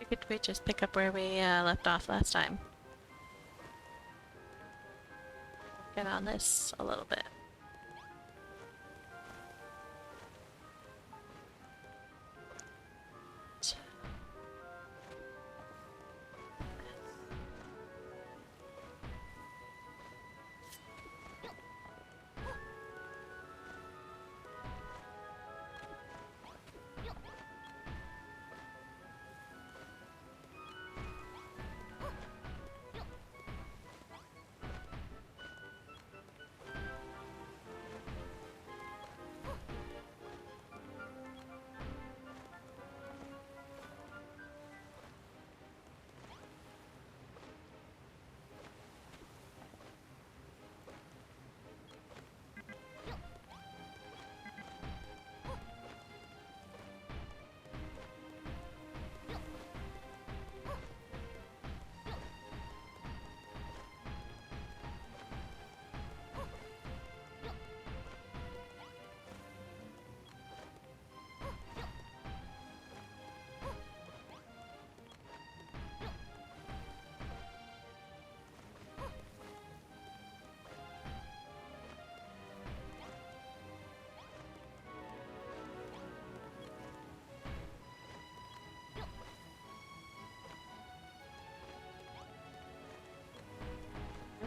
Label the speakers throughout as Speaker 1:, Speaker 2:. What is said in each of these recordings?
Speaker 1: figured we'd just pick up where we left off last time. Get on this a little bit.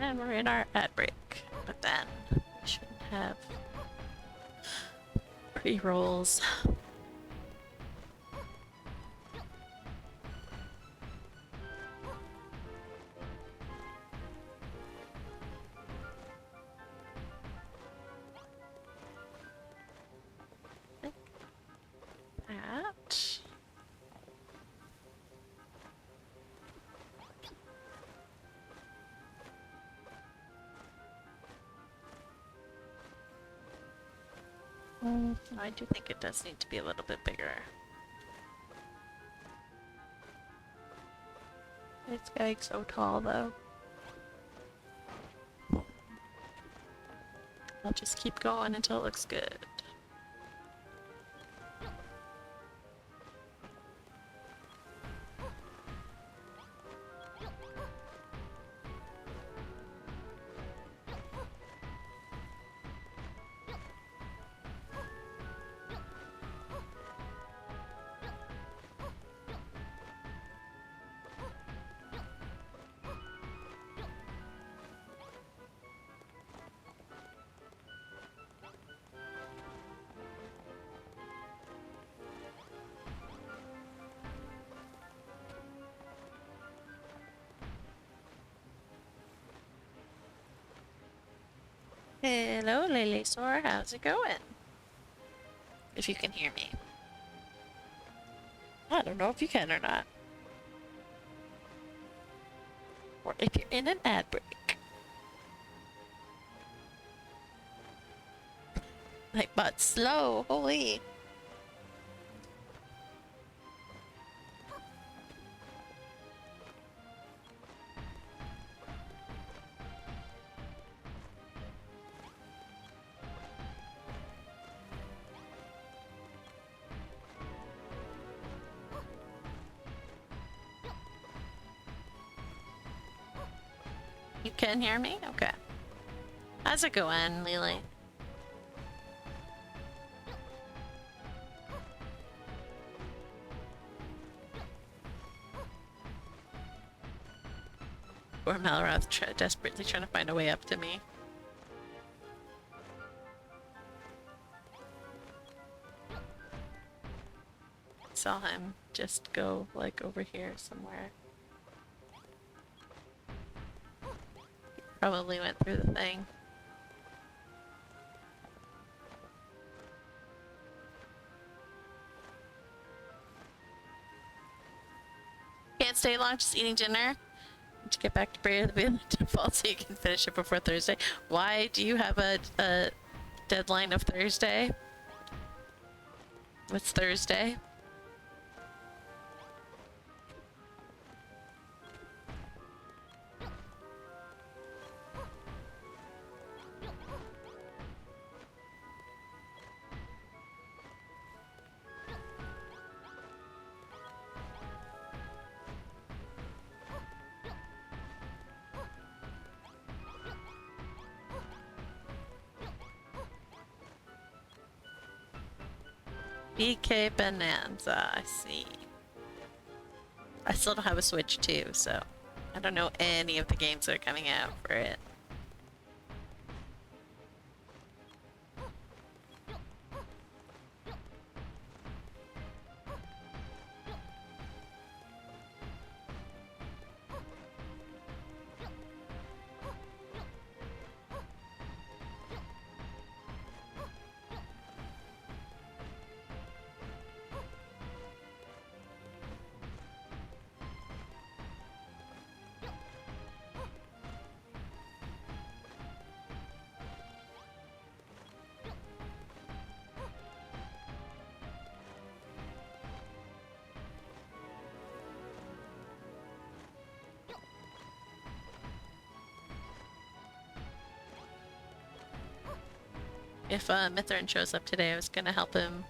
Speaker 1: And we're in our ad break, but then we shouldn't have pre-rolls. Like that. I do think it does need to be a little bit bigger. It's getting so tall though. I'll just keep going until it looks good. Hello, Lelesaur. How's it going? If you can hear me. I don't know if you can or not. Or if you're in an ad break. Like, but slow. Holy. You can hear me? Okay. How's it going, Lily? Or Malroth desperately trying to find a way up to me. Saw him just go like over here somewhere. Probably went through the thing. Can't stay long, just eating dinner. To get back to Brave the Village default so you can finish it before Thursday. Why do you have a deadline of Thursday? What's Thursday? BK Bonanza, I see. I still don't have a Switch too, so I don't know any of the games that are coming out for it. If Mithrin shows up today, I was gonna help him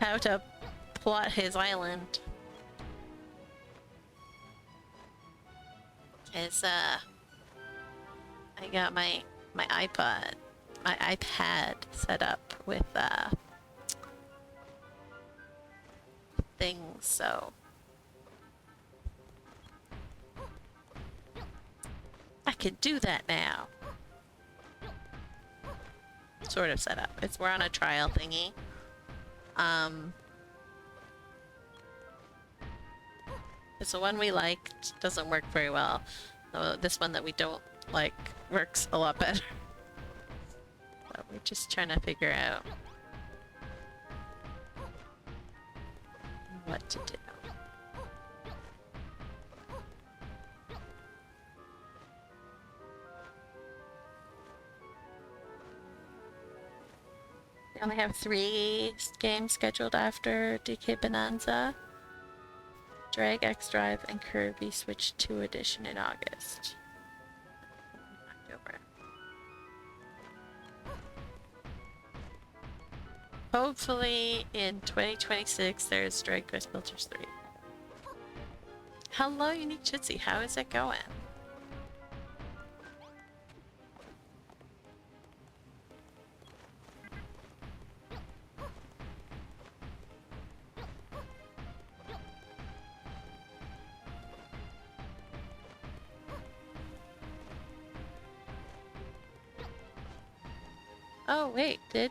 Speaker 1: how to plot his island. Cause I got my iPad set up with things, so I can do that now. Sort of set up. We're on a trial thingy. It's the one we liked, doesn't work very well. Though this one that we don't like works a lot better. So we're just trying to figure out what to do. We only have 3 games scheduled after DK Bonanza. Drag X Drive and Kirby Switch 2 edition in August. October. Hopefully in 2026 there's Drag Quest Builders 3. Hello, Unique Chitsy. How is it going? Oh wait, did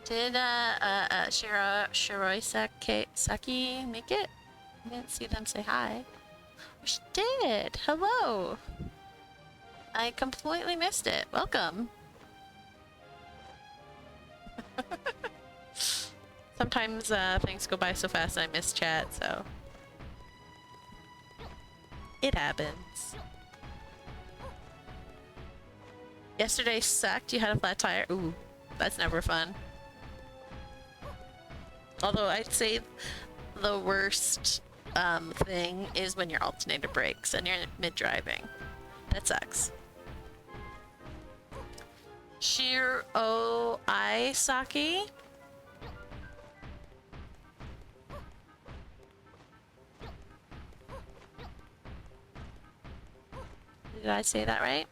Speaker 1: Shiroi Saki make it? I didn't see them say hi. Oh, she did! Hello! I completely missed it. Welcome! Sometimes things go by so fast I miss chat, so... It happens. Yesterday sucked. You had a flat tire. Ooh, that's never fun. Although I'd say the worst thing is when your alternator breaks and you're mid-driving. That sucks. Shiroi Saki? Did I say that right?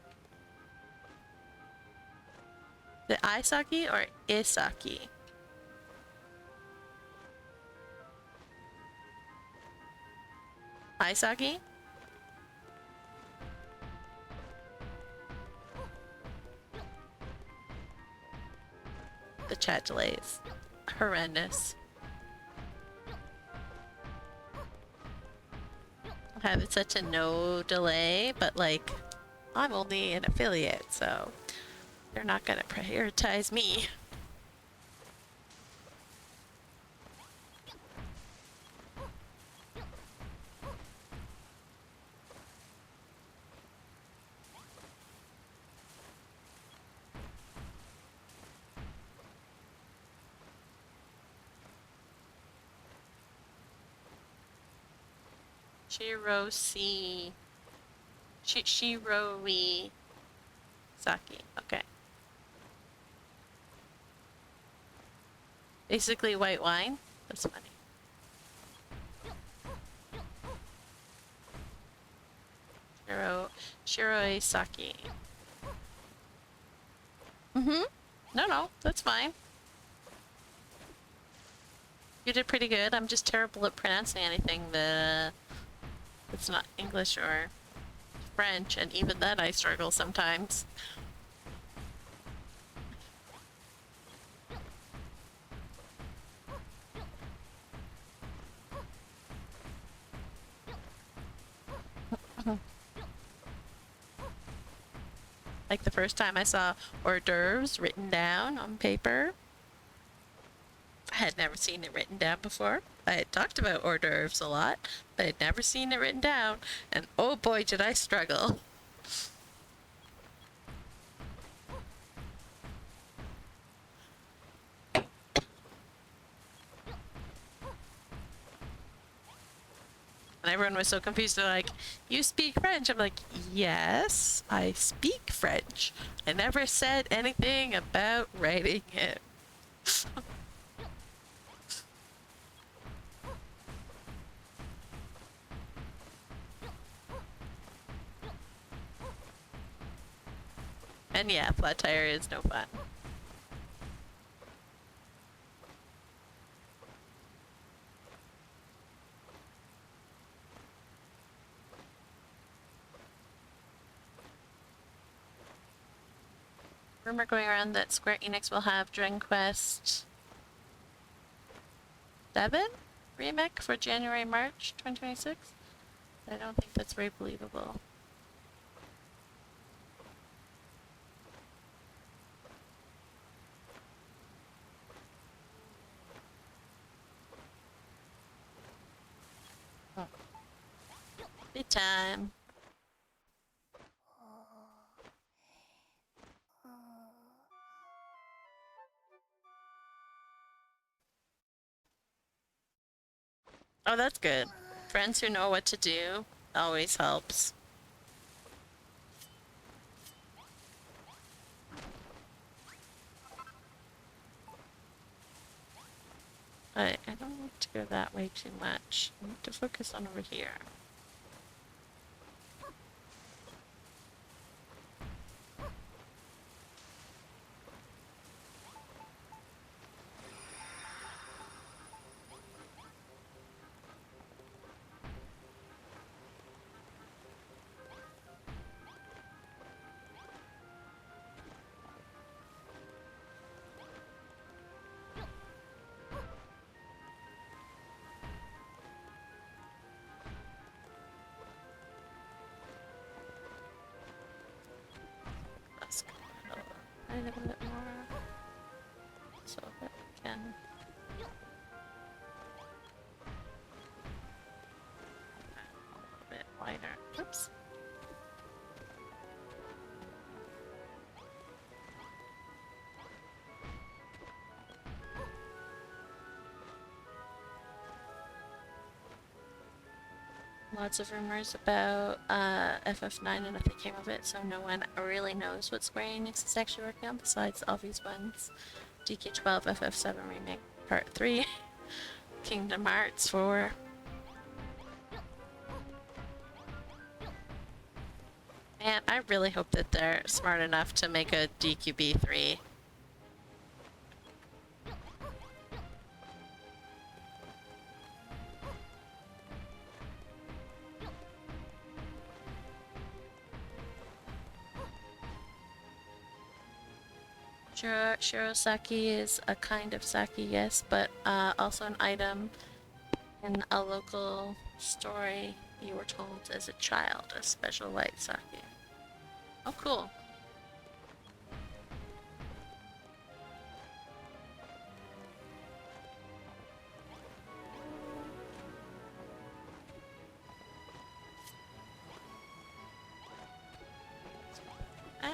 Speaker 1: The Isaki or Isaki? Isaki? The chat delays. Horrendous. I'm having such a no delay, but like, I'm only an affiliate, so they're not gonna prioritize me. Shiroi Saki. Okay. Basically white wine. That's funny. Shiroi Saki. Mm-hmm. No, that's fine. You did pretty good. I'm just terrible at pronouncing anything that's not English or French, and even then I struggle sometimes. Like the first time I saw hors d'oeuvres written down on paper. I had never seen it written down before. I had talked about hors d'oeuvres a lot, but I'd never seen it written down, and oh boy, did I struggle. And everyone was so confused. They're like, "You speak French?" I'm like, "Yes, I speak French. I never said anything about writing it." And yeah, flat tire is no fun. Rumor going around that Square Enix will have Dragon Quest 7 remake for January, March 2026. I don't think that's very believable. Big time. Oh, that's good. Friends who know what to do always helps. But I don't need to go that way too much. I need to focus on over here. Let's go a little bit more so that we can a little bit wider. Oops. Lots of rumors about FF9 and nothing came of it, so no one really knows what Square Enix is actually working on besides the obvious ones. DK12, FF7 Remake Part 3, Kingdom Hearts 4. Man, I really hope that they're smart enough to make a DQB3. Shirosaki is a kind of sake, yes, but also an item in a local story you were told as a child, a special white sake. Oh, cool. Out.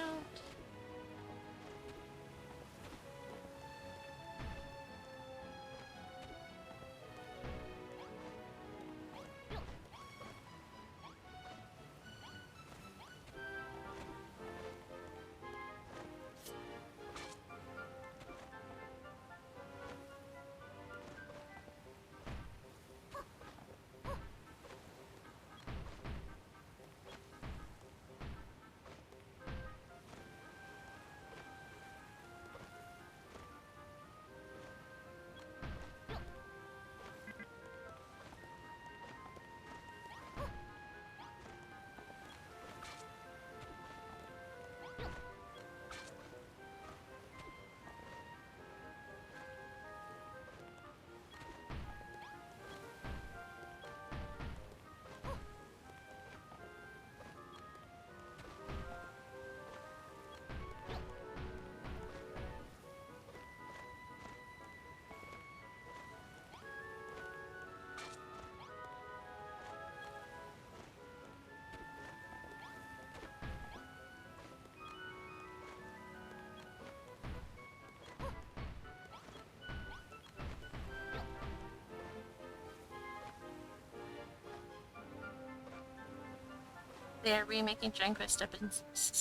Speaker 1: They are remaking Dragon Quest 7.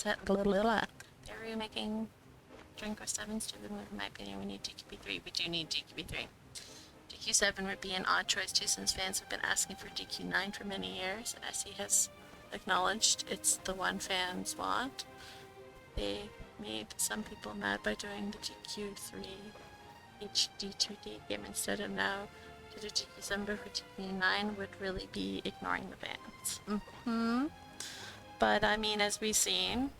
Speaker 1: They're remaking Dragon Quest 7 stupid move, in my opinion. We need DQB3. We do need DQB3. DQ7 would be an odd choice too, since fans have been asking for DQ9 for many years, and SE has acknowledged it's the one fans want. They made some people mad by doing the DQ3 HD2D game instead, and now to do DQ7 for DQ9 would really be ignoring the fans. But I mean, as we've seen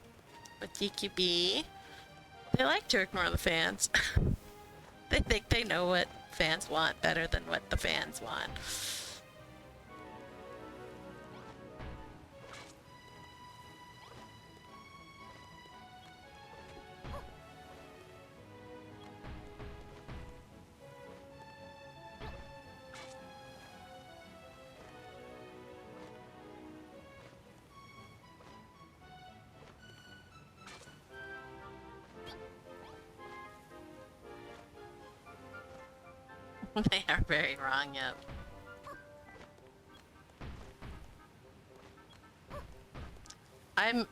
Speaker 1: with DQB, they like to ignore the fans. They think they know what fans want better than what the fans want. They are very wrong, yep.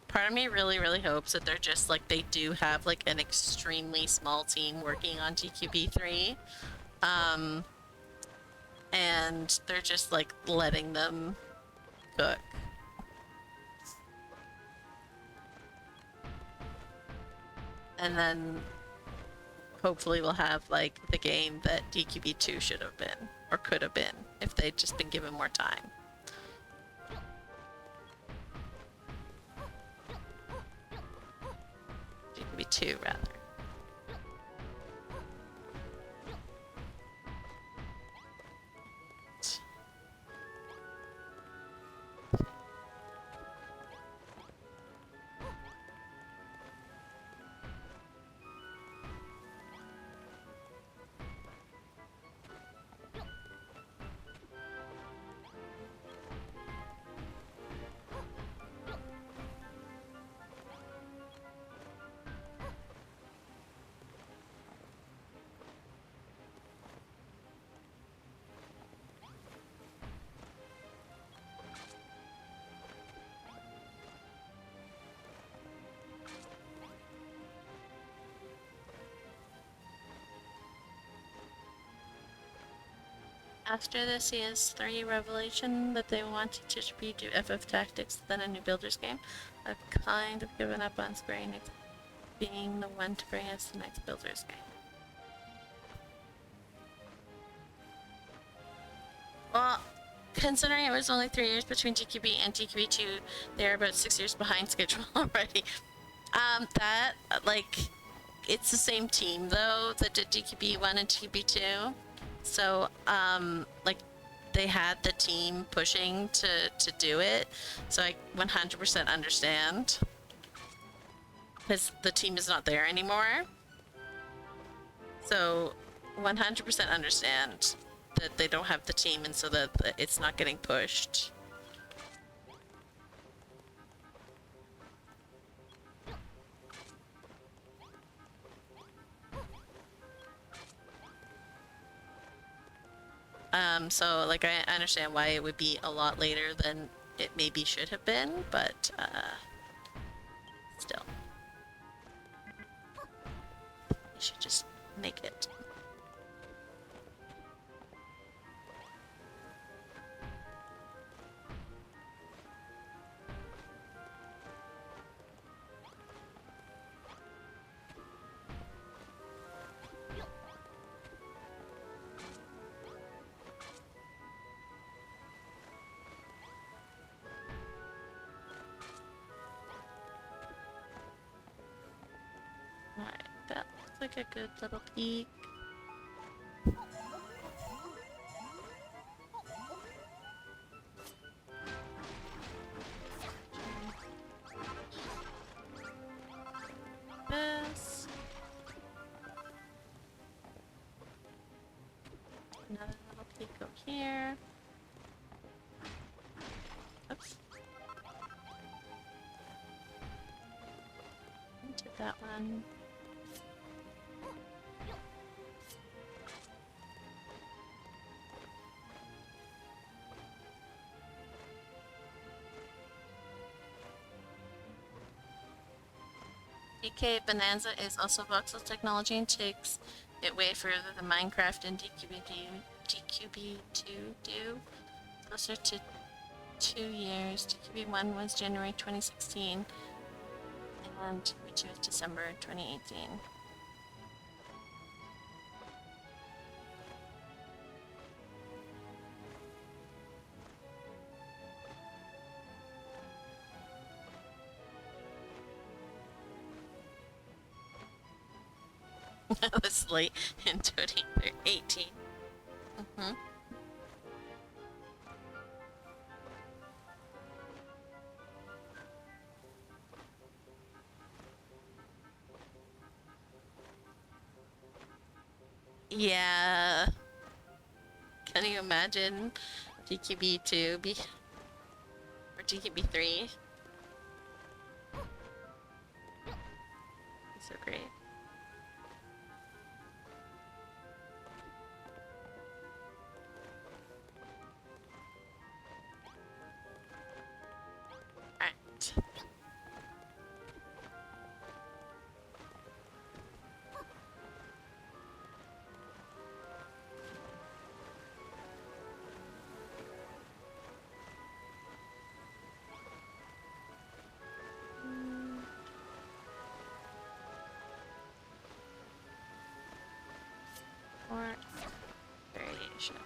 Speaker 1: Part of me really hopes that they're just like, they do have like an extremely small team working on DQB3. And they're just like letting them cook. And then hopefully we'll have like the game that DQB2 should have been, or could have been, if they'd just been given more time. DQB2 rather. After the CS3 revelation that they wanted to redo FF Tactics, then a new Builders game, I've kind of given up on Square Enix being the one to bring us the next Builders game. Well, considering it was only 3 years between DQB and DQB2, they're about 6 years behind schedule already. It's the same team though that did DQB1 and DQB2. So, they had the team pushing to do it. So I 100% understand. Because the team is not there anymore. So, 100% understand that they don't have the team and so that it's not getting pushed. So, like, I understand why it would be a lot later than it maybe should have been, but, still. You should just make it. Alright, that looks like a good little peek. This. Another little peek over here. Oops. Into that one. DK Bonanza is also voxel technology and takes it way further than Minecraft and DQB2 do. Closer to 2 years. DQB1 was January 2016 and DQB2 is December 2018. That was late in 2018. Mm-hmm. Yeah. Can you imagine DQB2 or DQB3? So great. Alright. Or variation.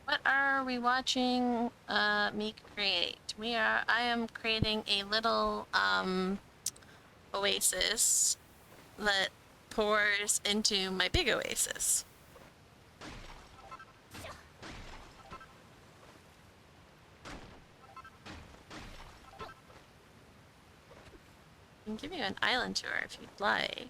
Speaker 1: What are we watching me create? I am creating a little oasis that pours into my big oasis. I can give you an island tour if you'd like.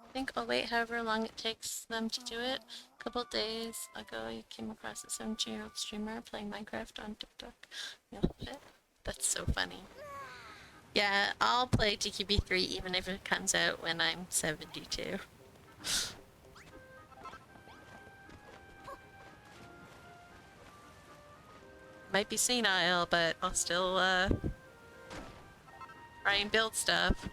Speaker 1: I think I'll wait however long it takes them to do it. A couple days ago, you came across a 17-year-old streamer playing Minecraft on TikTok. That's so funny. Yeah, I'll play DQB3 even if it comes out when I'm 72. Might be senile, but I'll still try and build stuff.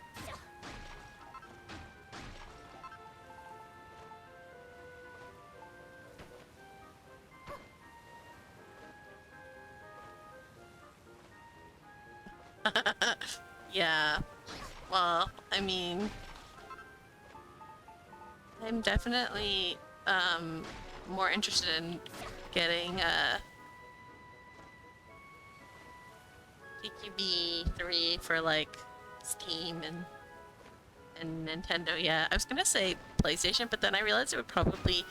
Speaker 1: Yeah. Well, I mean, I'm definitely more interested in getting DQB2 for like Steam and Nintendo. Yeah, I was gonna say PlayStation, but then I realized it would probably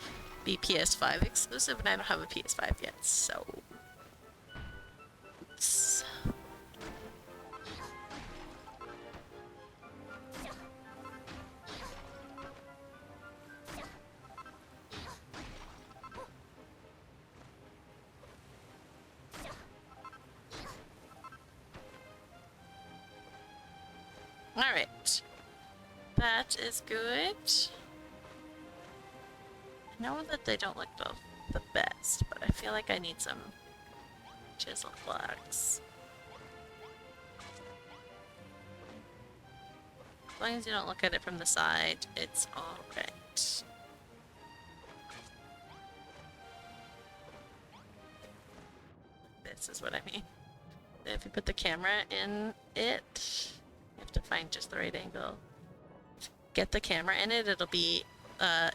Speaker 1: be PS5 exclusive, and I don't have a PS5 yet, so. Oops. Alright. That is good. I know that they don't look the best, but I feel like I need some chisel blocks. As long as you don't look at it from the side, it's alright. This is what I mean. If you put the camera in it, you have to find just the right angle. Get the camera in it, it'll be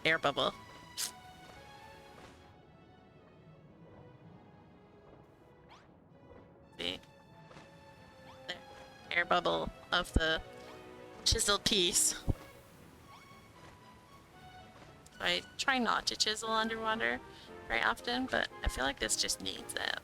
Speaker 1: air bubble. See? There. Air bubble of the chiseled piece. So I try not to chisel underwater very often, but I feel like this just needs it.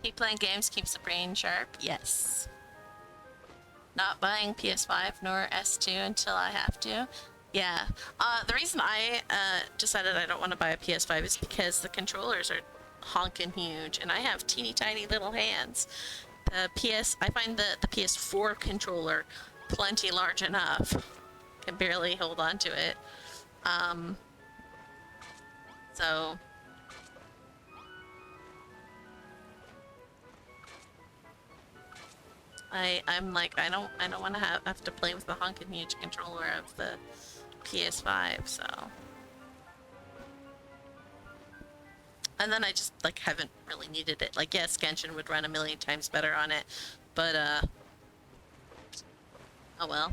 Speaker 1: Keep playing games keeps the brain sharp. Yes. Not buying PS5 nor S2 until I have to. Yeah. The reason I decided I don't want to buy a PS5 is because the controllers are honkin' huge, and I have teeny tiny little hands. I find the PS4 controller plenty large enough. Can barely hold on to it. So I'm like, I don't want to have to play with the honkin' huge controller of the PS5, so. And then I just like haven't really needed it. Like, yes, Genshin would run a million times better on it, but oh well.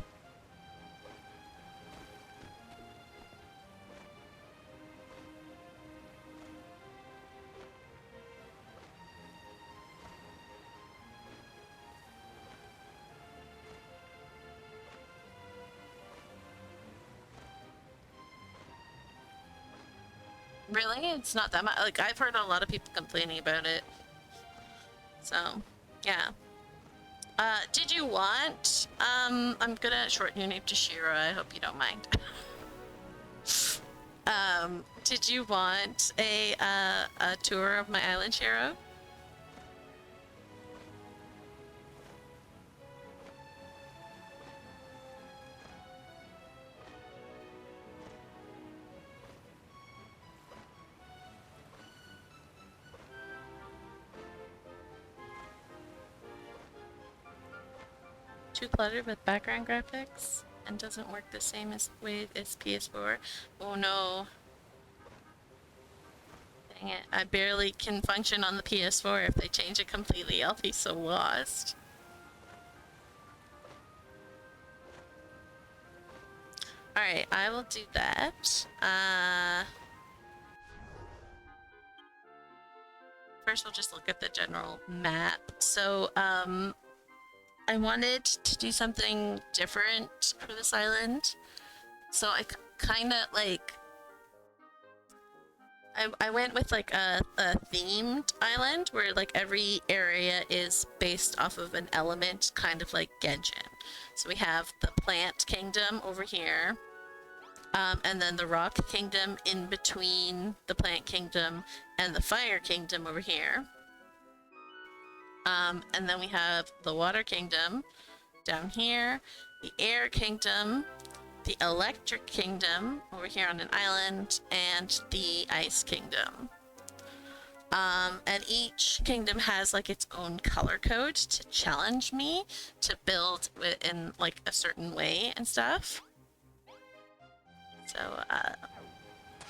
Speaker 1: Really? It's not that much. Like, I've heard a lot of people complaining about it. So, yeah. Did you want, I'm gonna shorten your name to Shira, I hope you don't mind. Did you want a tour of my island, Shiro? Too cluttered with background graphics and doesn't work the same as PS4. Oh no. Dang it. I barely can function on the PS4. If they change it completely, I'll be so lost. Alright, I will do that. First we'll just look at the general map. So, I wanted to do something different for this island. So I kind of like... I went with like a themed island where like every area is based off of an element, kind of like Genshin. So we have the plant kingdom over here, and then the rock kingdom in between the plant kingdom and the fire kingdom over here. And then we have the water kingdom down here, the air kingdom, the electric kingdom over here on an island, and the ice kingdom. And each kingdom has like its own color code to challenge me to build in like a certain way and stuff. So,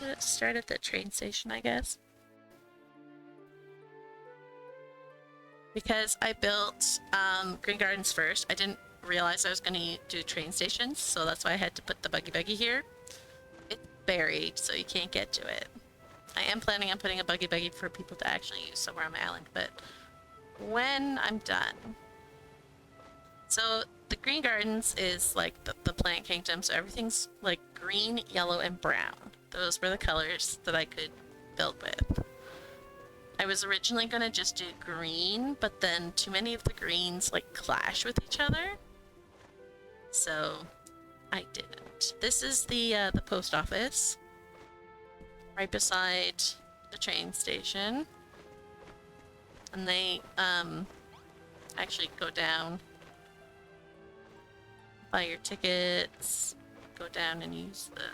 Speaker 1: let's start at the train station, I guess. Because I built Green Gardens first, I didn't realize I was going to do train stations, so that's why I had to put the buggy here. It's buried, so you can't get to it. I am planning on putting a buggy for people to actually use somewhere on my island, but when I'm done. So the Green Gardens is like the plant kingdom, so everything's like green, yellow, and brown. Those were the colors that I could build with. I was originally going to just do green, but then too many of the greens like clash with each other, so I didn't. This is the post office, right beside the train station, and they actually go down, buy your tickets, go down and use the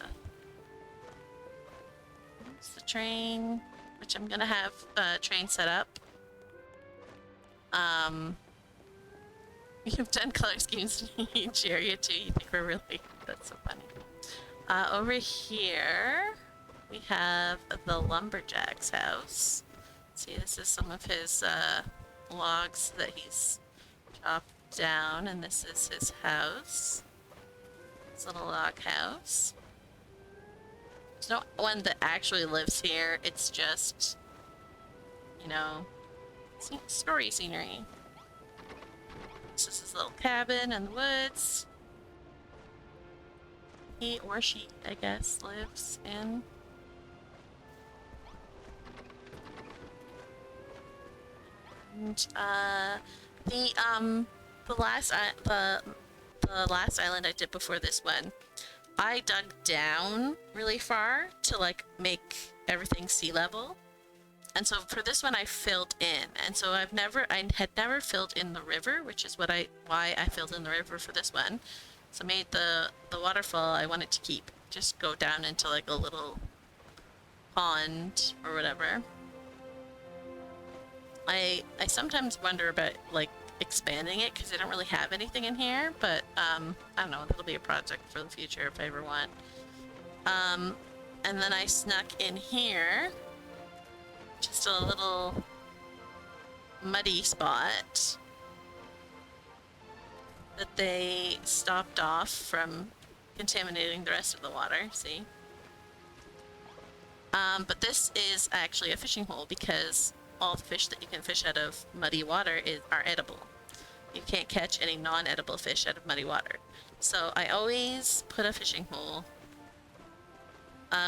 Speaker 1: train, which I'm gonna have a train set up. You've done color schemes in each area too. You think we're really, that's so funny. Over here we have the lumberjack's house. See, this is some of his logs that he's chopped down, and this is his house. His little log house. There's no one that actually lives here. It's just, you know, story scenery. This is his little cabin in the woods. He or she, I guess, lives in. And the last island I did before this one, I dug down really far to like make everything sea level. And so for this one I filled in. And so I had never filled in the river, which is why I filled in the river for this one. So I made the waterfall I wanted to keep just go down into like a little pond or whatever. I sometimes wonder about like expanding it because I don't really have anything in here, but I don't know, that'll be a project for the future if I ever want. And then I snuck in here just a little muddy spot that they stopped off from contaminating the rest of the water, see? But this is actually a fishing hole because all the fish that you can fish out of muddy water are edible. You can't catch any non-edible fish out of muddy water. So I always put a fishing hole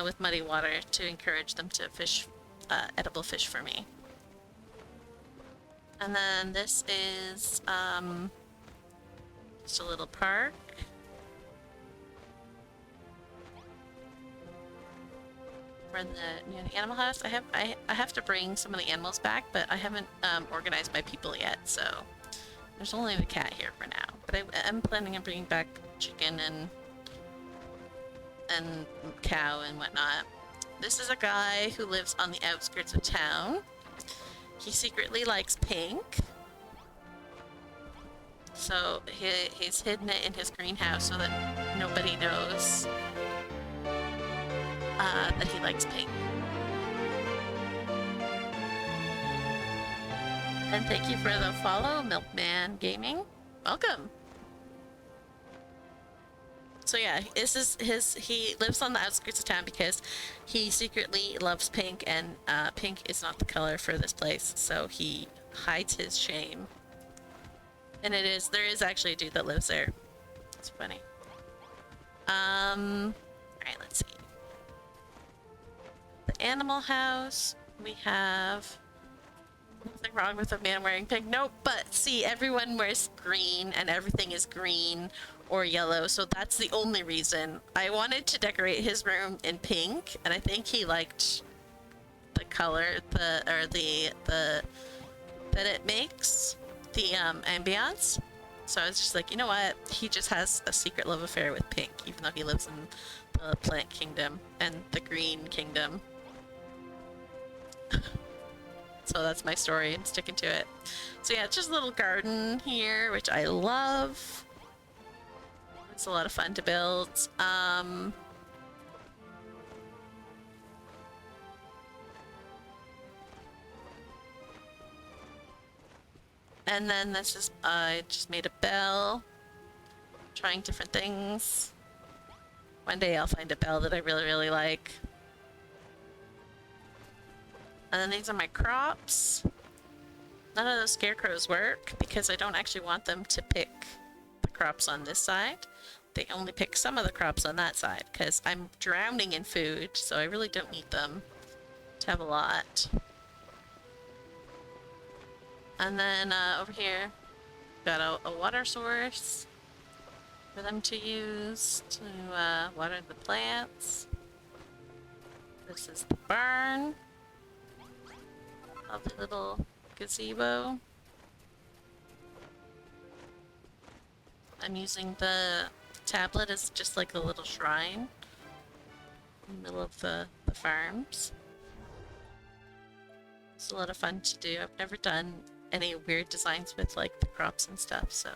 Speaker 1: with muddy water to encourage them to fish edible fish for me. And then this is just a little park. For the animal house, I have to bring some of the animals back, but I haven't organized my people yet, so there's only the cat here for now. But I'm planning on bringing back chicken and cow and whatnot. This is a guy who lives on the outskirts of town. He secretly likes pink, so he's hidden it in his greenhouse so that nobody knows that he likes pink. And thank you for the follow, Milkman Gaming. Welcome. So yeah, this is he lives on the outskirts of town because he secretly loves pink, and pink is not the color for this place, so he hides his shame. And there is actually a dude that lives there. It's funny. Alright, let's see. The animal house, we have Nothing wrong with a man wearing pink. Nope, but see, everyone wears green and everything is green or yellow, so that's the only reason. I wanted to decorate his room in pink, and I think he liked the color, that it makes, the ambiance. So I was just like, you know what? He just has a secret love affair with pink, even though he lives in the plant kingdom and the green kingdom. So that's my story. I'm sticking to it. So yeah, it's just a little garden here, which I love. It's a lot of fun to build. And then this is, I just made a bell. Trying different things. One day I'll find a bell that I really, really like. And then these are my crops. None of those scarecrows work because I don't actually want them to pick the crops on this side. They only pick some of the crops on that side because I'm drowning in food, so I really don't need them to have a lot. And then over here, got a water source for them to use to water the plants. This is the barn. Lovely little gazebo. I'm using the tablet as just like a little shrine in the middle of the farms. It's a lot of fun to do. I've never done any weird designs with like the crops and stuff, so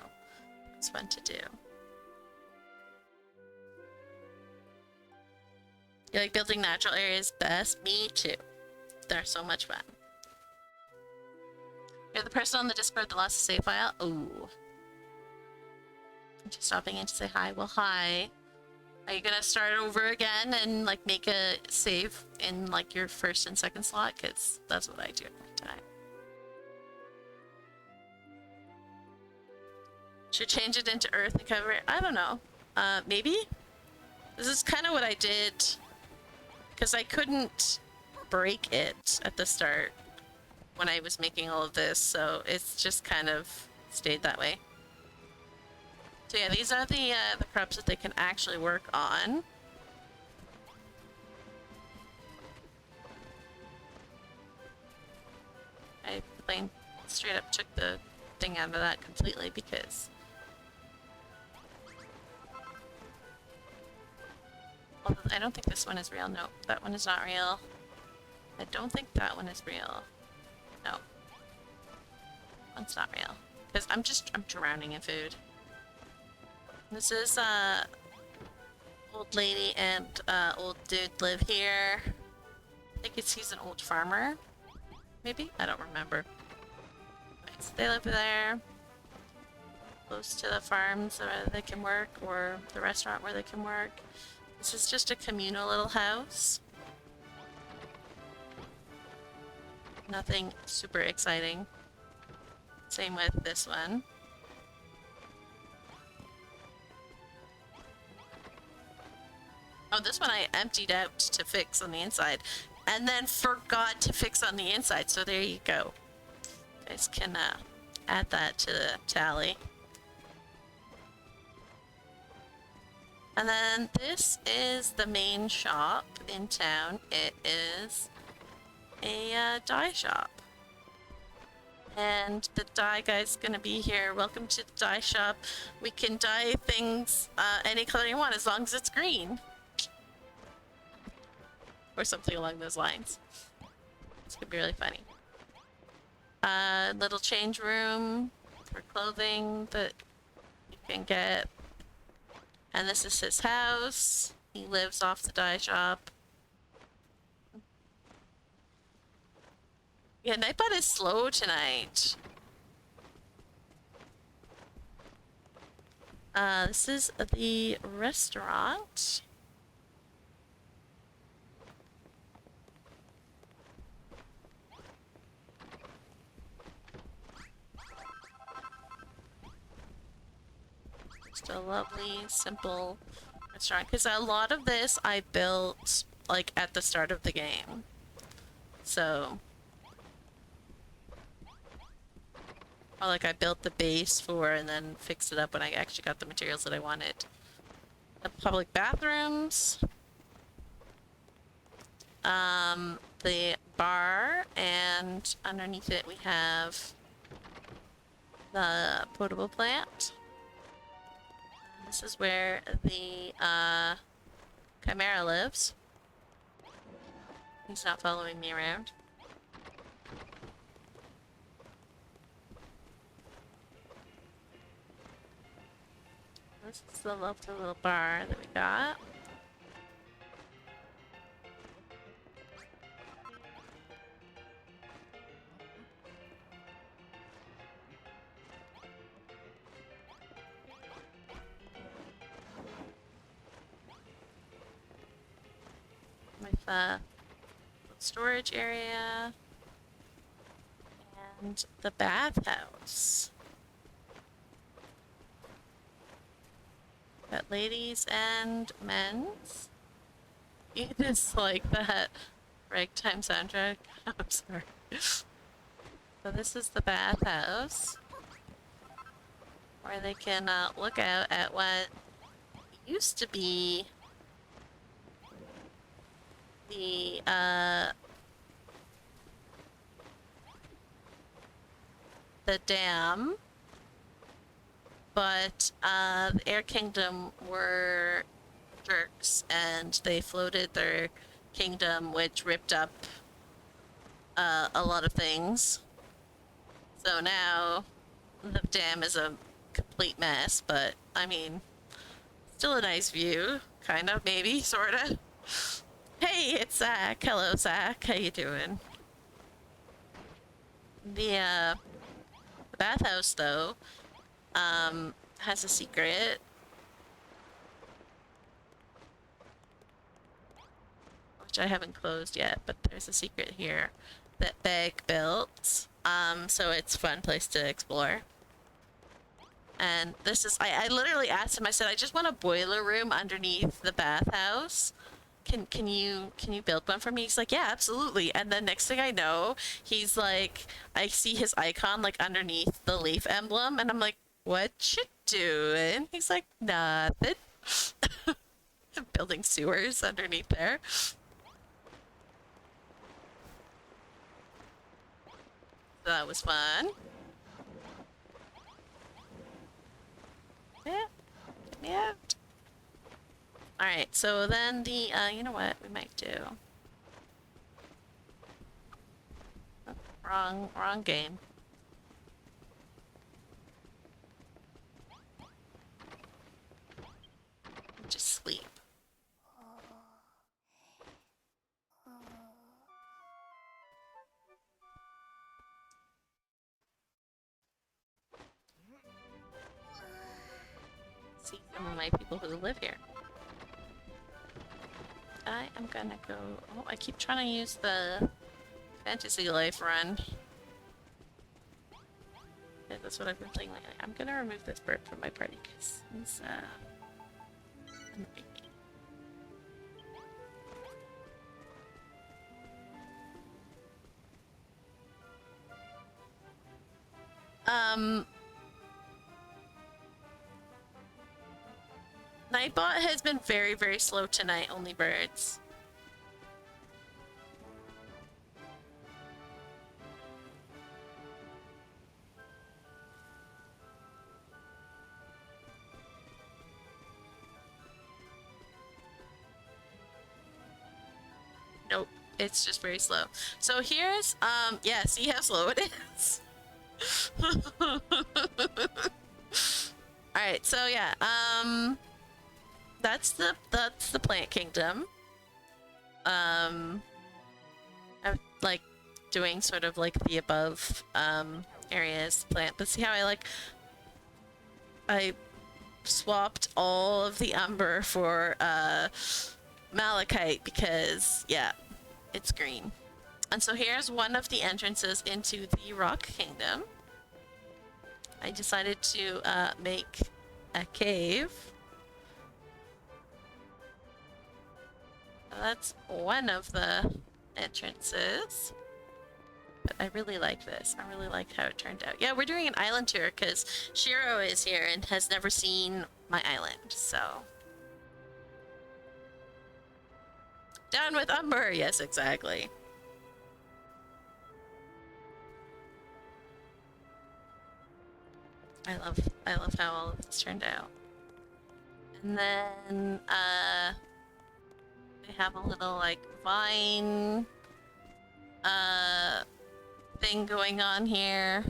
Speaker 1: it's fun to do. You like building natural areas best? Me too. They're so much fun. You're the person on the Discord that lost a save file? Ooh. I'm just stopping in to say hi. Well, hi. Are you gonna start over again and like make a save in like your first and second slot? Because that's what I do every time. Should change it into Earth and cover it? I don't know. Maybe? This is kind of what I did because I couldn't break it at the start when I was making all of this, so it's just kind of stayed that way. So yeah, these are the crops that they can actually work on. I plain straight up took the thing out of that completely because although I don't think this one is real. No, that one is not real. I don't think that one is real. No. One's not real. Because I'm drowning in food. This is, old lady and, old dude live here. I think he's an old farmer. Maybe? I don't remember. Right, so they live there. Close to the farms where they can work, or the restaurant where they can work. This is just a communal little house. Nothing super exciting. Same with this one. Oh, this one I emptied out to fix on the inside and then forgot to fix on the inside. So there you go. You guys can add that to the tally. And then this is the main shop in town. It is a dye shop. And the dye guy's gonna be here. Welcome to the dye shop. We can dye things any color you want as long as it's green. Or something along those lines. It's gonna be really funny. Little change room for clothing that you can get. And this is his house. He lives off the dye shop. Yeah, Nightbot is slow tonight. This is the restaurant. Just a lovely, simple restaurant. Because a lot of this I built, like, at the start of the game. So Or like I built the base for and then fixed it up when I actually got the materials that I wanted. The public bathrooms. The bar, and underneath it we have the potable plant. This is where the Chimera lives. He's not following me around. This is the lovely little bar that we got. With a storage area and the bathhouse. Got ladies and men's. You just like that ragtime soundtrack. I'm sorry. So this is the bathhouse where they can look out at what used to be the dam, but the Air Kingdom were jerks and they floated their kingdom, which ripped up a lot of things. So now the dam is a complete mess, but I mean, still a nice view, kind of, maybe, sorta. Hey, it's Zach. Hello, Zach. How you doing? The bathhouse, though, has a secret. Which I haven't closed yet, but there's a secret here that Beg built. So it's a fun place to explore. And this is, I literally asked him, I said, I just want a boiler room underneath the bathhouse. Can you build one for me? He's like, yeah, absolutely. And then next thing I know, he's like, I see his icon like underneath the leaf emblem, and I'm like, what you doing? He's like, nothing. Building sewers underneath there. So that was fun. Yeah, get me out. Alright, so then the, you know what we might do? Oh, wrong game. Just sleep. See some of my people who live here. I am gonna go... Oh, I keep trying to use the Fantasy Life run. Yeah, that's what I've been playing lately. I'm gonna remove this bird from my party because he's, annoying me. Nightbot has been very, very slow tonight, only birds. Nope, it's just very slow. So here's, yeah, see how slow it is? Alright, so yeah, that's the plant kingdom. I'm like doing sort of like the above areas plant, but see how I swapped all of the umber for malachite because yeah, it's green. And so here's one of the entrances into the rock kingdom. I decided to make a cave. So that's one of the entrances. But I really like this. I really liked how it turned out. Yeah, we're doing an island tour because Shiro is here and has never seen my island, so. Down with Umber! Yes, exactly. I love how all of this turned out. And then, they have a little, like, vine, thing going on here.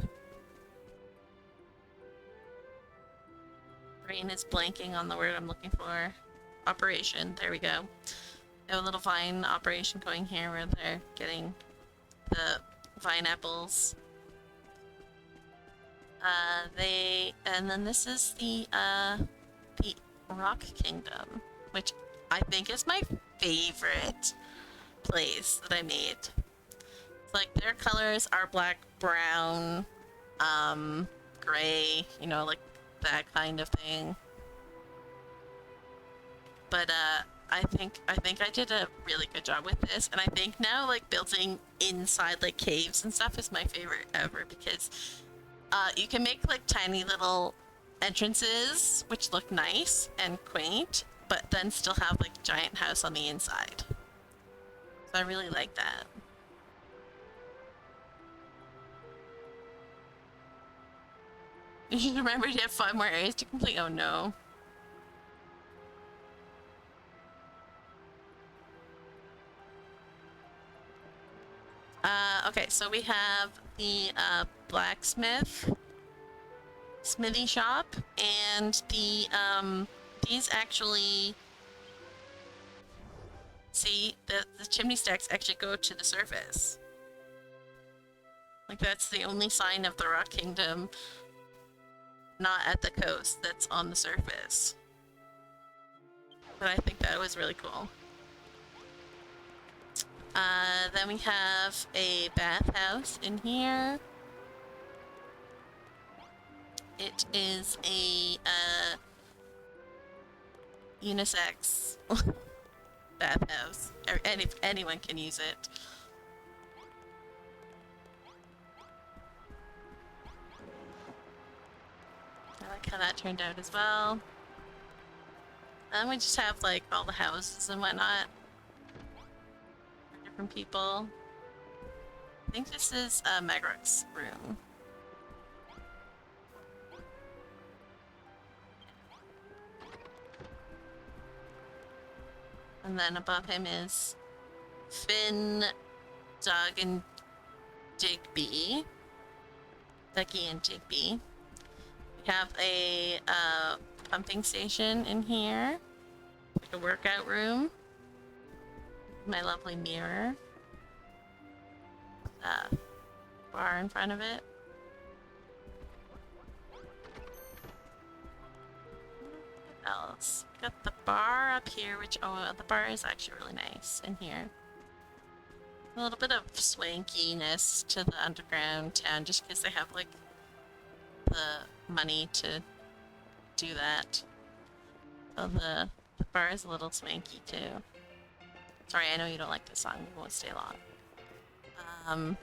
Speaker 1: Brain is blanking on the word I'm looking for. Operation, there we go. They have a little vine operation going here where they're getting the vine apples. And then this is the Rock Kingdom, which I think is my favorite place that I made. It's like their colors are black, brown, gray, you know, like that kind of thing. But I think I did a really good job with this, and I think now like building inside like caves and stuff is my favorite ever because you can make like tiny little entrances which look nice and quaint, but then still have like giant house on the inside. So I really like that. You should remember you have 5 more areas to complete. Oh no. Okay, so we have the blacksmith, smithy shop, and the these actually, see, the chimney stacks actually go to the surface. Like that's the only sign of the Rock Kingdom not at the coast that's on the surface. But I think that was really cool. Then we have a bathhouse in here. It is a unisex bathhouse. Anyone can use it. I like how that turned out as well. And we just have like all the houses and whatnot for different people. I think this is Megrok's room. And then above him is Finn, Doug, and Digby. Ducky and Digby. We have a pumping station in here. Like a workout room. My lovely mirror. Bar in front of it. What else? Got the bar up here, which, oh, the bar is actually really nice in here. A little bit of swankiness to the underground town just because they have like the money to do that. So the bar is a little swanky too. Sorry, I know you don't like this song. We won't stay long.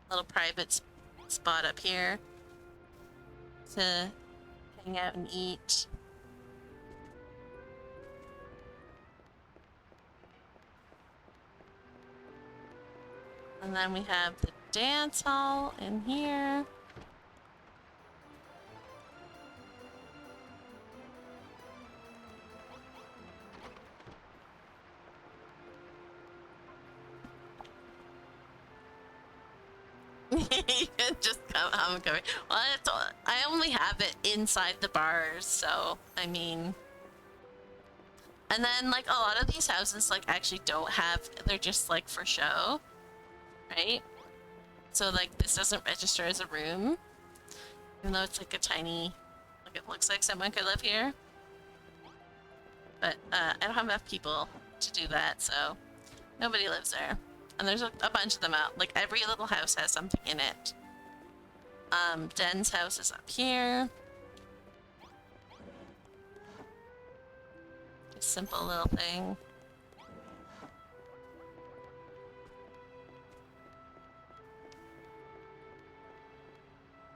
Speaker 1: Little private spot up here to hang out and eat. And then we have the dance hall in here. You can just come going. Well, I only have it inside the bars, so I mean. And then like a lot of these houses like actually don't have, they're just like for show, right? So like this doesn't register as a room, even though it's like a tiny, like it looks like someone could live here. But I don't have enough people to do that, so nobody lives there. And there's a bunch of them out. Like every little house has something in it. Den's house is up here. A simple little thing.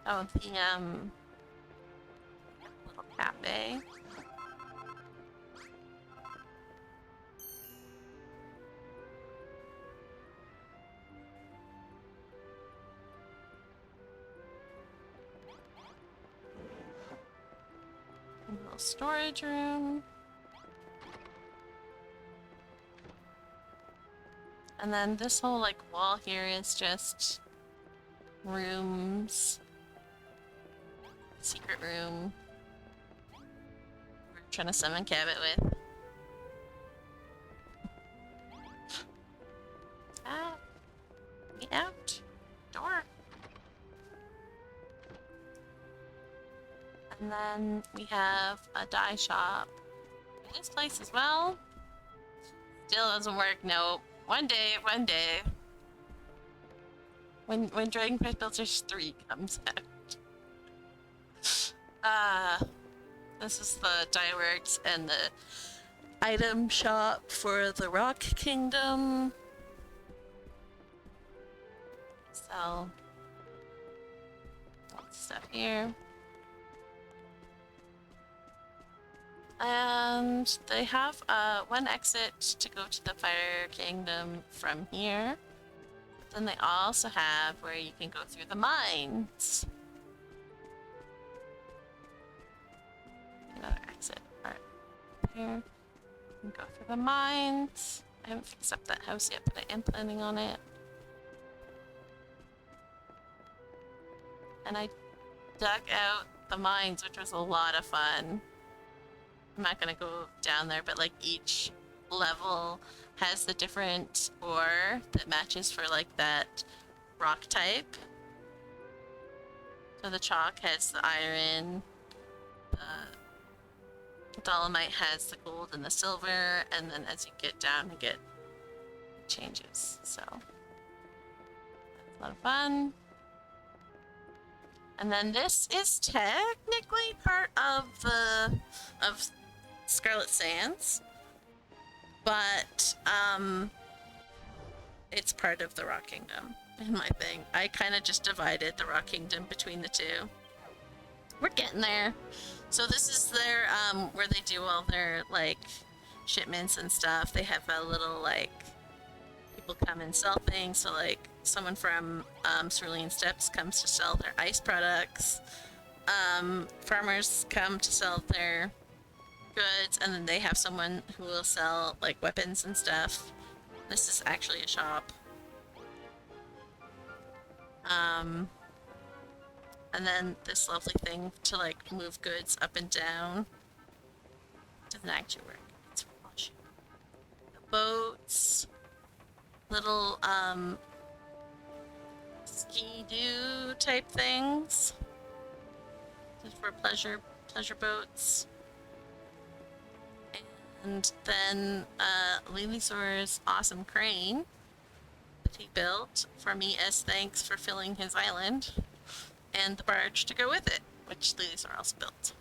Speaker 1: Oh, the little cafe. A little storage room. And then this whole like wall here is just rooms. Secret room. We're trying to summon Cabot with. Ah, get out. Door. And then we have a dye shop in this place as well. Still doesn't work, nope. One day. When Dragon Quest Builders 3 comes out. This is the dye works and the item shop for the Rock Kingdom. Sell lots of stuff here. And they have one exit to go to the Fire Kingdom from here. But then they also have where you can go through the mines. Another exit right here. You can go through the mines. I haven't fixed up that house yet, but I am planning on it. And I dug out the mines, which was a lot of fun. I'm not gonna go down there, but like each level has the different ore that matches for like that rock type. So the chalk has the iron, the dolomite has the gold and the silver, and then as you get down, you get changes. So that's a lot of fun. And then this is technically part of Scarlet Sands, but it's part of the Rock Kingdom in my thing. I kind of just divided the Rock Kingdom between the two. We're getting there. So this is their where they do all their like shipments and stuff. They have a little like people come and sell things. So like someone from Cerulean Steppes comes to sell their ice products. Farmers come to sell their goods, and then they have someone who will sell like weapons and stuff. This is actually a shop. And then this lovely thing to like move goods up and down. Doesn't actually work. It's wash. The boats, little ski-doo type things. Just for pleasure boats. And then Lilisaur's awesome crane that he built for me as thanks for filling his island, and the barge to go with it, which Lilisaur also built,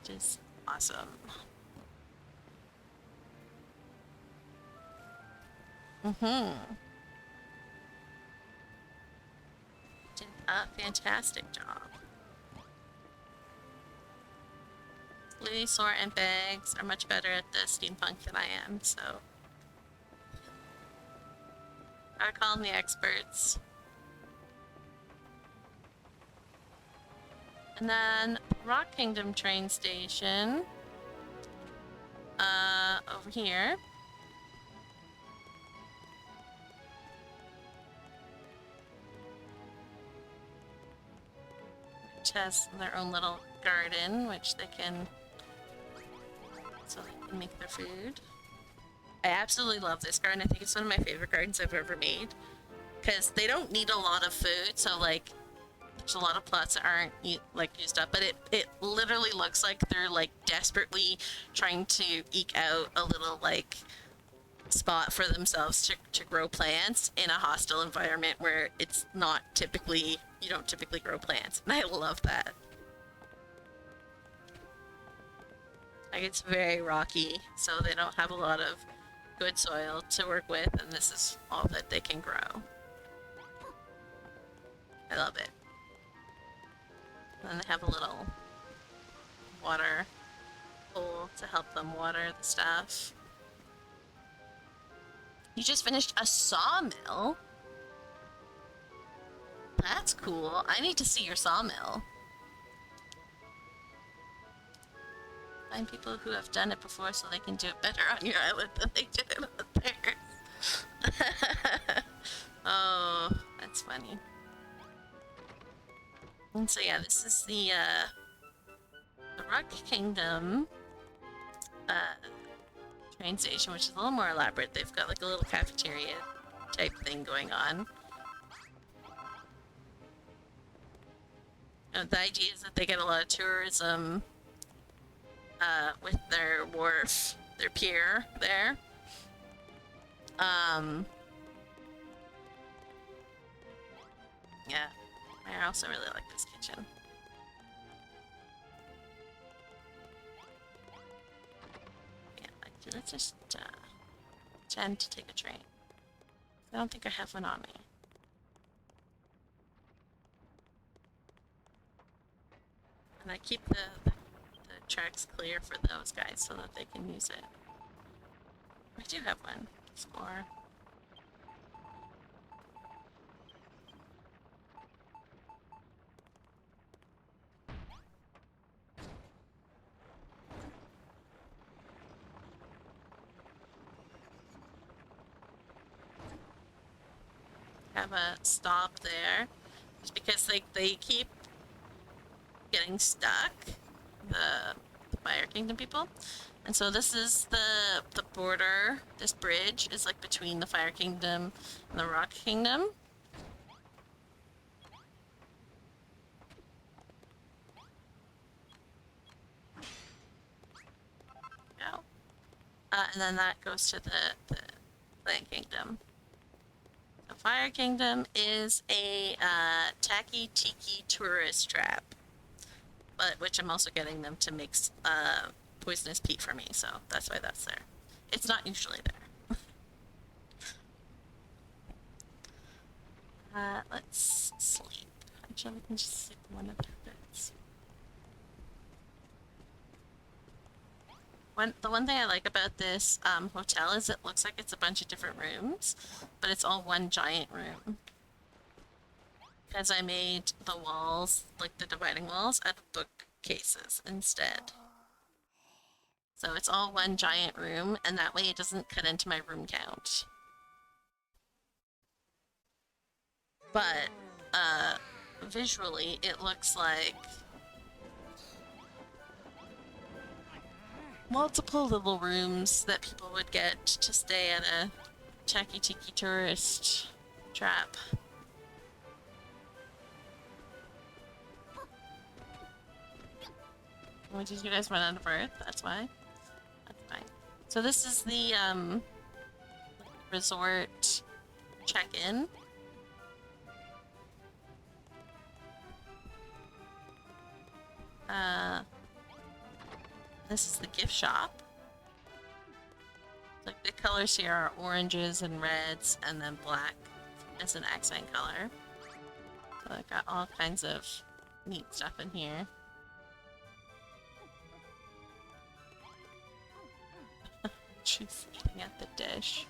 Speaker 1: which is awesome. Did a fantastic job. Lilisaur and Bags are much better at the steampunk than I am, so I call them the experts. And then Rock Kingdom train station over here. Which has their own little garden, which they can so they can make their food. I absolutely love this garden. I think it's one of my favorite gardens I've ever made, because they don't need a lot of food, so like there's a lot of plots that aren't like used up, but it literally looks like they're like desperately trying to eke out a little like spot for themselves to grow plants in a hostile environment where it's not typically, you don't typically grow plants, and I love that. Like, it's very rocky, so they don't have a lot of good soil to work with, and this is all that they can grow. I love it. And they have a little water hole to help them water the stuff. You just finished a sawmill? That's cool. I need to see your sawmill. Find people who have done it before so they can do it better on your island than they did it on theirs. Oh, that's funny. And so yeah, this is the Rock Kingdom train station, which is a little more elaborate. They've got like a little cafeteria type thing going on. The idea is that they get a lot of tourism with their wharf, their pier there. Yeah, I also really like this kitchen. Yeah, let's just pretend to take a train. I don't think I have one on me. And I keep the tracks clear for those guys so that they can use it. I do have one. Score. Have a stop there. Just because they keep getting stuck, the Fire Kingdom people. And so this is the border. This bridge is like between the Fire Kingdom and the Rock Kingdom. Go. And then that goes to the Land Kingdom. The Fire Kingdom is a tacky tiki tourist trap, but which I'm also getting them to mix poisonous peat for me, so that's why that's there. It's not usually there. Let's sleep. Actually, we can just sleep one of their beds. The one thing I like about this hotel is it looks like it's a bunch of different rooms, but it's all one giant room. Because I made the walls, like the dividing walls, out of bookcases instead. So it's all one giant room, and that way it doesn't cut into my room count. But, visually, it looks like multiple little rooms that people would get to stay at a tacky tiki tourist trap. What, did you guys run out of Earth? That's why. That's fine. So this is the resort check-in. This is the gift shop. Like the colors here are oranges and reds, and then black as an accent color. So I've got all kinds of neat stuff in here. She's eating at the dish.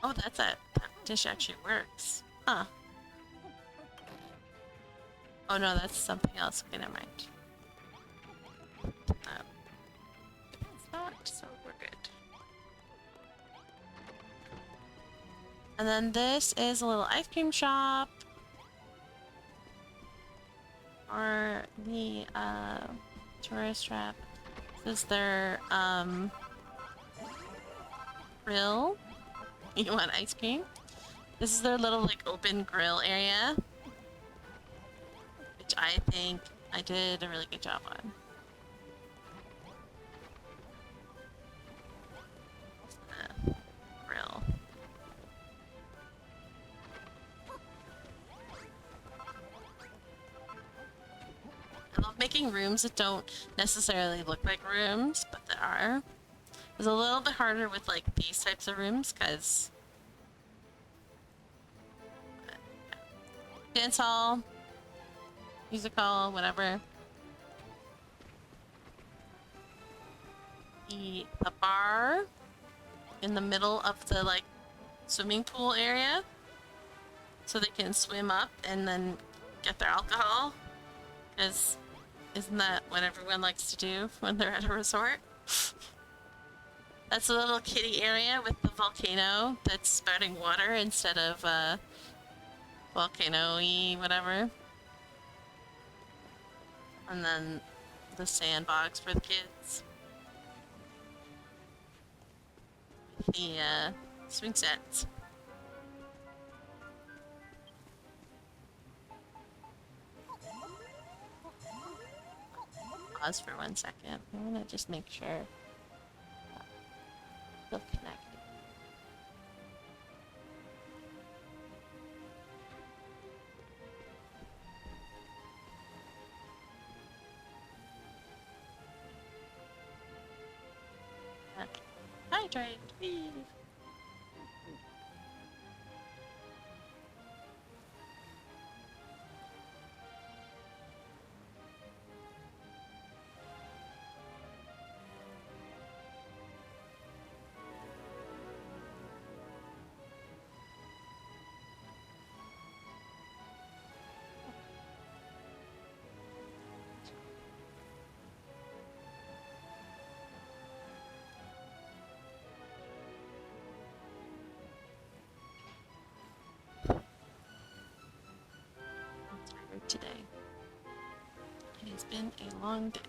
Speaker 1: Oh, that dish actually works. Huh. Oh no, that's something else. Okay, never mind. It's not, so we're good. And then this is a little ice cream shop. Or the tourist trap. This is their grill. You want ice cream? This is their little like open grill area, which I think I did a really good job on. Grill. I love making rooms that don't necessarily look like rooms, but they are. It's a little bit harder with like these types of rooms because dance hall. musical, whatever. The bar in the middle of the like swimming pool area, so they can swim up and then get their alcohol. Because isn't that what everyone likes to do when they're at a resort? That's a little kiddie area with the volcano that's spouting water instead of volcano-y whatever. And then the sandbox for the kids. The swing sets. Pause for 1 second. I want to just make sure they'll connect. Hydrate, please. Today. It has been a long day.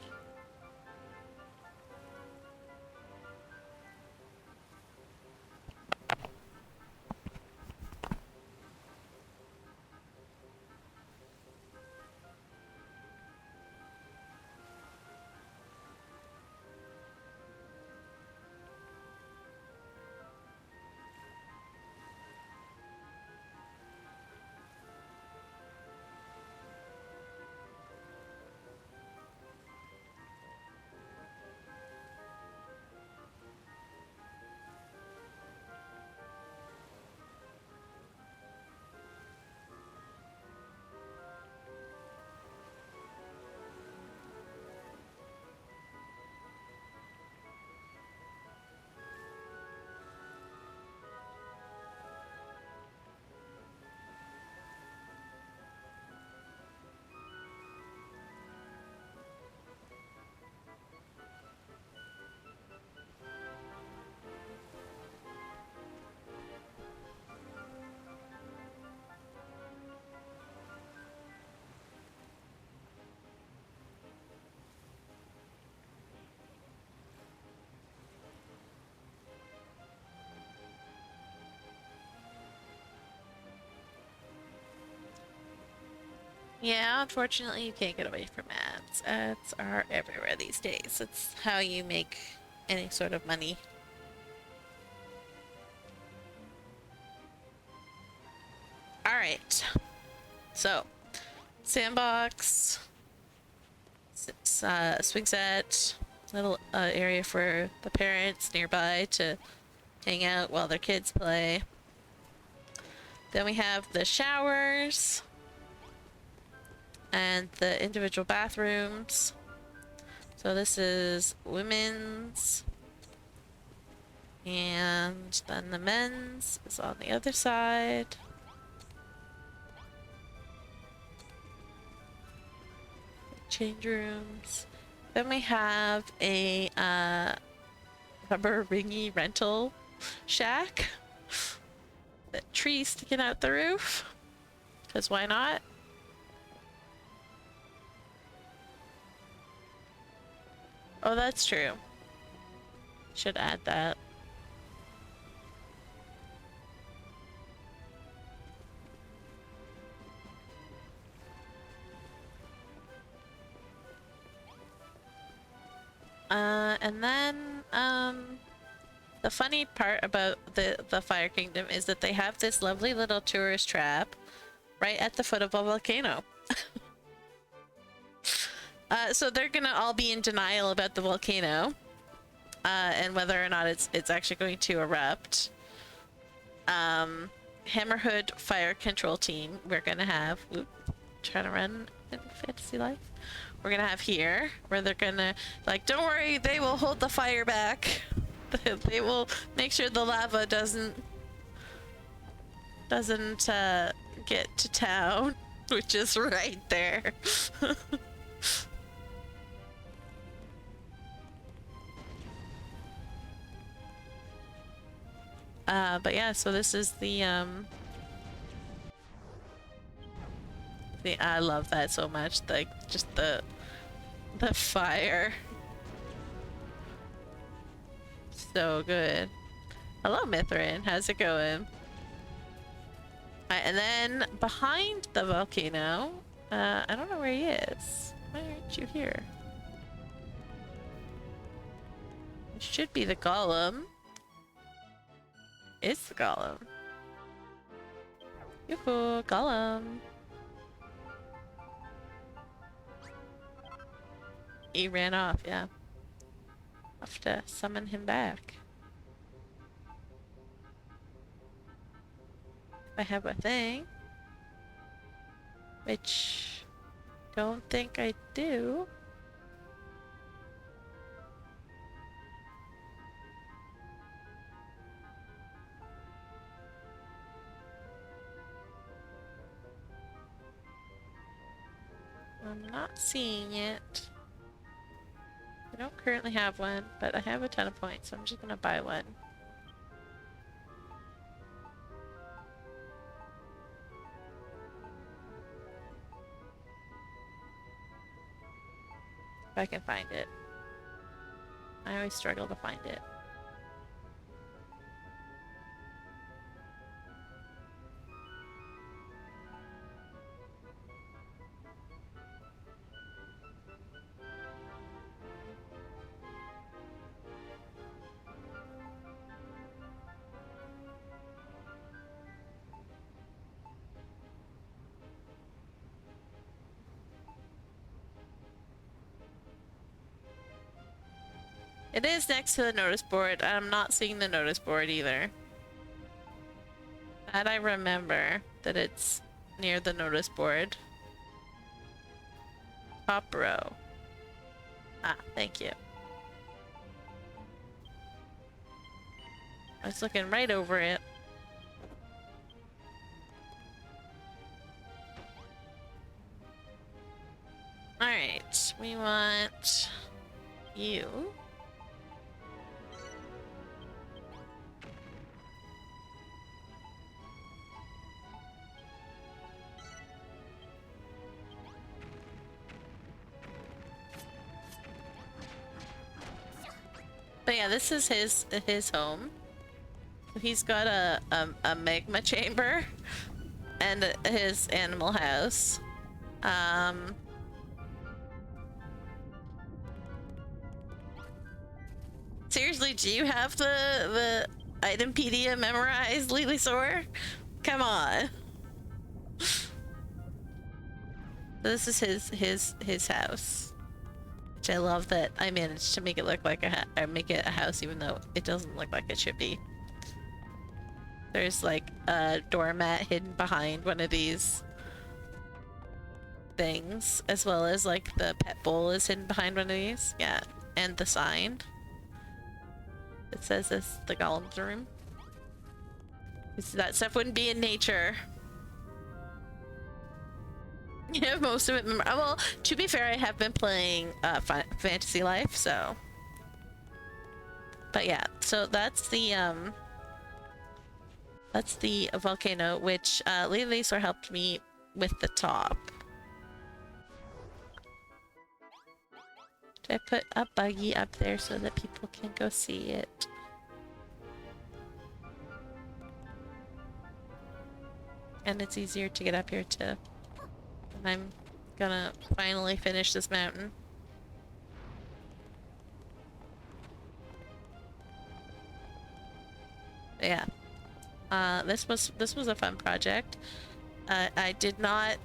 Speaker 1: Yeah, unfortunately you can't get away from ads. Ads are everywhere these days. It's how you make any sort of money. Alright. So, sandbox, swing set, little area for the parents nearby to hang out while their kids play. Then we have the showers and the individual bathrooms. So this is women's, and then the men's is on the other side. Change rooms. Then we have a rubber ringy rental shack. The tree sticking out the roof. Because why not? Oh, that's true. Should add that. And then, the funny part about the Fire Kingdom is that they have this lovely little tourist trap right at the foot of a volcano. So they're gonna all be in denial about the volcano, and whether or not it's actually going to erupt. Hammerhood Fire Control Team, we're gonna have, trying to run in Fantasy Life. We're gonna have here, where they're gonna, like, don't worry, they will hold the fire back. They will make sure the lava doesn't get to town, which is right there. But yeah, so this is the I love that so much, like just the fire. So good. Hello Mithrin, how's it going? And then behind the volcano, I don't know where he is. Why aren't you here? It should be the golem. It's the golem. Yoo-hoo, golem. He ran off, yeah. Have to summon him back. If I have a thing. Which... don't think I do. I'm not seeing it. I don't currently have one, but I have a ton of points, so I'm just gonna buy one. If I can find it. I always struggle to find it. It is next to the notice board. I'm not seeing the notice board either. That I remember, that it's near the notice board. Top row. Ah, thank you. I was looking right over it. Alright, we want you. But yeah, this is his home. He's got a magma chamber and his animal house. Seriously, do you have the itempedia memorized, Lilysaur? Come on. This is his house. Which I love that I managed to make it look like make it a house even though it doesn't look like it should be. There's like a doormat hidden behind one of these things, as well as like the pet bowl is hidden behind one of these. Yeah, and the sign. It says this the golem's room. That stuff wouldn't be in nature. Yeah, most of it. Well, to be fair, I have been playing Fantasy Life, so. But yeah, so that's the volcano, which Lilysaur helped me with the top. Did I put a buggy up there so that people can go see it? And it's easier to get up here too. I'm gonna finally finish this mountain. But yeah, this was a fun project. I did not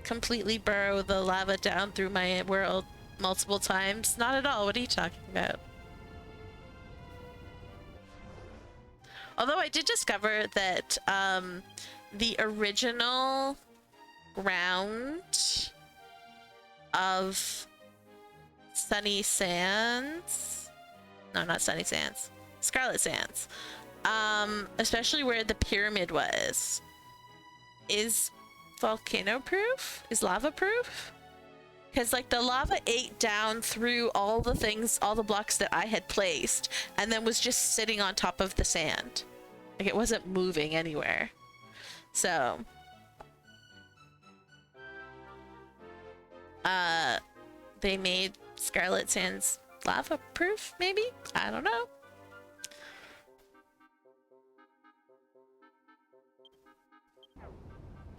Speaker 1: completely burrow the lava down through my world multiple times. Not at all. What are you talking about? Although I did discover that the original ground of Sunny Sands. No, not Sunny Sands. Scarlet Sands. Especially where the pyramid was. Is volcano proof? Is lava proof? Because like the lava ate down through all the things, all the blocks that I had placed, and then was just sitting on top of the sand. Like it wasn't moving anywhere. So they made Scarlet Sands lava proof, maybe? I don't know.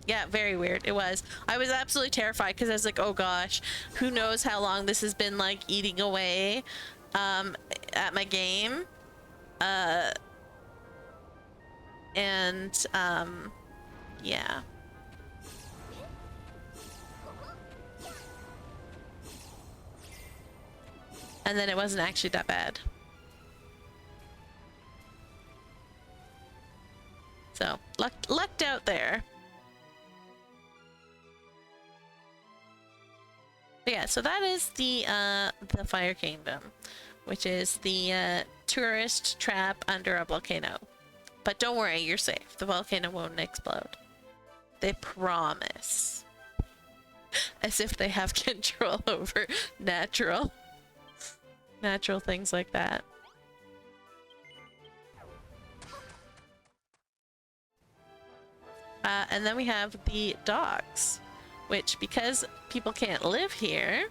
Speaker 1: Yeah, very weird. It was. I was absolutely terrified because I was like, oh gosh, who knows how long this has been like eating away at my game. Yeah. And then it wasn't actually that bad. So, lucked out there. But yeah, so that is the Fire Kingdom, which is the tourist trap under a volcano. But don't worry, you're safe. The volcano won't explode. They promise. As if they have control over natural things like that. And then we have the docks, which, because people can't live here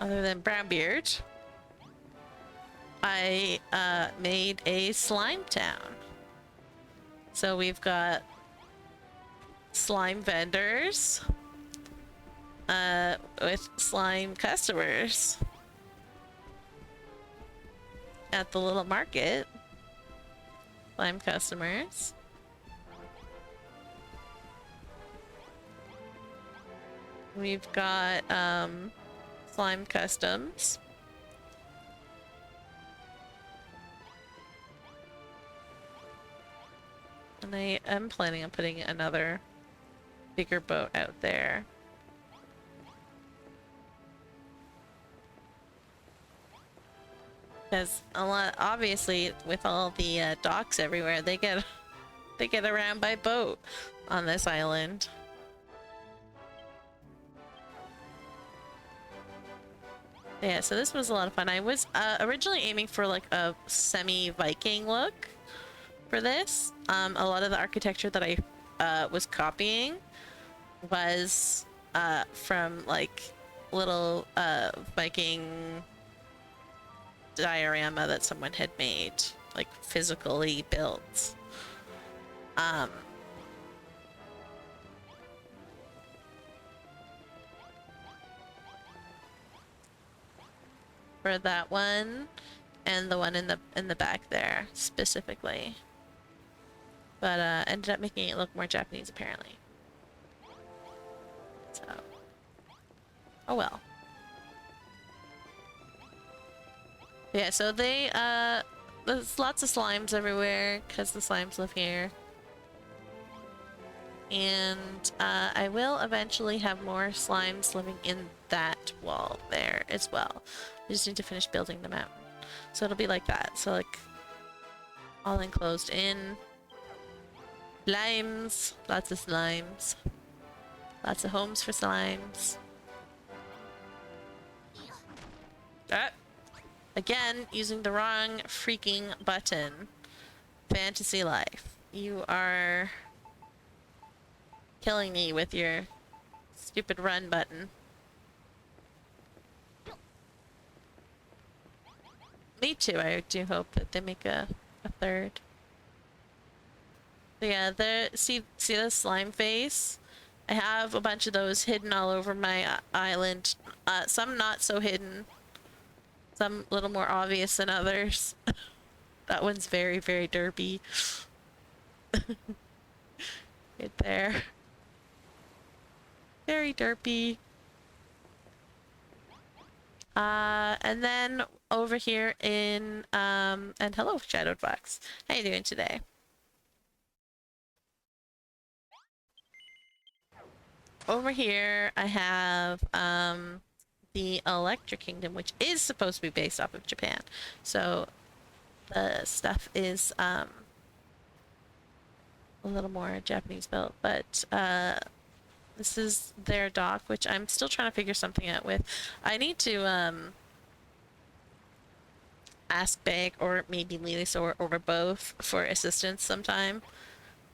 Speaker 1: other than Brownbeard, I made a slime town. So we've got slime vendors with slime customers at the little market. Slime customers. We've got slime customs. And I am planning on putting another bigger boat out there. Because a lot, obviously, with all the docks everywhere, they get around by boat on this island. Yeah, so this was a lot of fun. I was originally aiming for like a semi-Viking look for this. A lot of the architecture that I was copying was from like little Viking diorama that someone had made, like physically built. For that one and the one in the back there specifically, but ended up making it look more Japanese apparently. So, oh well. Yeah, so they there's lots of slimes everywhere because the slimes live here. And I will eventually have more slimes living in that wall there as well. I just need to finish building the mountain. So it'll be like that. So like all enclosed in. Slimes. Lots of slimes. Lots of homes for slimes. Ah! Again, using the wrong freaking button. Fantasy life. You are killing me with your stupid run button. Me too, I do hope that they make a third. But yeah, see the slime face? I have a bunch of those hidden all over my island. Some not so hidden. Some a little more obvious than others. That one's very, very derpy. Right there. Very derpy. And then over here in, and hello, Shadowed Fox. How you doing today? over here I have the Electric Kingdom, which is supposed to be based off of Japan. So the stuff is a little more Japanese built, but this is their dock, which I'm still trying to figure something out with. I need to ask Bag or maybe Lisa or both for assistance sometime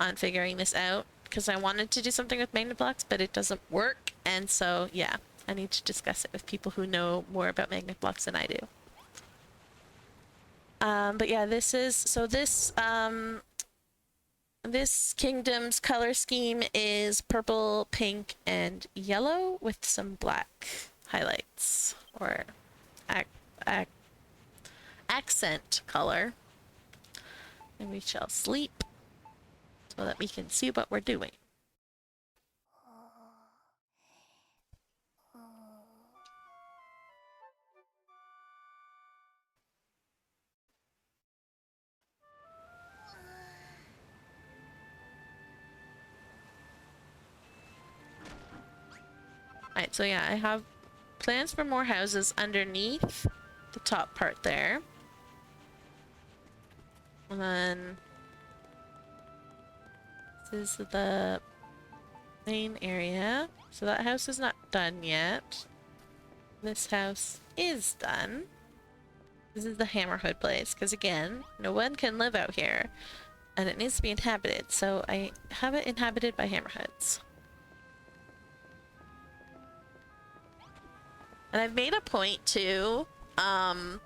Speaker 1: on figuring this out, because I wanted to do something with magnet blocks, but it doesn't work, and so yeah, I need to discuss it with people who know more about magnet blocks than I do. But yeah, this is so this kingdom's color scheme is purple, pink, and yellow with some black highlights or ac ac accent color. And we shall sleep so that we can see what we're doing. Alright, so yeah, I have plans for more houses underneath the top part there. And then this is the main area. So that house is not done yet. This house is done. This is the Hammerhood place, because again, no one can live out here. And it needs to be inhabited, so I have it inhabited by Hammerhoods. And I've made a point too, there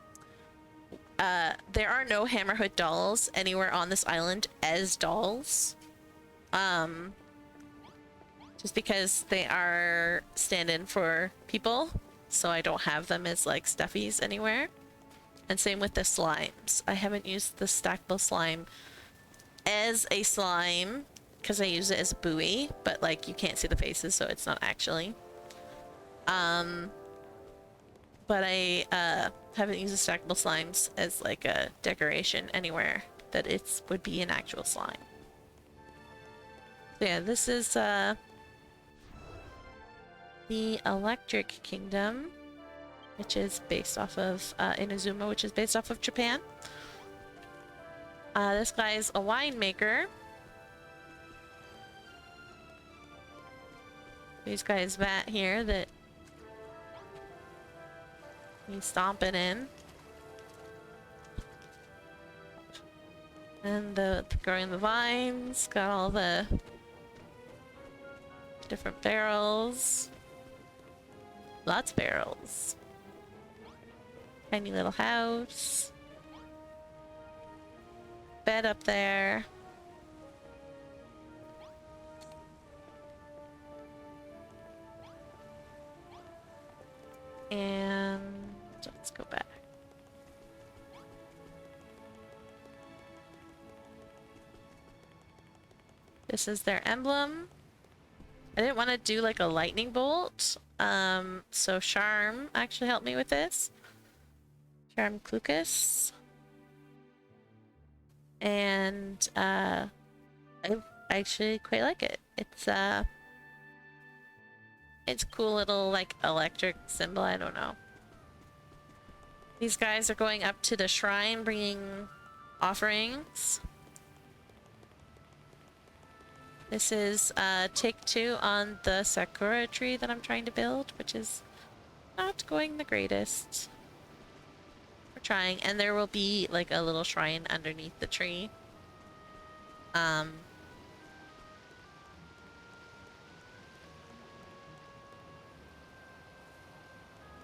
Speaker 1: are no Hammerhood dolls anywhere on this island as dolls. Just because they are stand-in for people, so I don't have them as like stuffies anywhere. And same with the slimes. I haven't used the stackable slime as a slime because I use it as a buoy, but like you can't see the faces, so it's not actually. But I haven't used the stackable slimes as like a decoration anywhere that it would be an actual slime. So yeah, this is the Electric Kingdom, which is based off of Inazuma, which is based off of Japan. This guy is a winemaker. These guys vat here that he's stomping in. And growing the vines, got all the different barrels. Lots of barrels. Tiny little house. Bed up there. And let's go back. This is their emblem. I didn't want to do like a lightning bolt, so Charm actually helped me with this. Charm Clucas. And I actually quite like it. It's a cool little like electric symbol, I don't know. These guys are going up to the shrine bringing offerings. This is take 2 on the Sakura tree that I'm trying to build, which is not going the greatest. We're trying, and there will be like a little shrine underneath the tree.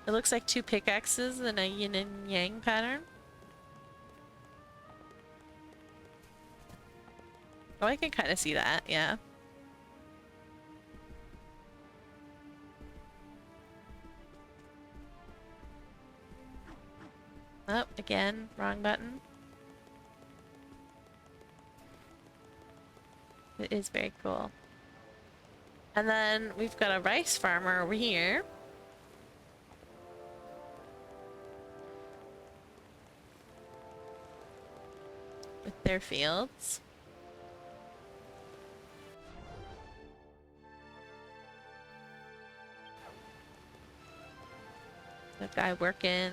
Speaker 1: It looks like 2 pickaxes in a yin and yang pattern. Oh, I can kind of see that, yeah. Oh, again, wrong button. It is very cool. And then we've got a rice farmer over here. With their fields. The guy working.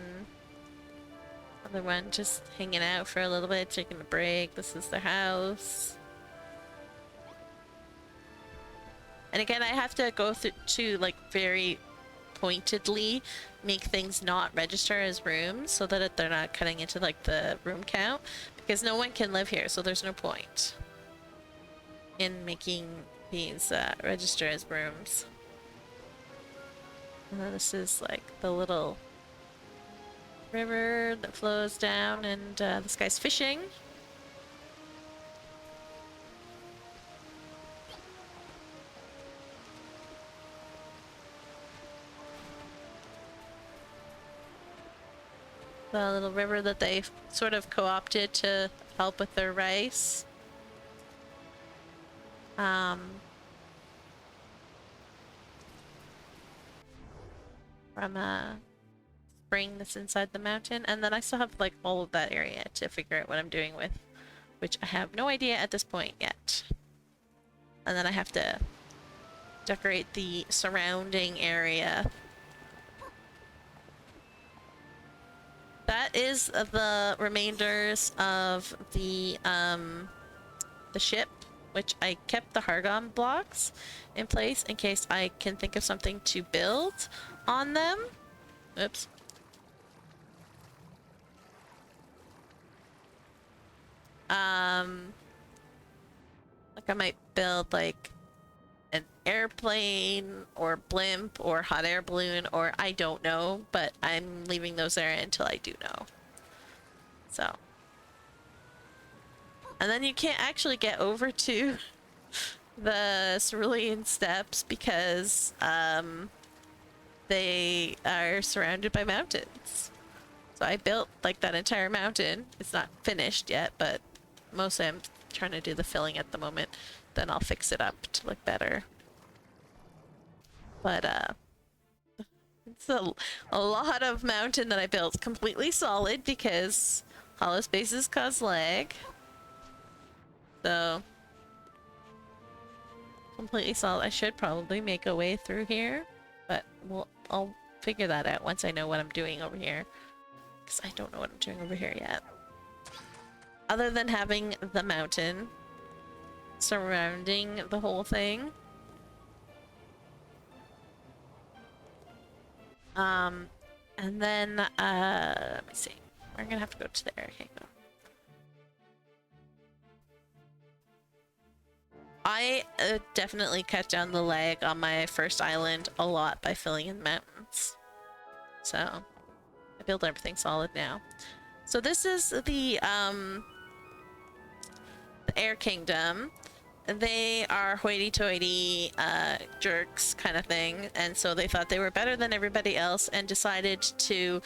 Speaker 1: Other one just hanging out for a little bit, taking a break. This is their house. And again, I have to go through to like very pointedly make things not register as rooms so that they're not cutting into like the room count, because no one can live here, so there's no point in making these register as rooms. And then this is like the little river that flows down, and this guy's fishing. The little river that they sort of co-opted to help with their rice. From a spring that's inside the mountain. And then I still have like all of that area to figure out what I'm doing with, which I have no idea at this point yet. And then I have to decorate the surrounding area. That is the remainders of the ship, which I kept the Hargon blocks in place in case I can think of something to build on them. Oops. Like I might build like an airplane or blimp or hot air balloon, or I don't know, but I'm leaving those there until I do know. So. And then you can't actually get over to the Cerulean Steppes because they are surrounded by mountains. So I built like that entire mountain. It's not finished yet, but mostly I'm trying to do the filling at the moment. Then I'll fix it up to look better. But it's a lot of mountain that I built completely solid because hollow spaces cause lag. So completely solid. I should probably make a way through here, but I'll figure that out once I know what I'm doing over here, because I don't know what I'm doing over here yet. Other than having the mountain surrounding the whole thing. And then let me see. We're gonna have to go to the air kingdom. I definitely cut down the lag on my first island a lot by filling in mountains. So I build everything solid now. So this is the air kingdom. They are hoity-toity jerks kind of thing, and so they thought they were better than everybody else and decided to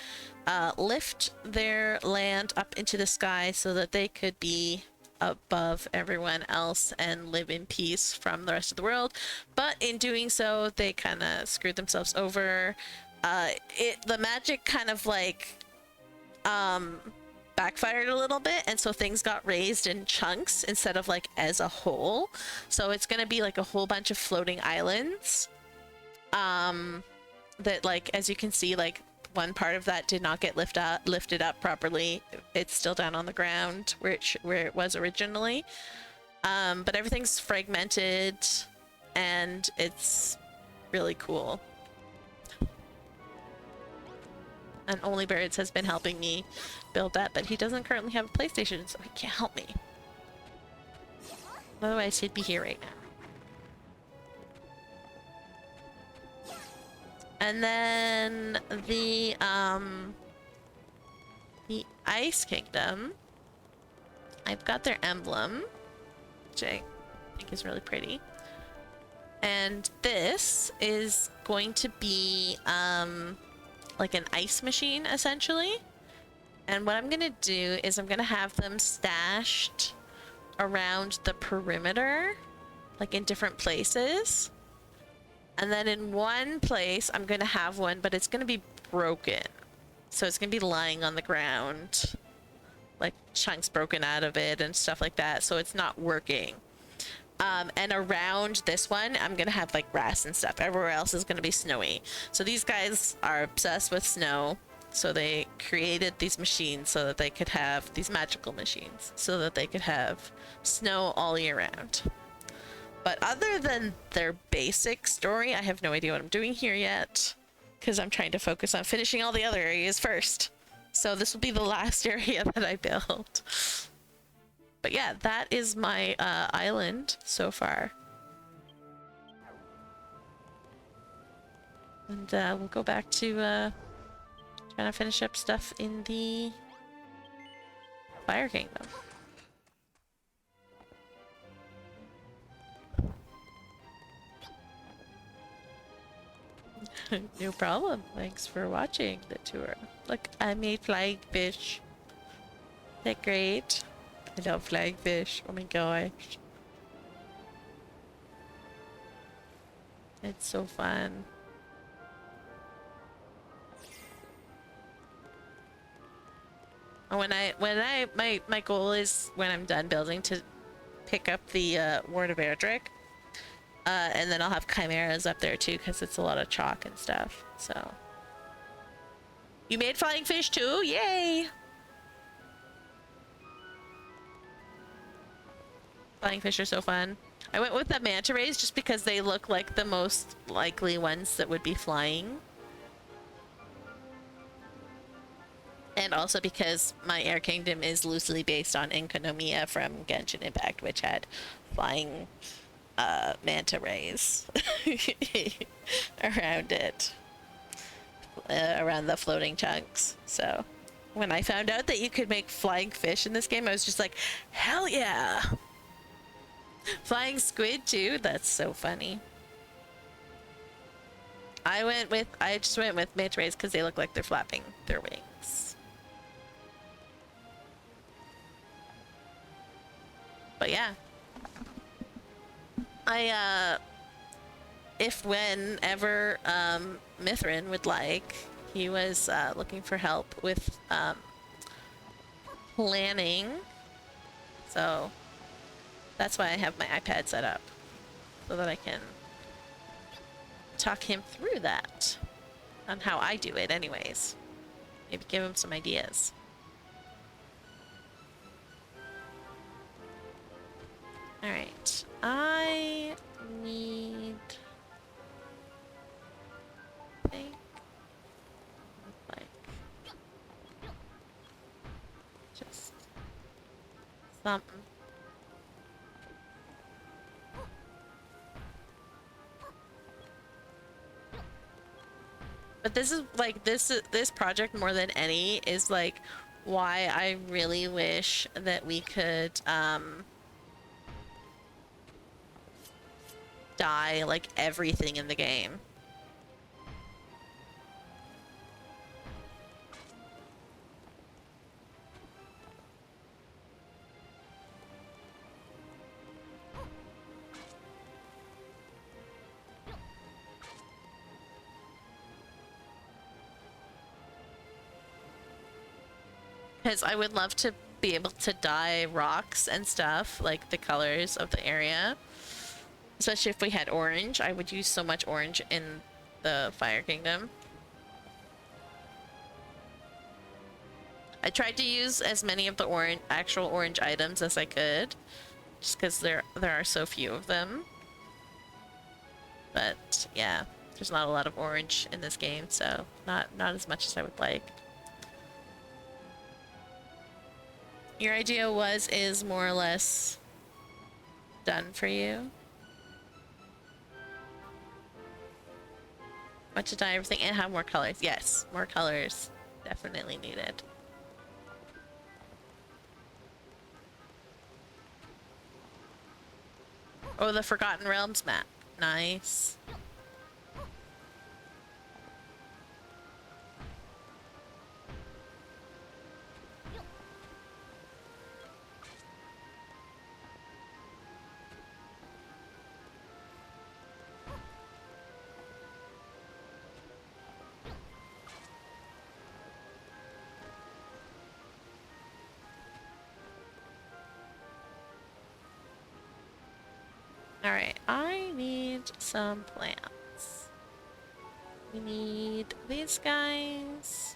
Speaker 1: lift their land up into the sky so that they could be above everyone else and live in peace from the rest of the world. But in doing so, they kind of screwed themselves over. The magic kind of like backfired a little bit, and so things got raised in chunks instead of like as a whole. So it's gonna be like a whole bunch of floating islands that, like, as you can see, like one part of that did not get lifted up properly. It's still down on the ground where it was originally, but everything's fragmented and it's really cool. And Only Birds has been helping me build that, but he doesn't currently have a PlayStation, so he can't help me. Otherwise, he'd be here right now. And then the Ice Kingdom, I've got their emblem, which I think is really pretty. And this is going to be like an ice machine, essentially. And what I'm gonna do is I'm gonna have them stashed around the perimeter, like in different places. And then in one place, I'm gonna have one, but it's gonna be broken. So it's gonna be lying on the ground, like chunks broken out of it and stuff like that. So it's not working. And around this one, I'm gonna have like grass and stuff. Everywhere else is gonna be snowy. So these guys are obsessed with snow. So they created these machines so that they could have these magical machines so that they could have snow all year round. But other than their basic story, I have no idea what I'm doing here yet because I'm trying to focus on finishing all the other areas first. So this will be the last area that I build. But yeah, that is my island so far. And we'll go back to trying to finish up stuff in the Fire Kingdom. No problem. Thanks for watching the tour. Look, I made flying fish. They're great. I love flying fish. Oh my gosh. It's so fun. My goal is when I'm done building to pick up the Ward of Erdrick. And then I'll have chimeras up there too because it's a lot of chalk and stuff. So you made flying fish too? Yay! Flying fish are so fun. I went with the manta rays just because they look like the most likely ones that would be flying. And also because my Air Kingdom is loosely based on Enkonomiya from Genshin Impact, which had flying manta rays around it. Around the floating chunks. So when I found out that you could make flying fish in this game, I was just like, hell yeah! Flying squid too? That's so funny. I just went with manta rays because they look like they're flapping their wings. But yeah. If whenever Mithrin would like, he was looking for help with planning. So that's why I have my iPad set up, so that I can talk him through that on how I do it anyways. Maybe give him some ideas. All right, I need, I think, like, just something. But this is like this project more than any is like why I really wish that we could dye like everything in the game. Because I would love to be able to dye rocks and stuff, like the colors of the area. Especially if we had orange. I would use so much orange in the Fire Kingdom. I tried to use as many of the actual orange items as I could. Just because there are so few of them. But yeah, there's not a lot of orange in this game, so not as much as I would like. Your idea is more or less done for you. Want to dye everything and have more colors. Yes, more colors definitely needed. Oh, the Forgotten Realms map. Nice. Alright, I need some plants. We need these guys.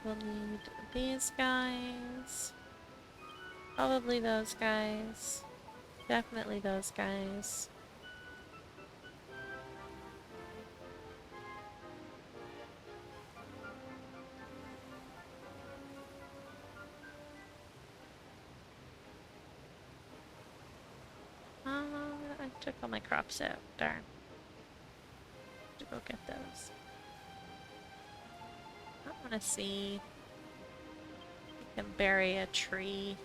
Speaker 1: We'll need these guys. Probably those guys. Definitely those guys. I took all my crops out. Darn. To go get those. I want to see. I can bury a tree.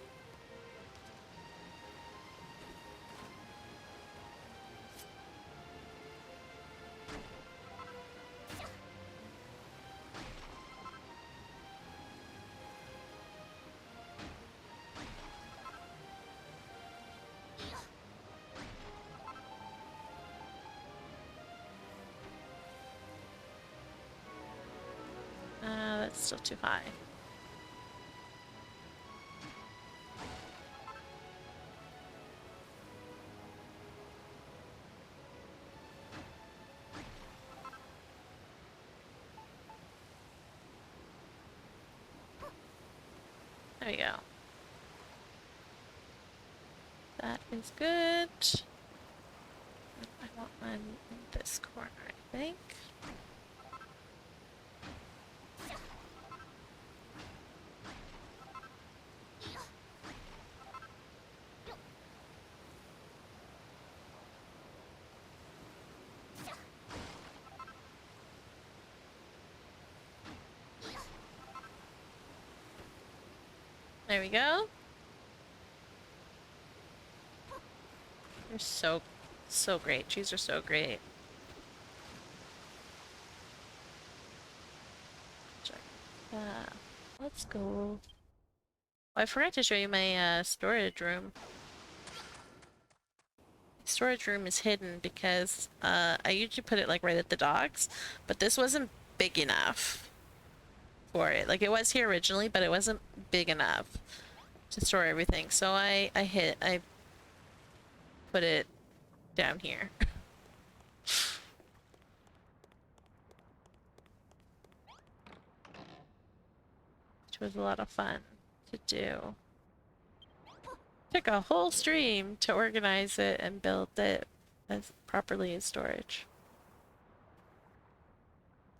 Speaker 1: That's still too high. There we go. That is good. I want one in this corner, I think. There we go. They're so great. Cheese are so great. Check. Let's go. Oh, I forgot to show you my storage room. Storage room is hidden because I usually put it like right at the docks, but this wasn't big enough for it. Like it was here originally, but it wasn't big enough to store everything. So I put it down here. Which was a lot of fun to do. Took a whole stream to organize it and build it as properly as storage.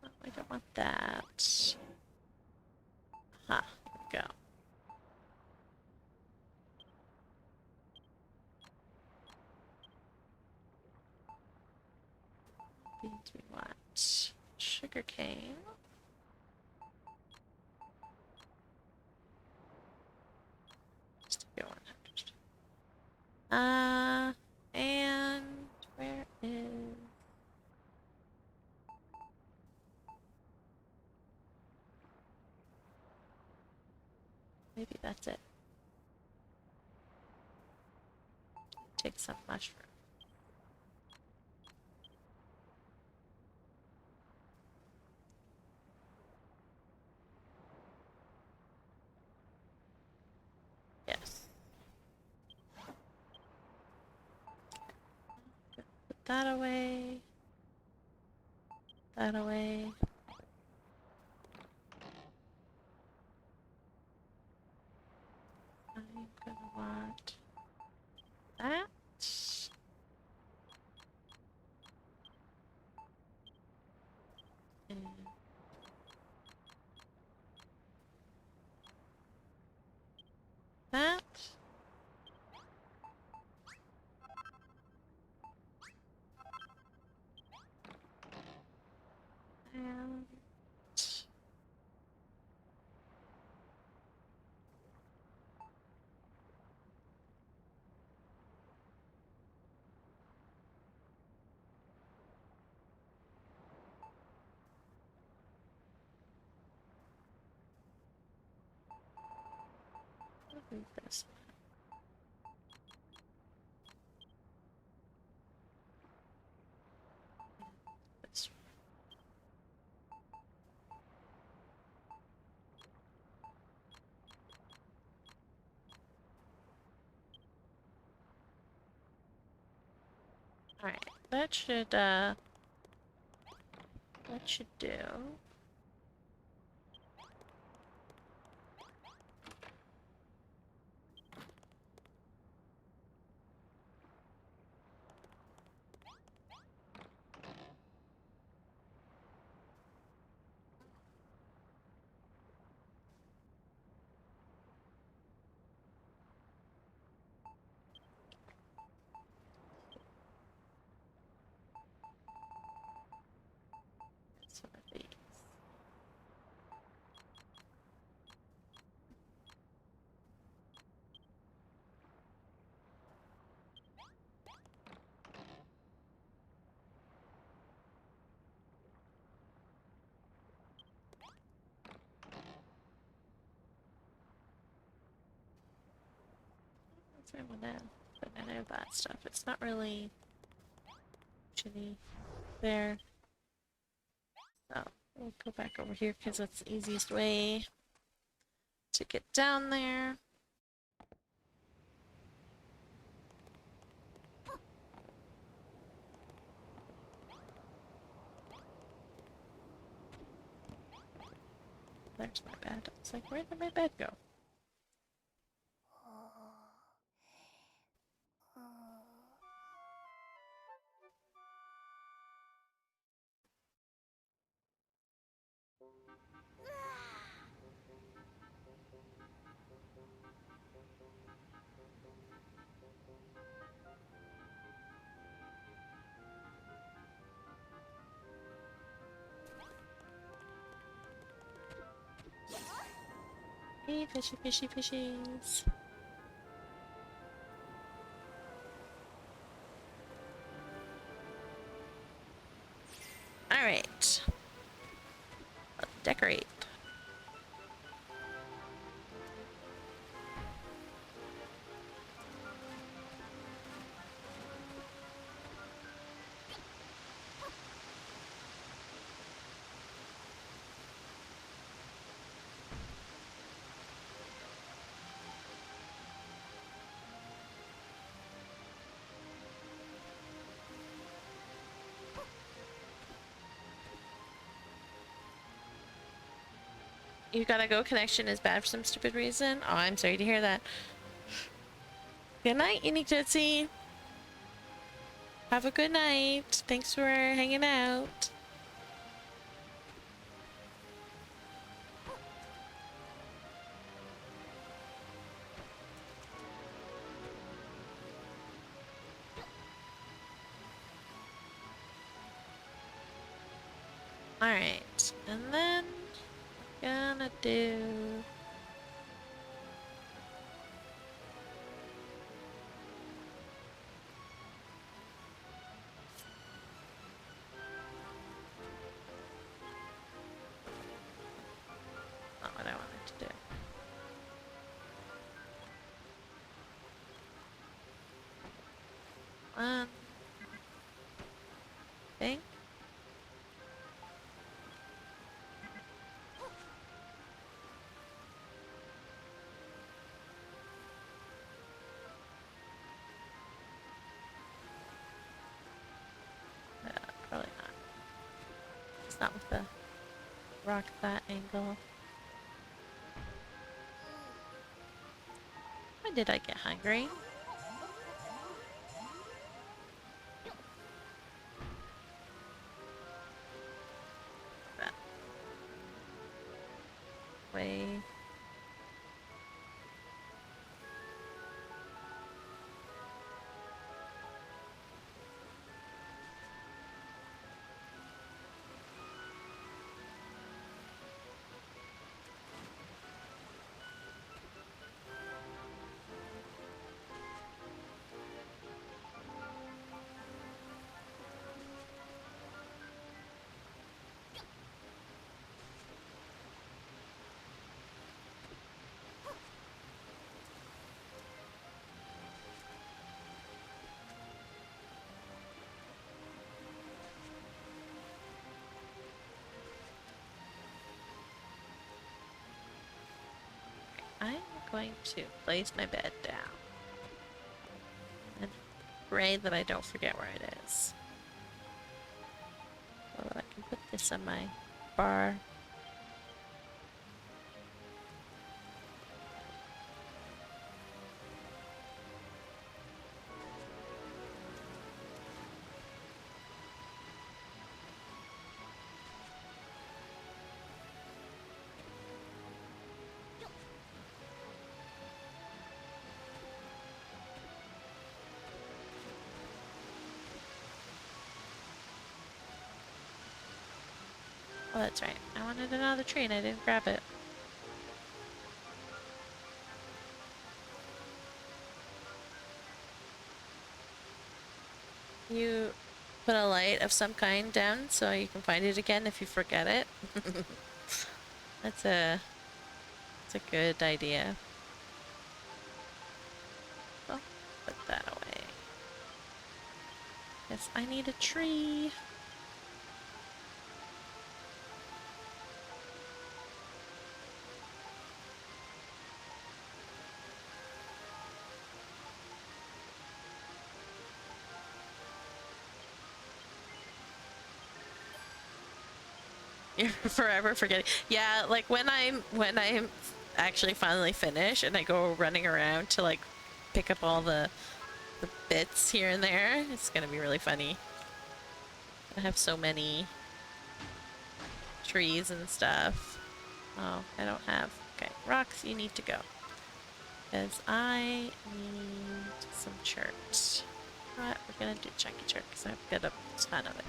Speaker 1: Oh, I don't want that. Huh, here we go. Beans we want. Sugar cane. Just to go 100. And where is... Maybe that's it. Take some mushroom. Yes. Put that away. That away. I'm gonna want that. And that. And I'll leave this one. This one. Alright, that should do. Some of these. I want to put any of that stuff. It's not really shitty there. So we'll go back over here because that's the easiest way to get down there. There's my bed. It's like, where did my bed go? Hey, fishy, fishy, fishies. Alright. Let's decorate. You gotta go, connection is bad for some stupid reason. Oh, I'm sorry to hear that. Good night, Unique Tootsie. Have a good night. Thanks for hanging out. Alright, and then gonna do... Not what I wanted to do. One thing. Probably not. It's not with the rock that angle. When did I get hungry? That way. I'm going to place my bed down. And pray that I don't forget where it is. So that I can put this on my bar. Oh, that's right. I wanted another tree and I didn't grab it. You put a light of some kind down so you can find it again if you forget it. That's a good idea. Oh, put that away. Yes, I need a tree. You're forever forgetting. Yeah, like when I'm actually finally finished and I go running around to like pick up all the bits here and there, it's gonna be really funny. I have so many trees and stuff. Oh, I don't have. Okay, rocks, you need to go. Because I need some chert. Alright, we're gonna do chunky chert because I've got a ton of it.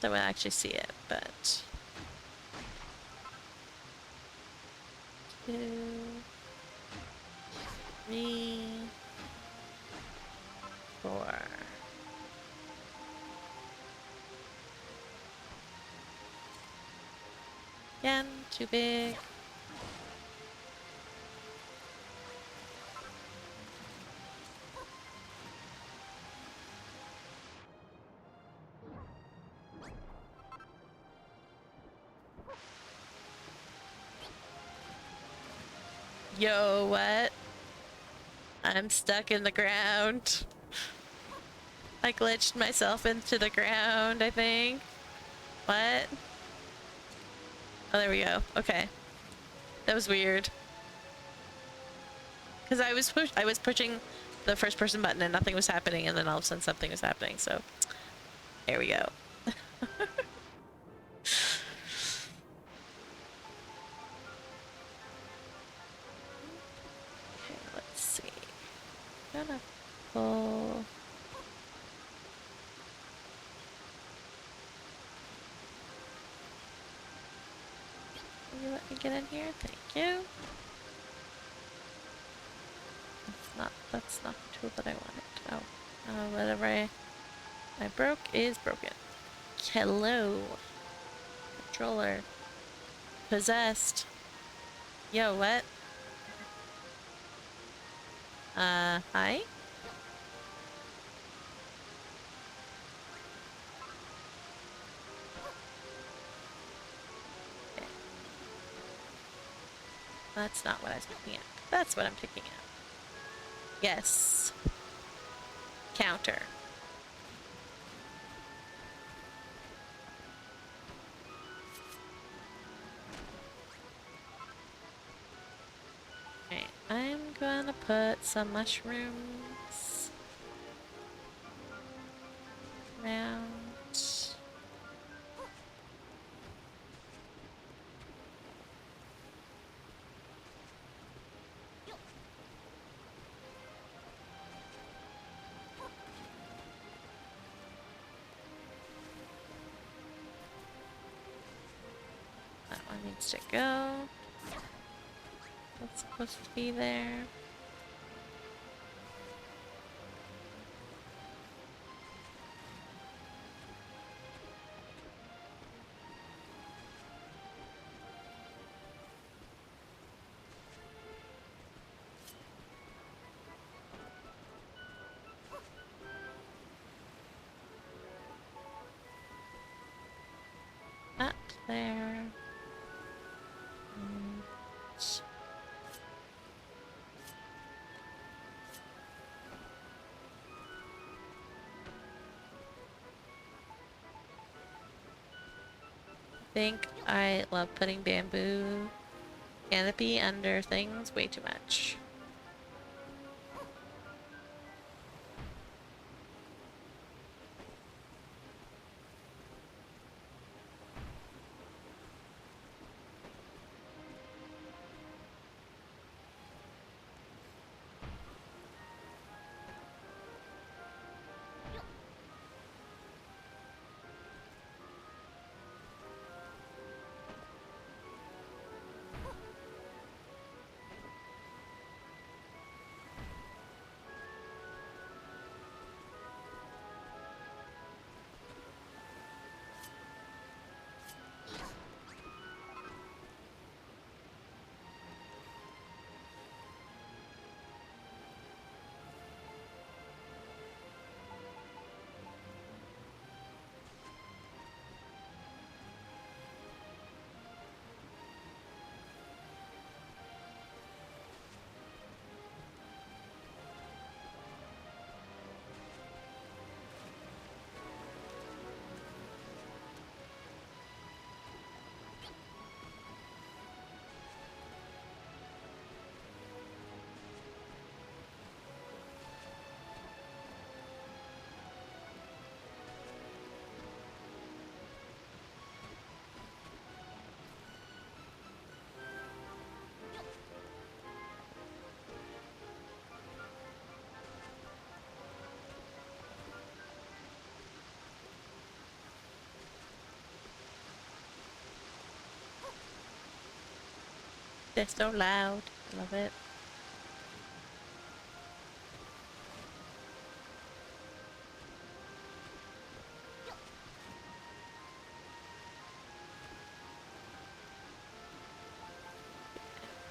Speaker 1: So we'll actually see it, but 2, 3, 4. Again, too big. Yo, what? I'm stuck in the ground. I glitched myself into the ground, I think. What? Oh, there we go. Okay. That was weird. Because I was pushing the first person button and nothing was happening, and then all of a sudden something was happening, so there we go. Okay, let's see. I'm gonna pull. Will you let me get in here? Thank you. That's not the tool that I wanted. Oh, whatever I broke is broken. Hello. Controller. Possessed. Yo, what? Hi? Okay. That's not what I was picking up. That's what I'm picking up. Yes. Counter. Okay, I'm gonna put some mushrooms around. That one needs to go. That's supposed to be there. Up there. And think I love putting bamboo canopy under things way too much. They're so loud. I love it.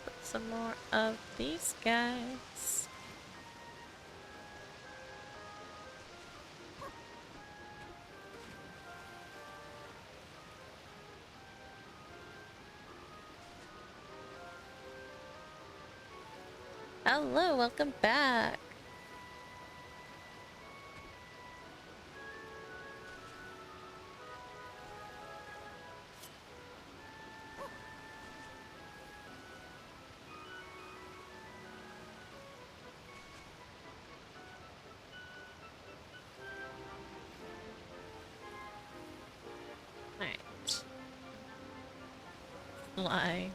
Speaker 1: Put some more of these guys. Hello, welcome back. Alright. Lie.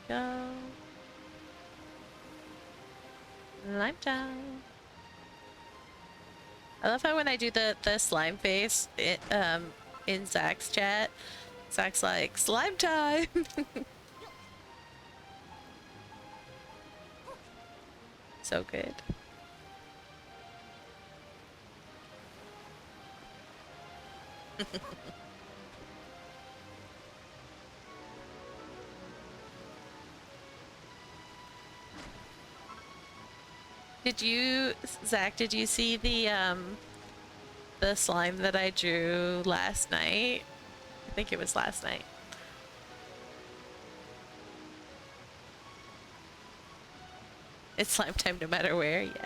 Speaker 1: Go. Lime time. I love how when I do the slime face in Zach's chat, Zach's like, slime time! So good. Did you, Zach, did you see the slime that I drew last night? I think it was last night. It's slime time no matter where, yes.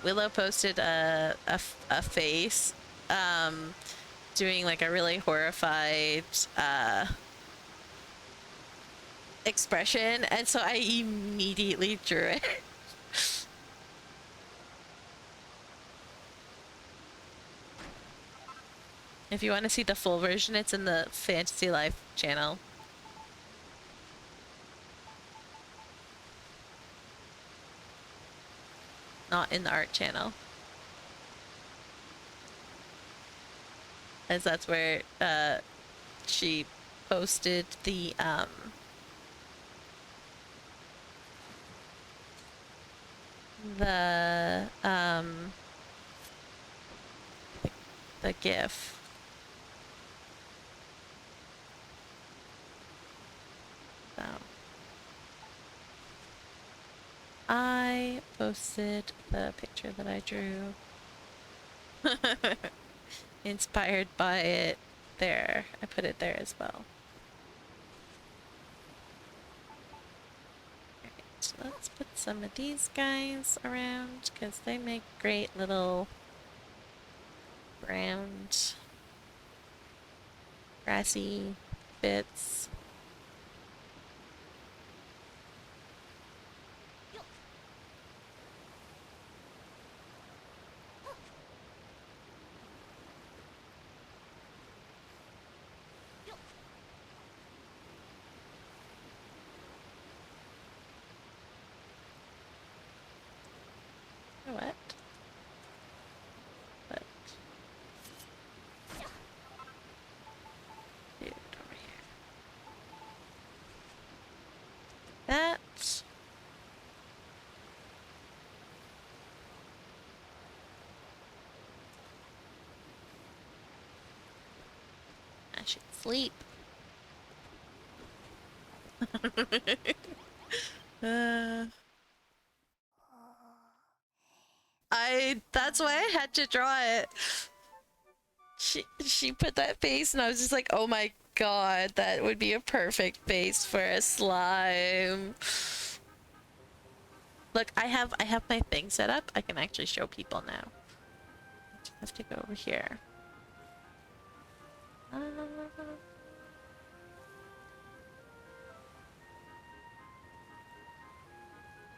Speaker 1: Willow posted a face doing like a really horrified expression, and so I immediately drew it. If you want to see the full version, it's in the Fantasy Life channel. Not in the art channel. As that's where she posted the the GIF. So I posted the picture that I drew. Inspired by it. there. I put it there as well. Alright, so let's put some of these guys around because they make great little round grassy bits. You know what? But dude, over here. That. I should sleep. uh, that's why I had to draw it. She put that face and I was just like, oh my god, that would be a perfect face for a slime. Look, I have my thing set up. I can actually show people now. I have to go over here.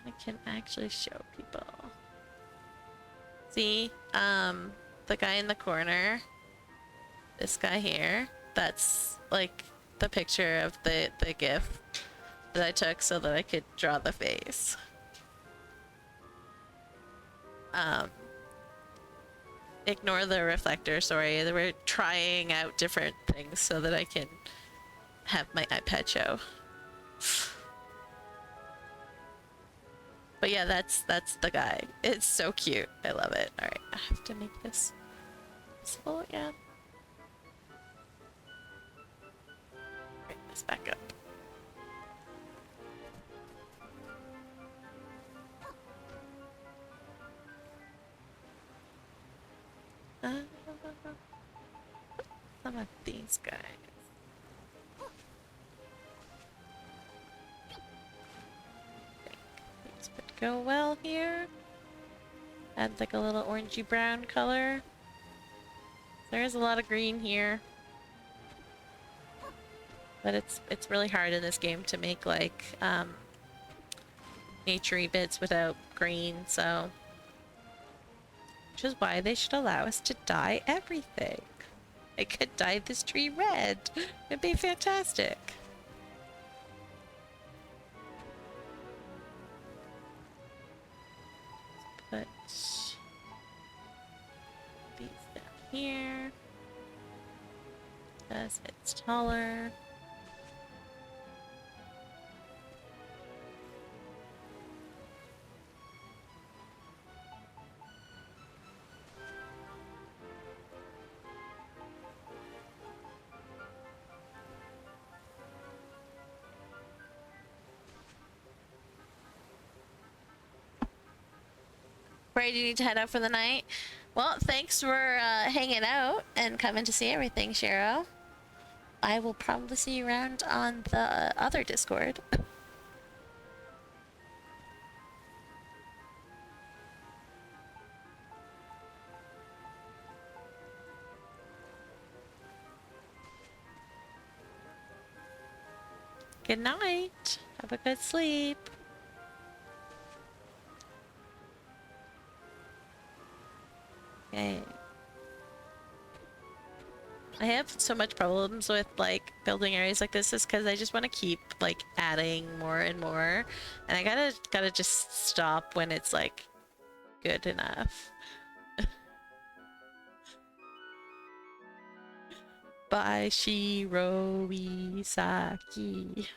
Speaker 1: I can actually show people. See, the guy in the corner, this guy here, that's like the picture of the GIF that I took so that I could draw the face. Ignore the reflector, sorry. We're trying out different things so that I can have my iPad show. But yeah, that's the guy. It's so cute. I love it. Alright, I have to make this visible again. Bring this back up. Some of these guys. These would go well here. Add like a little orangey brown color. There's a lot of green here. But it's really hard in this game to make like naturey bits without green, so which is why they should allow us to dye everything. I could dye this tree red. It'd be fantastic. Put these down here because it's taller. Right, you need to head out for the night? Well, thanks for hanging out and coming to see everything, Shiro. I will probably see you around on the other Discord. Good night. Have a good sleep. Okay. I have so much problems with like building areas like this is because I just want to keep like adding more and more, and I gotta just stop when it's like good enough. Bye, Shiro Isaki.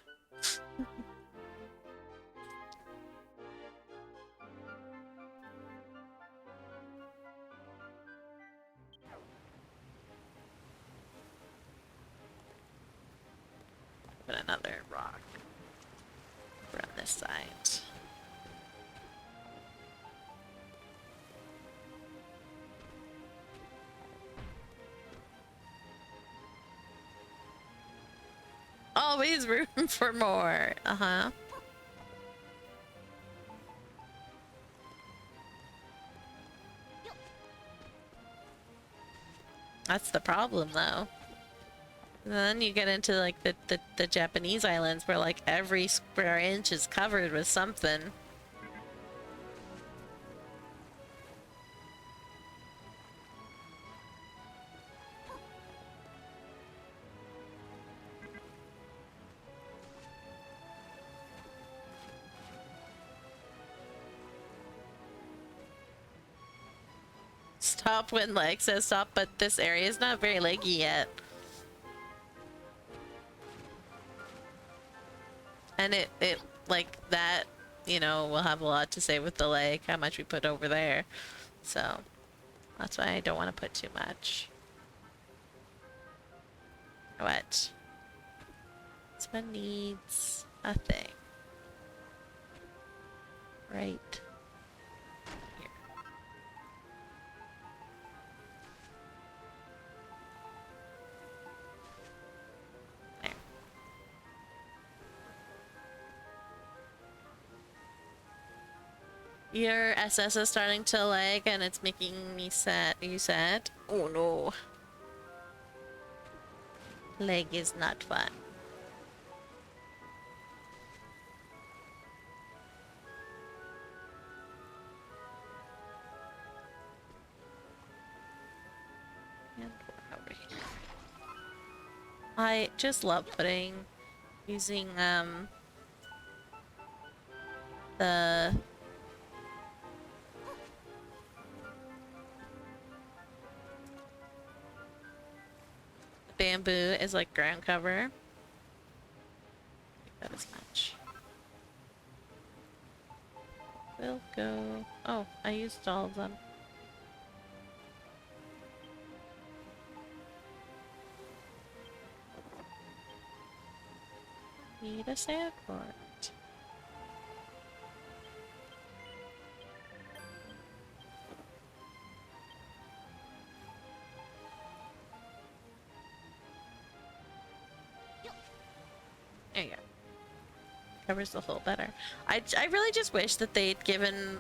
Speaker 1: Put another rock over on this side. always room for more. Uh-huh. That's the problem, though. And then you get into like the Japanese islands where like every square inch is covered with something. Stop when leg says stop, but this area is not very leggy yet. And it like that, you know, will have a lot to say with the leg, how much we put over there. So that's why I don't want to put too much. What? This one needs a thing. Right. Your SS is starting to lag and it's making me sad. Are you sad? Oh no. Lag is not fun. And we're over here. I just love using the bamboo is like ground cover. That is much. We'll go. Oh, I used all of them. Need a sand fort. There you go. Covers the hole better. I really just wish that they'd given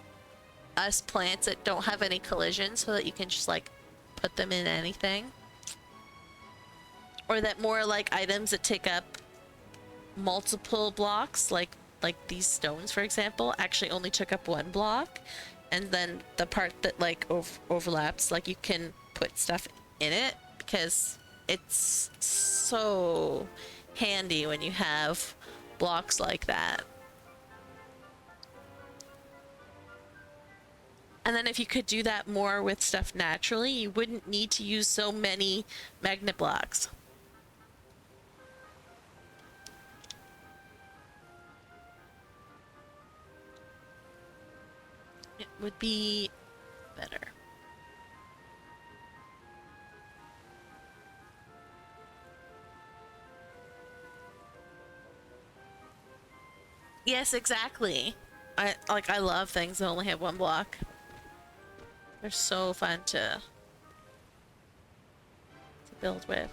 Speaker 1: us plants that don't have any collision so that you can just like put them in anything. Or that more like items that take up multiple blocks, like these stones for example, actually only took up one block, and then the part that like overlaps, like you can put stuff in it, because it's so handy when you have blocks like that. And then if you could do that more with stuff naturally, you wouldn't need to use so many magnet blocks. It would be better. Yes, exactly. I love things that only have one block. They're so fun to build with.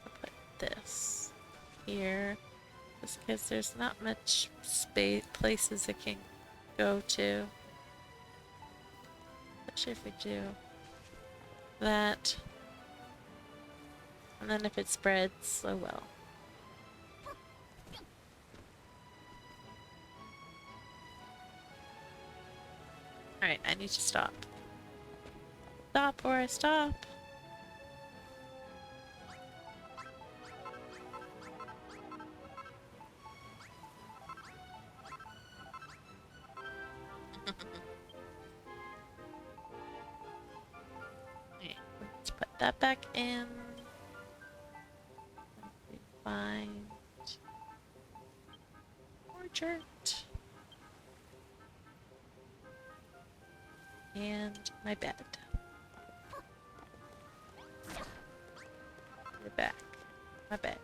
Speaker 1: I'll put this here, just because there's not much places it can go to. Especially if we do that. And then if it spreads, oh well. Alright, I need to stop. Stop or I stop. Okay, let's put that back in. Find orchard. And my bed. We're back. My bed.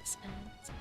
Speaker 1: Dispenser.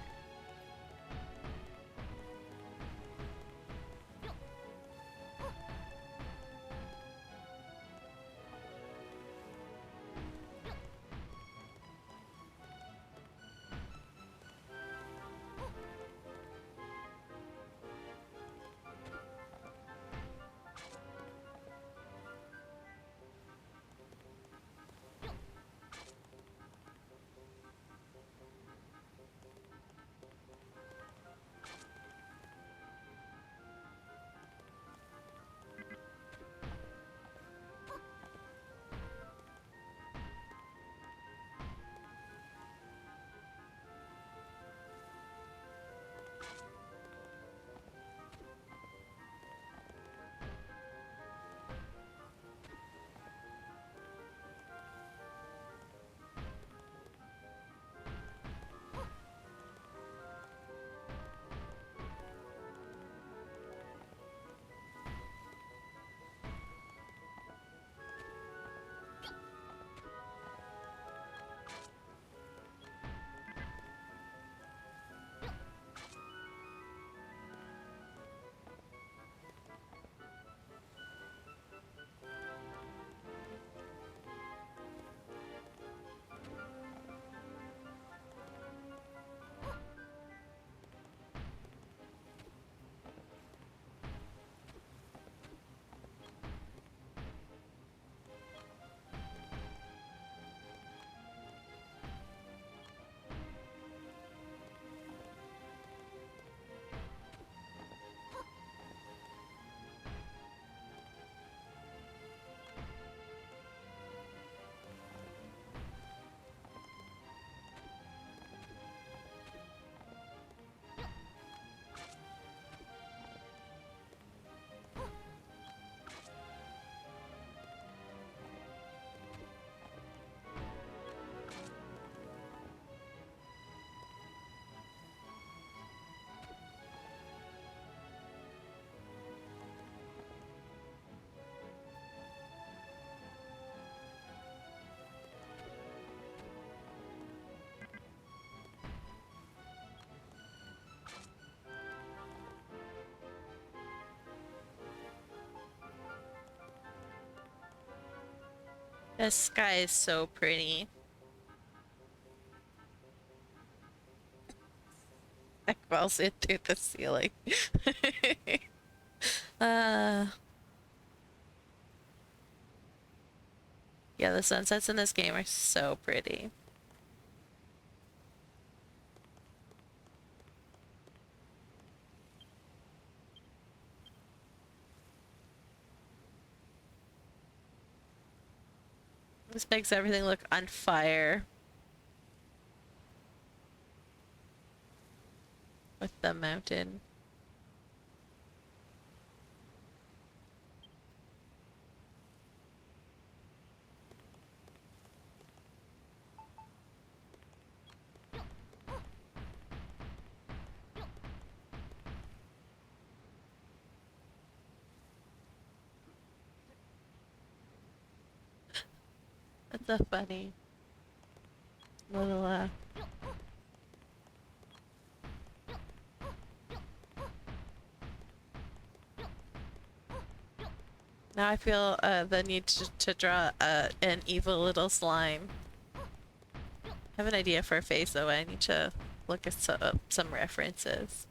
Speaker 1: The sky is so pretty. It falls into the ceiling. uh, yeah, the sunsets in this game are so pretty. This makes everything look on fire with the mountain. That's a funny little Now I feel the need to draw an evil little slime. I have an idea for a face though. I need to look at some references.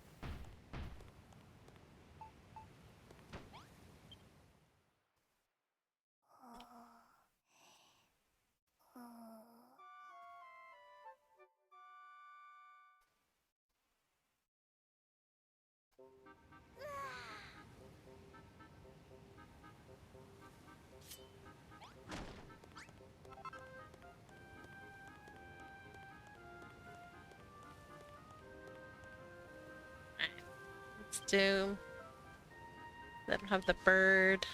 Speaker 1: Let's do. I don't have the bird,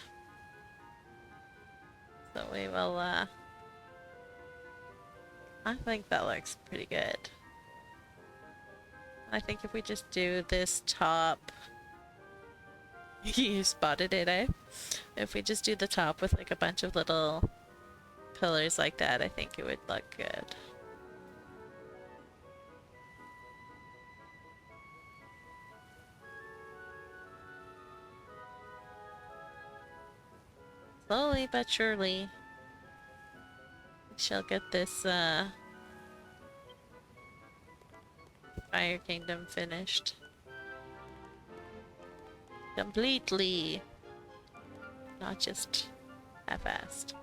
Speaker 1: so we will. I think that looks pretty good. I think if we just do this top, you spotted it, eh? If we just do the top with like a bunch of little pillars like that, I think it would look good. Slowly but surely, we shall get this Fire Kingdom finished. Completely. Not just half-assed.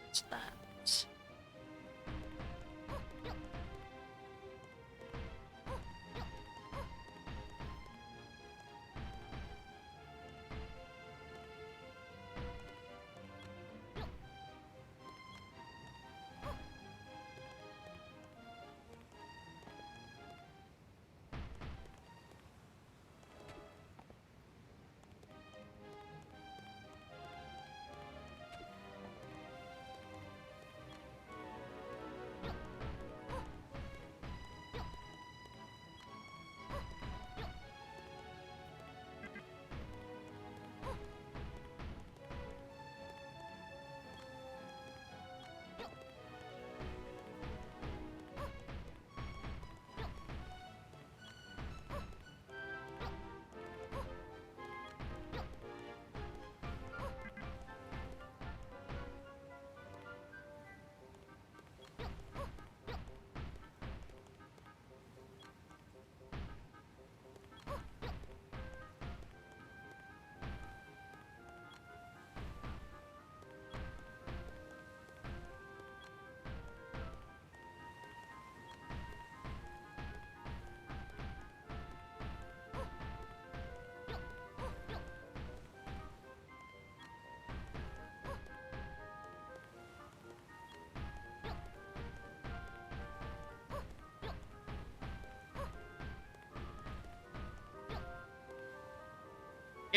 Speaker 1: What's that?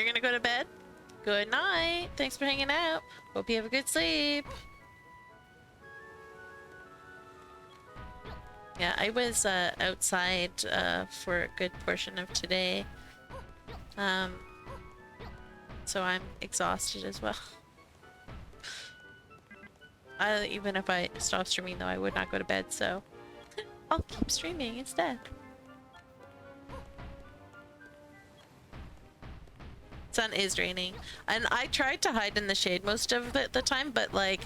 Speaker 1: You're gonna go to bed? Good night. Thanks for hanging out. Hope you have a good sleep. Yeah, I was outside for a good portion of today. So I'm exhausted as well. Even if I stop streaming though, I would not go to bed, so I'll keep streaming instead. Sun is raining, and I tried to hide in the shade most of the time, but like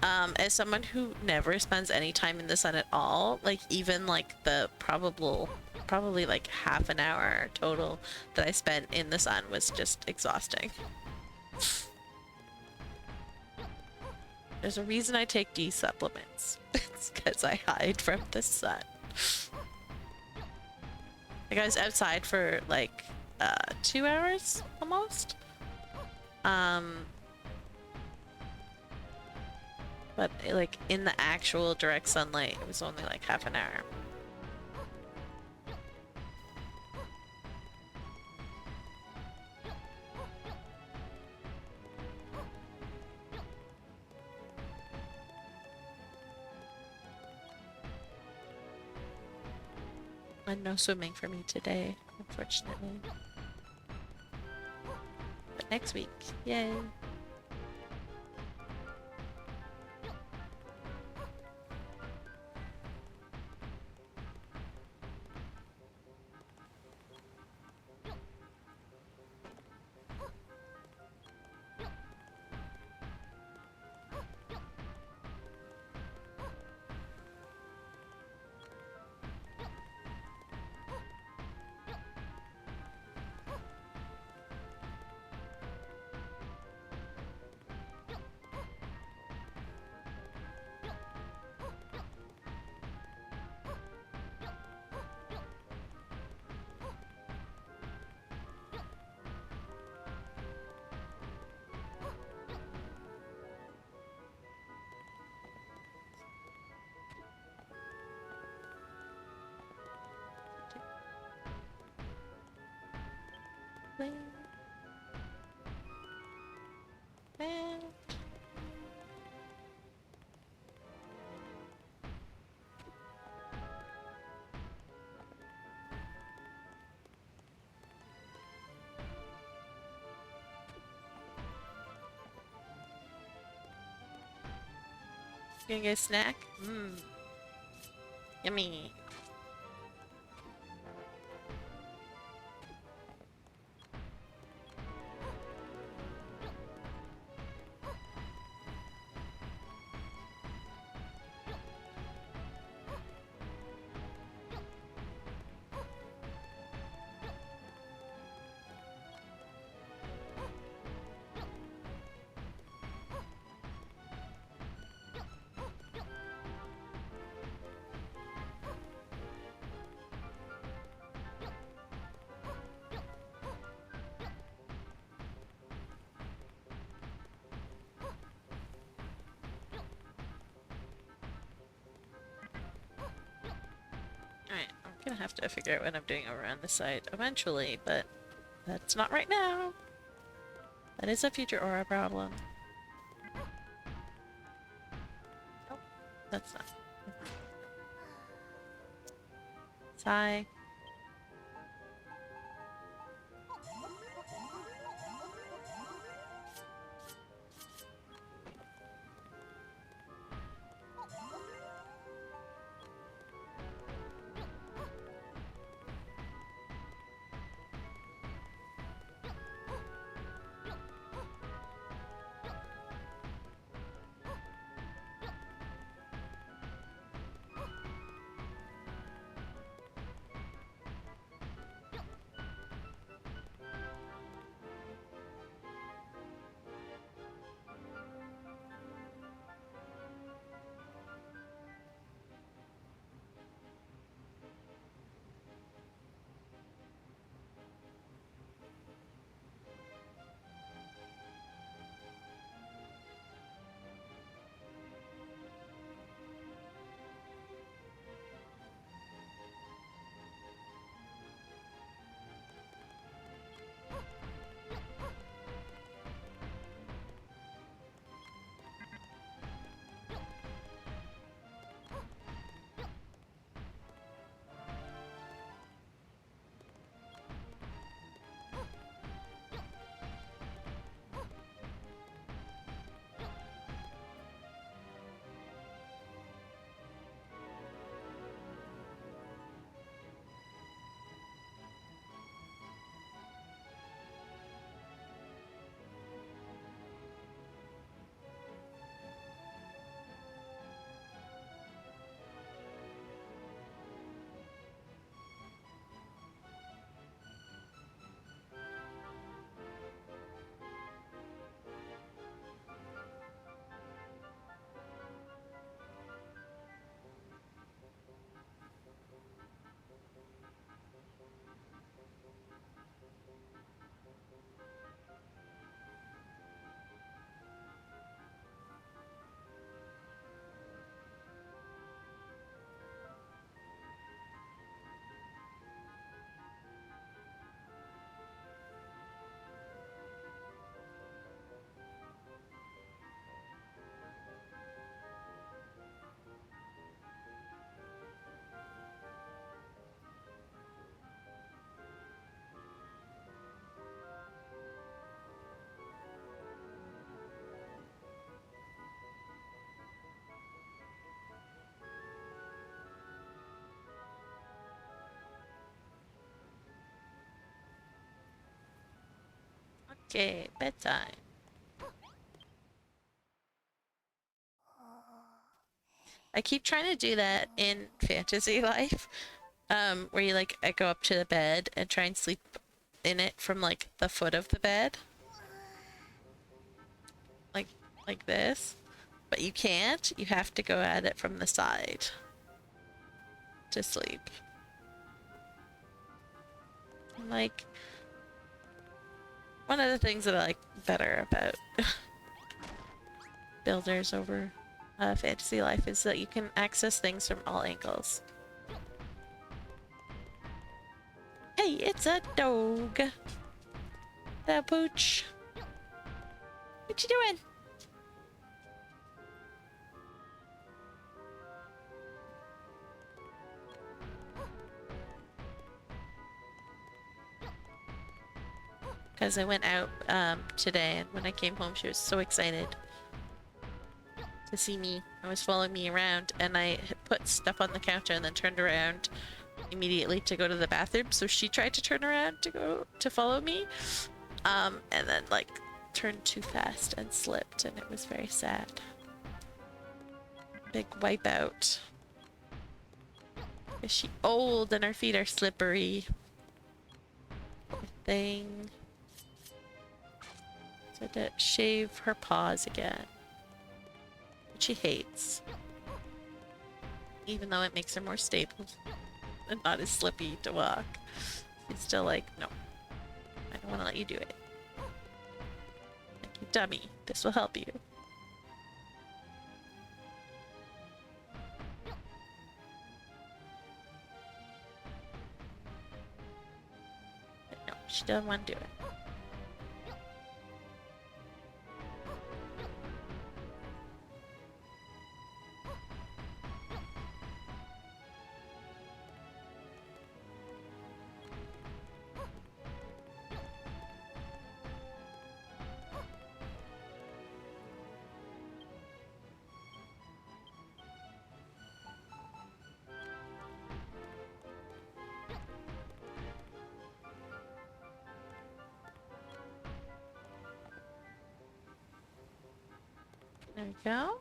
Speaker 1: as someone who never spends any time in the sun at all, like even like the probably like half an hour total that I spent in the sun was just exhausting. There's a reason I take D supplements. It's because I hide from the sun. Like I was outside for like 2 hours almost. But like in the actual direct sunlight, it was only like half an hour. And no swimming for me today, unfortunately. But next week, yay. Gonna get a snack? Mmm. Yummy. Alright, I'm gonna have to figure out what I'm doing over on this side eventually, but that's not right now. That is a future aura problem. Nope, that's not. Sigh. Okay, bedtime. I keep trying to do that in fantasy life, where you like I go up to the bed and try and sleep in it from like the foot of the bed, like this. But you can't. You have to go at it from the side to sleep. Like one of the things that I like better about builders over fantasy life is that you can access things from all angles. Hey, it's a dog. The pooch. What you doing? Because I went out today, and when I came home, she was so excited to see me. I was following me around, and I put stuff on the counter and then turned around immediately to go to the bathroom. So she tried to turn around to follow me, and then like turned too fast and slipped, and it was very sad. Big wipeout. Is she old and her feet are slippery? Poor thing. So to shave her paws again, which she hates, even though it makes her more stable and not as slippy to walk. She's still like, no, I don't want to let you do it. Like, you dummy, this will help you. But no, she doesn't want to do it. There we go.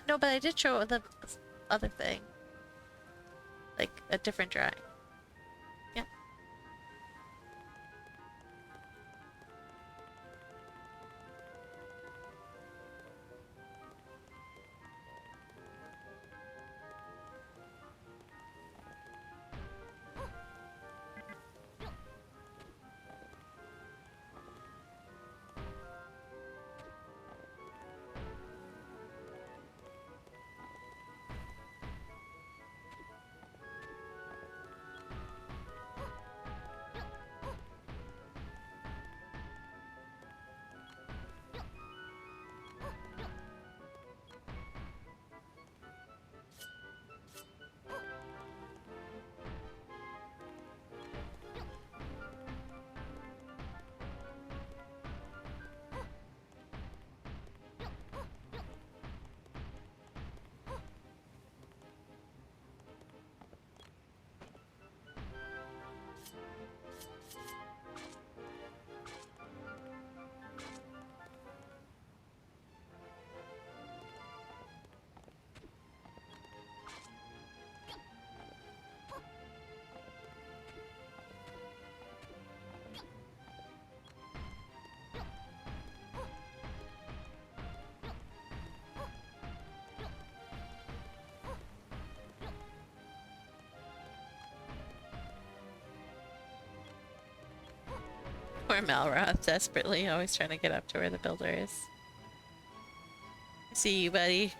Speaker 1: No, but I did show the other thing. Like, a different drawing. Yeah. Poor Malroth, desperately always trying to get up to where the builder is. See you, buddy.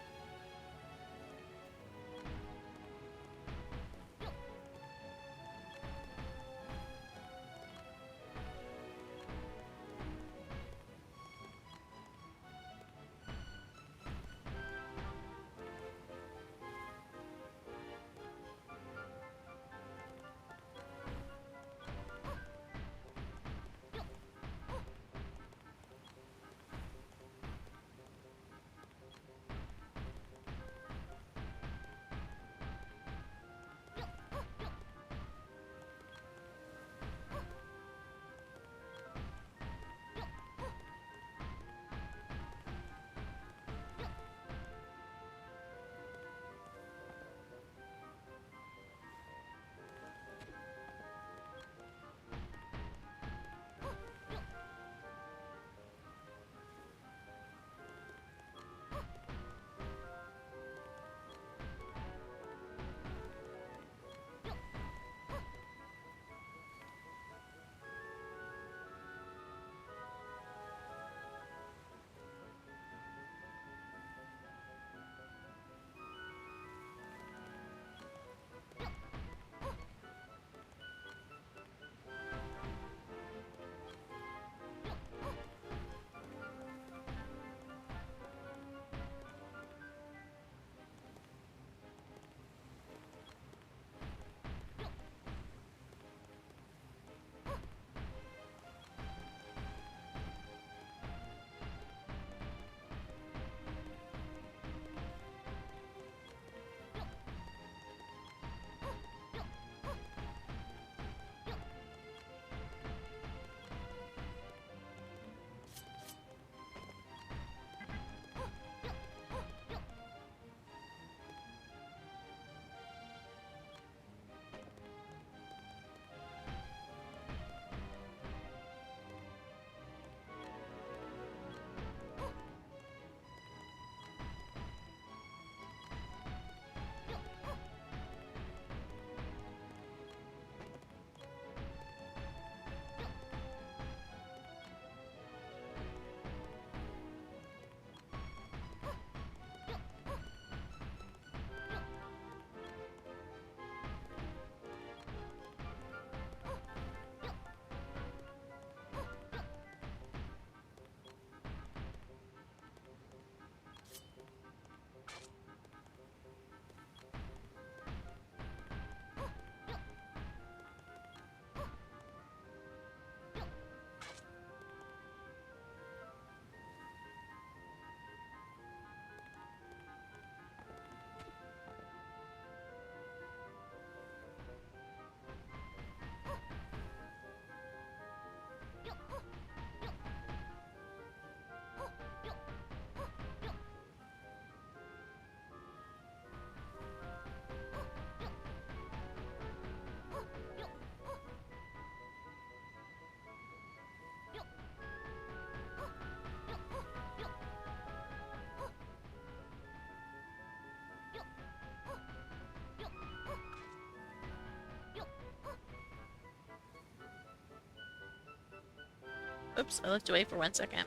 Speaker 1: Oops, I looked away for 1 second.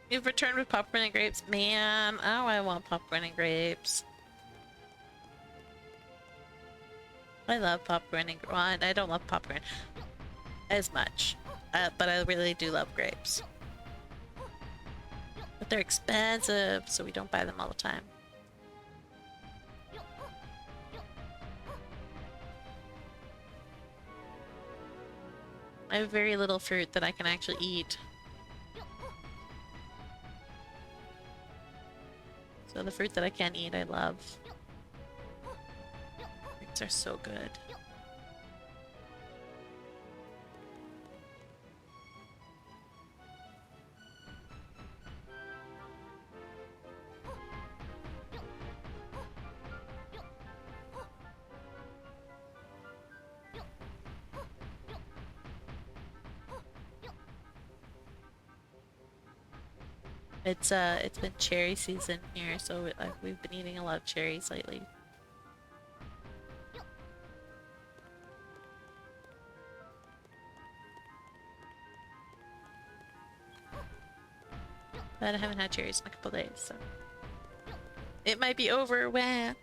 Speaker 1: You've returned with popcorn and grapes? Man, oh, I want popcorn and grapes. I love popcorn and well, I don't love popcorn as much, but I really do love grapes. But they're expensive, so we don't buy them all the time. I have very little fruit that I can actually eat. So the fruit that I can eat, I love. Fruits are so good. It's been cherry season here, so we've been eating a lot of cherries lately. But I haven't had cherries in a couple days, so it might be over when.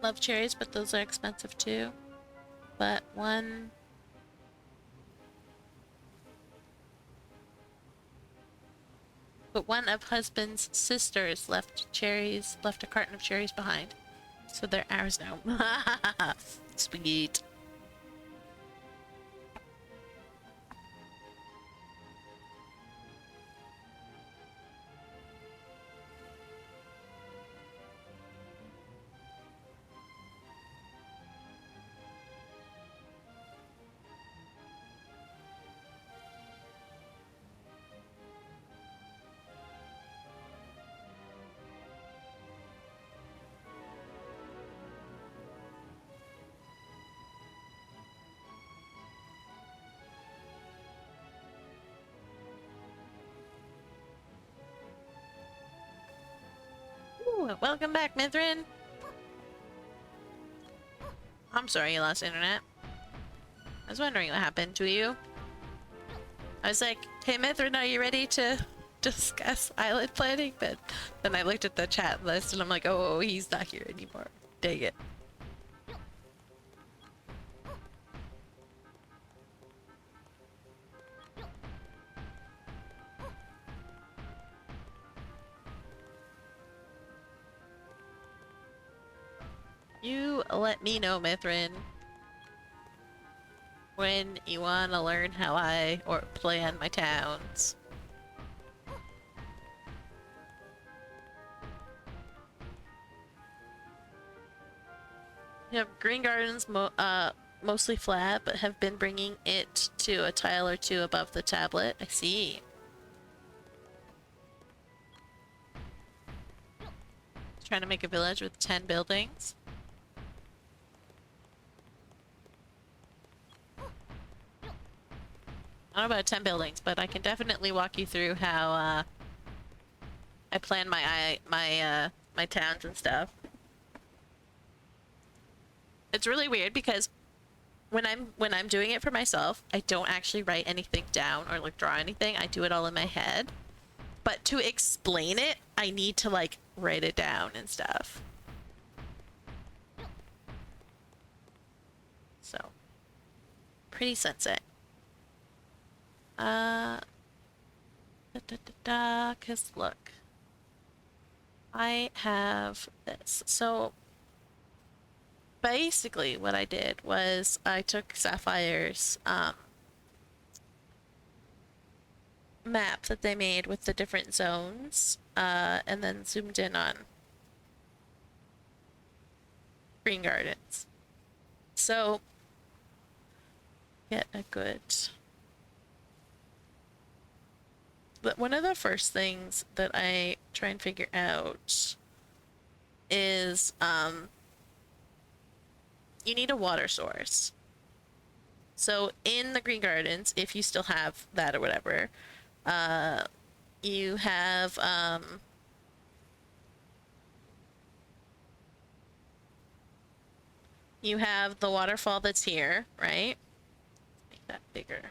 Speaker 1: Love cherries, but those are expensive too. But one of husband's sisters left a carton of cherries behind. So they're ours now. Sweet. Ooh, welcome back, Mithrin. I'm sorry you lost internet. I was wondering what happened to you. I was like, hey Mithrin, are you ready to discuss island planning? But then I looked at the chat list and I'm like, oh, he's not here anymore. Dang it. You let me know, Mithrin, when you want to learn how I plan my towns. You have green gardens mostly flat, but have been bringing it to a tile or two above the tablet. I see. Trying to make a village with 10 buildings. I don't know about 10 buildings, but I can definitely walk you through how I plan my towns and stuff. It's really weird because when I'm doing it for myself, I don't actually write anything down or like draw anything. I do it all in my head. But to explain it, I need to like write it down and stuff. So, pretty sensei. Let's Because look, I have this. So basically what I did was I took Sapphire's map that they made with the different zones and then zoomed in on Green Gardens. So get a good... But one of the first things that I try and figure out is you need a water source. So in the Green Gardens, if you still have that or whatever, you have the waterfall that's here, right? Make that bigger.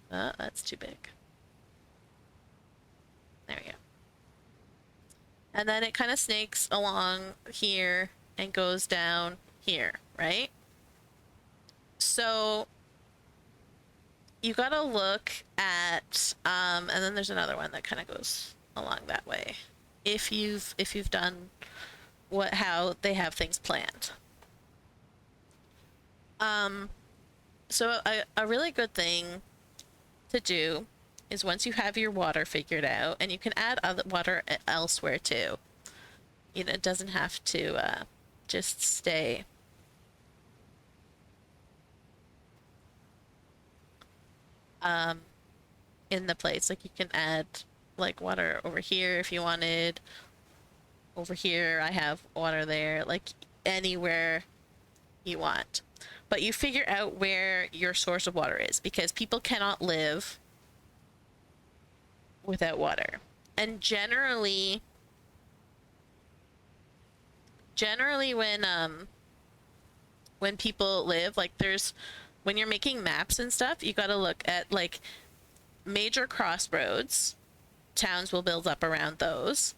Speaker 1: That's too big. There we go. And then it kind of snakes along here and goes down here, right? So you gotta look at and then there's another one that kind of goes along that way. If you've done how they have things planned. So a really good thing to do is once you have your water figured out, and you can add other water elsewhere too. You know, it doesn't have to just stay in the place. Like you can add like water over here if you wanted. Over here, I have water there, like anywhere you want. But you figure out where your source of water is, because people cannot live without water. And generally when people live, like when you're making maps and stuff, you got to look at like major crossroads. Towns will build up around those.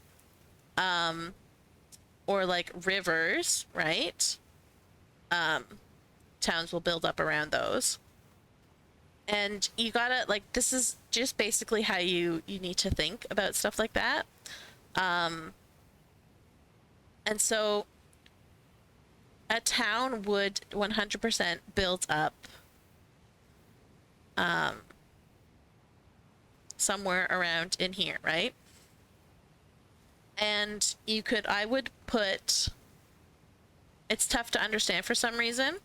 Speaker 1: Or like rivers, right? Towns will build up around those. And you gotta, like, this is just basically how you need to think about stuff like that. And so a town would 100% build up somewhere around in here, right? And I would put, it's tough to understand for some reason.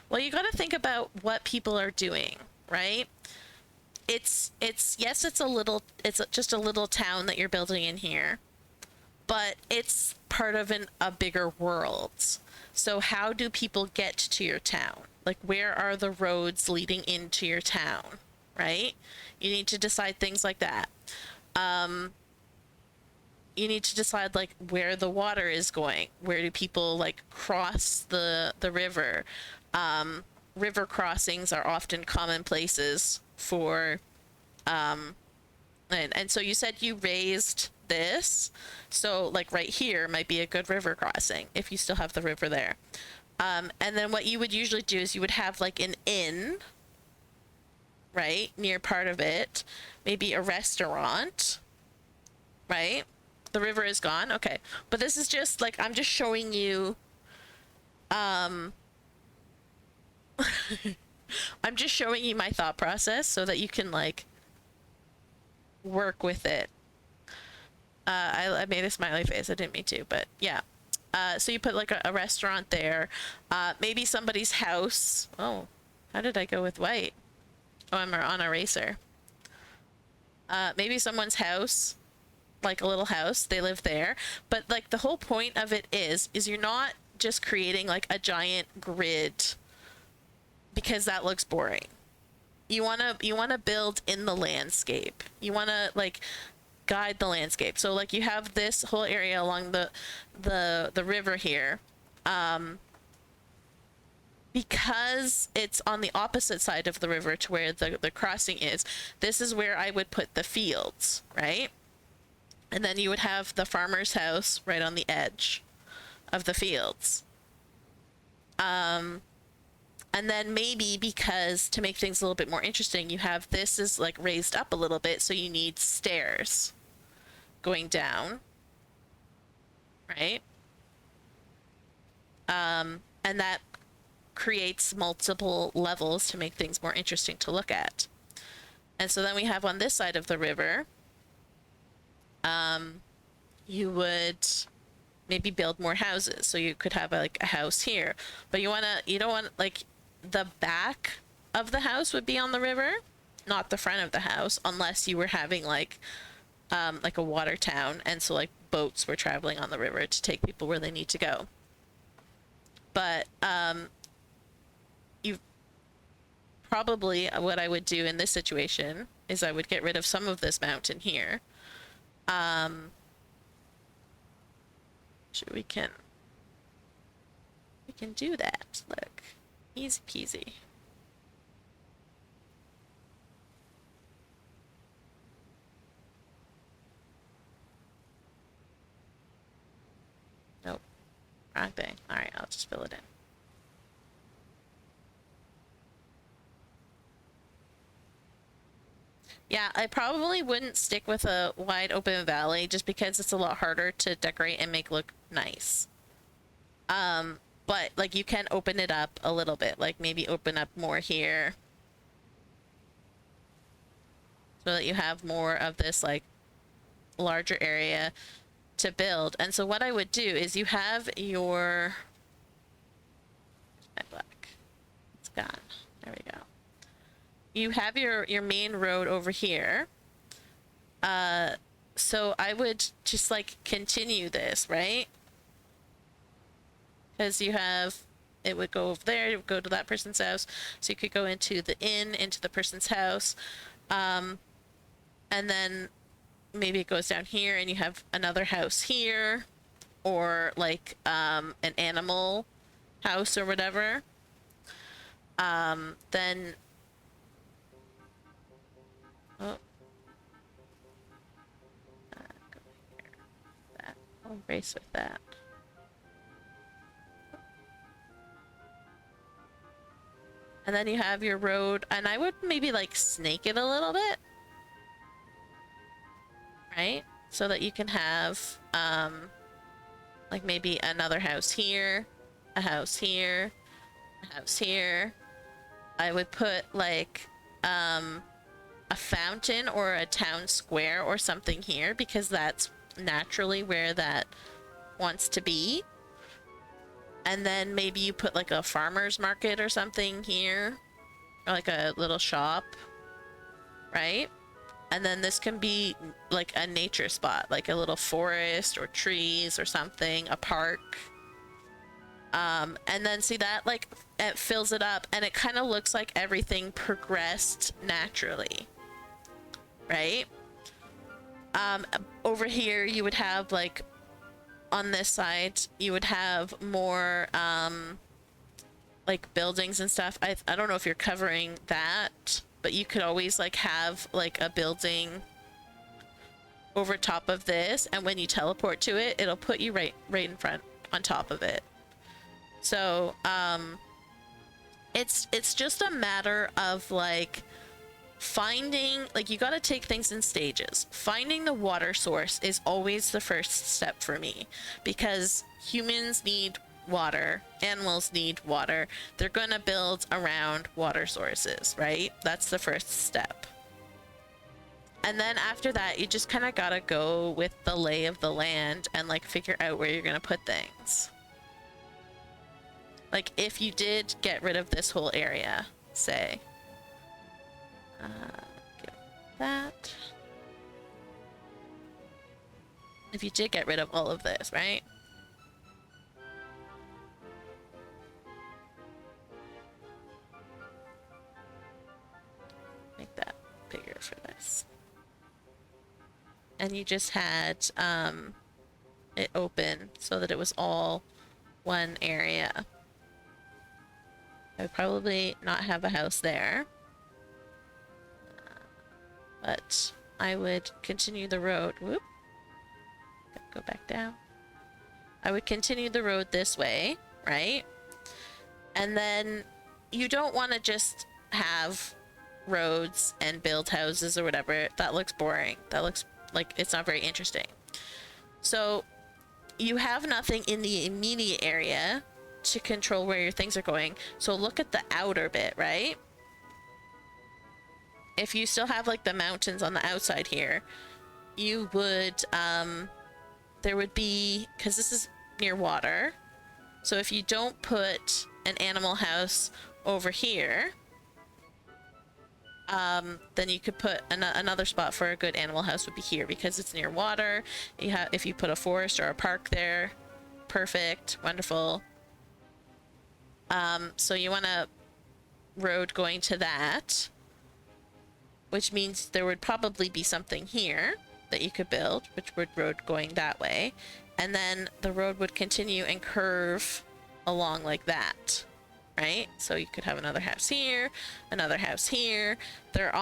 Speaker 1: Well, you got to think about what people are doing, right? Yes, it's just a little town that you're building in here, but it's part of a bigger world. So how do people get to your town? Like, where are the roads leading into your town, right? You need to decide things like that. You need to decide like where the water is going. Where do people like cross the river? River crossings are often common places for and so you said you raised this, so like right here might be a good river crossing if you still have the river there. And then what you would usually do is you would have like an inn, right, near part of it, maybe a restaurant, right? The river is gone. Okay. But this is just like, I'm just showing you, I'm just showing you my thought process so that you can like work with it. I made a smiley face. I didn't mean to, but yeah. So you put like a restaurant there, maybe somebody's house. Oh, how did I go with white? Oh, I'm on eraser. Maybe someone's house, like a little house, they live there. But like the whole point of it is you're not just creating like a giant grid, because that looks boring. You want to build in the landscape. You want to like guide the landscape. So like you have this whole area along the river here. Because it's on the opposite side of the river to where the crossing is, this is where I would put the fields, right? And then you would have the farmer's house right on the edge of the fields. And then maybe because to make things a little bit more interesting, you have this is like raised up a little bit, so you need stairs going down, right? And that creates multiple levels to make things more interesting to look at. And so then we have on this side of the river, you would maybe build more houses. So you could have like a house here, but you don't want like the back of the house would be on the river, not the front of the house, unless you were having like a water town, and so like boats were traveling on the river to take people where they need to go. But you probably what I would do in this situation is I would get rid of some of this mountain here. We can do that. Look, easy peasy. Nope, wrong thing. All right, I'll just fill it in. Yeah, I probably wouldn't stick with a wide open valley just because it's a lot harder to decorate and make look nice. But like you can open it up a little bit, like maybe open up more here so that you have more of this like larger area to build. And so what I would do is you have your black. It's gone. There we go. You have your main road over here. So I would just like continue this, right? Because you have, it would go over there, it would go to that person's house. So you could go into the inn, into the person's house. And then maybe it goes down here and you have another house here, or like an animal house or whatever. Then oh, go here. That I'll race with that. And then you have your road, and I would maybe like snake it a little bit, right? So that you can have like maybe another house here, a house here, a house here. I would put like a fountain or a town square or something here, because that's naturally where that wants to be. And then maybe you put like a farmer's market or something here, or like a little shop, right? And then this can be like a nature spot, like a little forest or trees or something, a park. And then see that like it fills it up, and it kind of looks like everything progressed naturally, right? Over here you would have like, on this side you would have more like buildings and stuff. I don't know if you're covering that, but you could always like have like a building over top of this, and when you teleport to it, it'll put you right in front on top of it. So it's just a matter of like finding, like, you got to take things in stages. Finding the water source is always the first step for me, because humans need water, animals need water. They're gonna build around water sources, right? That's the first step. And then after that, you just kind of gotta go with the lay of the land and like figure out where you're gonna put things. Like if you did get rid of this whole area, say, get that. If you did get rid of all of this, right? Make that bigger for this. And you just had it open so that it was all one area. I would probably not have a house there. But I would continue the road. Whoop. Go back down. I would continue the road this way, right? And then you don't want to just have roads and build houses or whatever. That looks boring. That looks like it's not very interesting. So you have nothing in the immediate area to control where your things are going. So look at the outer bit, right? If you still have like the mountains on the outside here, you would, there would be, because this is near water. So if you don't put an animal house over here, then you could put another spot for a good animal house would be here because it's near water. If you put a forest or a park there, perfect, wonderful. So you want a road going to that, which means there would probably be something here that you could build, which would road going that way, and then the road would continue and curve along like that. Right? So you could have another house here, another house here. They're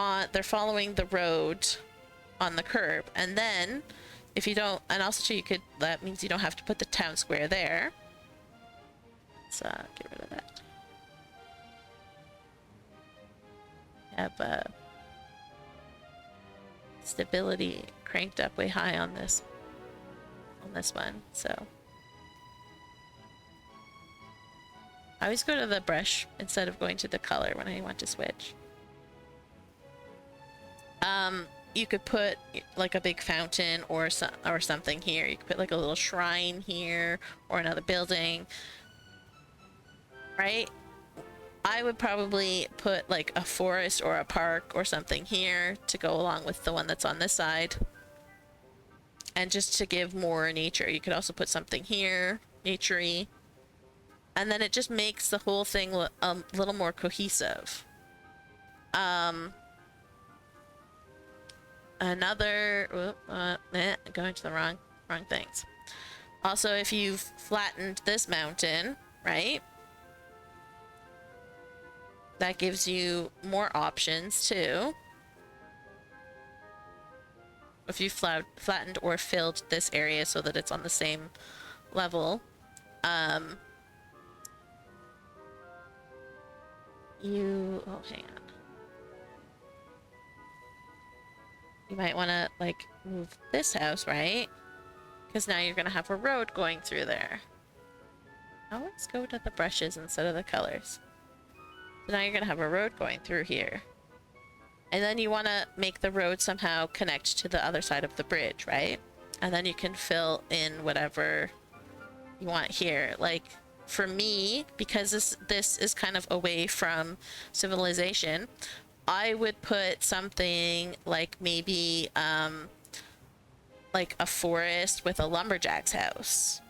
Speaker 1: following the road on the curb. And then if you don't, and also too, that means you don't have to put the town square there. Let's get rid of that. Have stability cranked up way high on this one, so I always go to the brush instead of going to the color when I want to switch. You could put like a big fountain or something here. You could put like a little shrine here or another building, right? I would probably put like a forest or a park or something here to go along with the one that's on this side. And just to give more nature, you could also put something here, nature-y. And then it just makes the whole thing a little more cohesive. Going to the wrong things. Also, if you've flattened this mountain, right? That gives you more options too. If you flattened or filled this area so that it's on the same level, hang on. You might want to like move this house, right? Because now you're gonna have a road going through there. Now let's go to the brushes instead of the colors. So now you're gonna have a road going through here. And then you want to make the road somehow connect to the other side of the bridge, right? And then you can fill in whatever you want here. Like for me, because this is kind of away from civilization, I would put something like maybe like a forest with a lumberjack's house,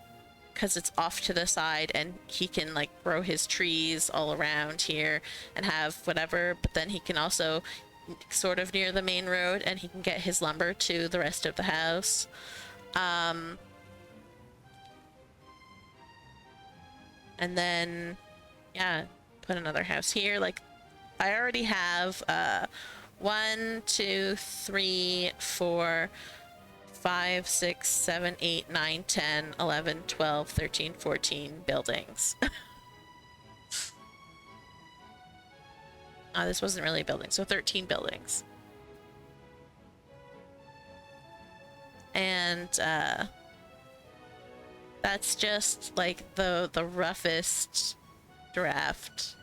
Speaker 1: because it's off to the side and he can like grow his trees all around here and have whatever, but then he can also sort of near the main road and he can get his lumber to the rest of the house. And then yeah, put another house here. Like I already have 1 2 3 4 5 6 7 8 9 10 11 12 13 14 buildings. Oh, this wasn't really a building, so 13 buildings. And that's just like the roughest draft.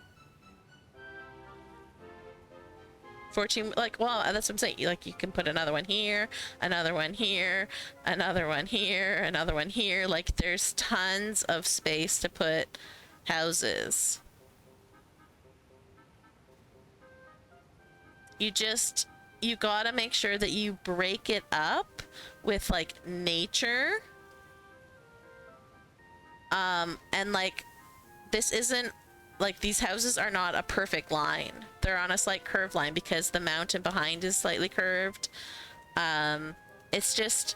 Speaker 1: 14, like, well, that's what I'm saying. Like, you can put another one here, another one here, another one here, another one here. Like, there's tons of space to put houses. You gotta make sure that you break it up with like nature. And like, this isn't like, these houses are not a perfect line. They're on a slight curved line because the mountain behind is slightly curved. It's just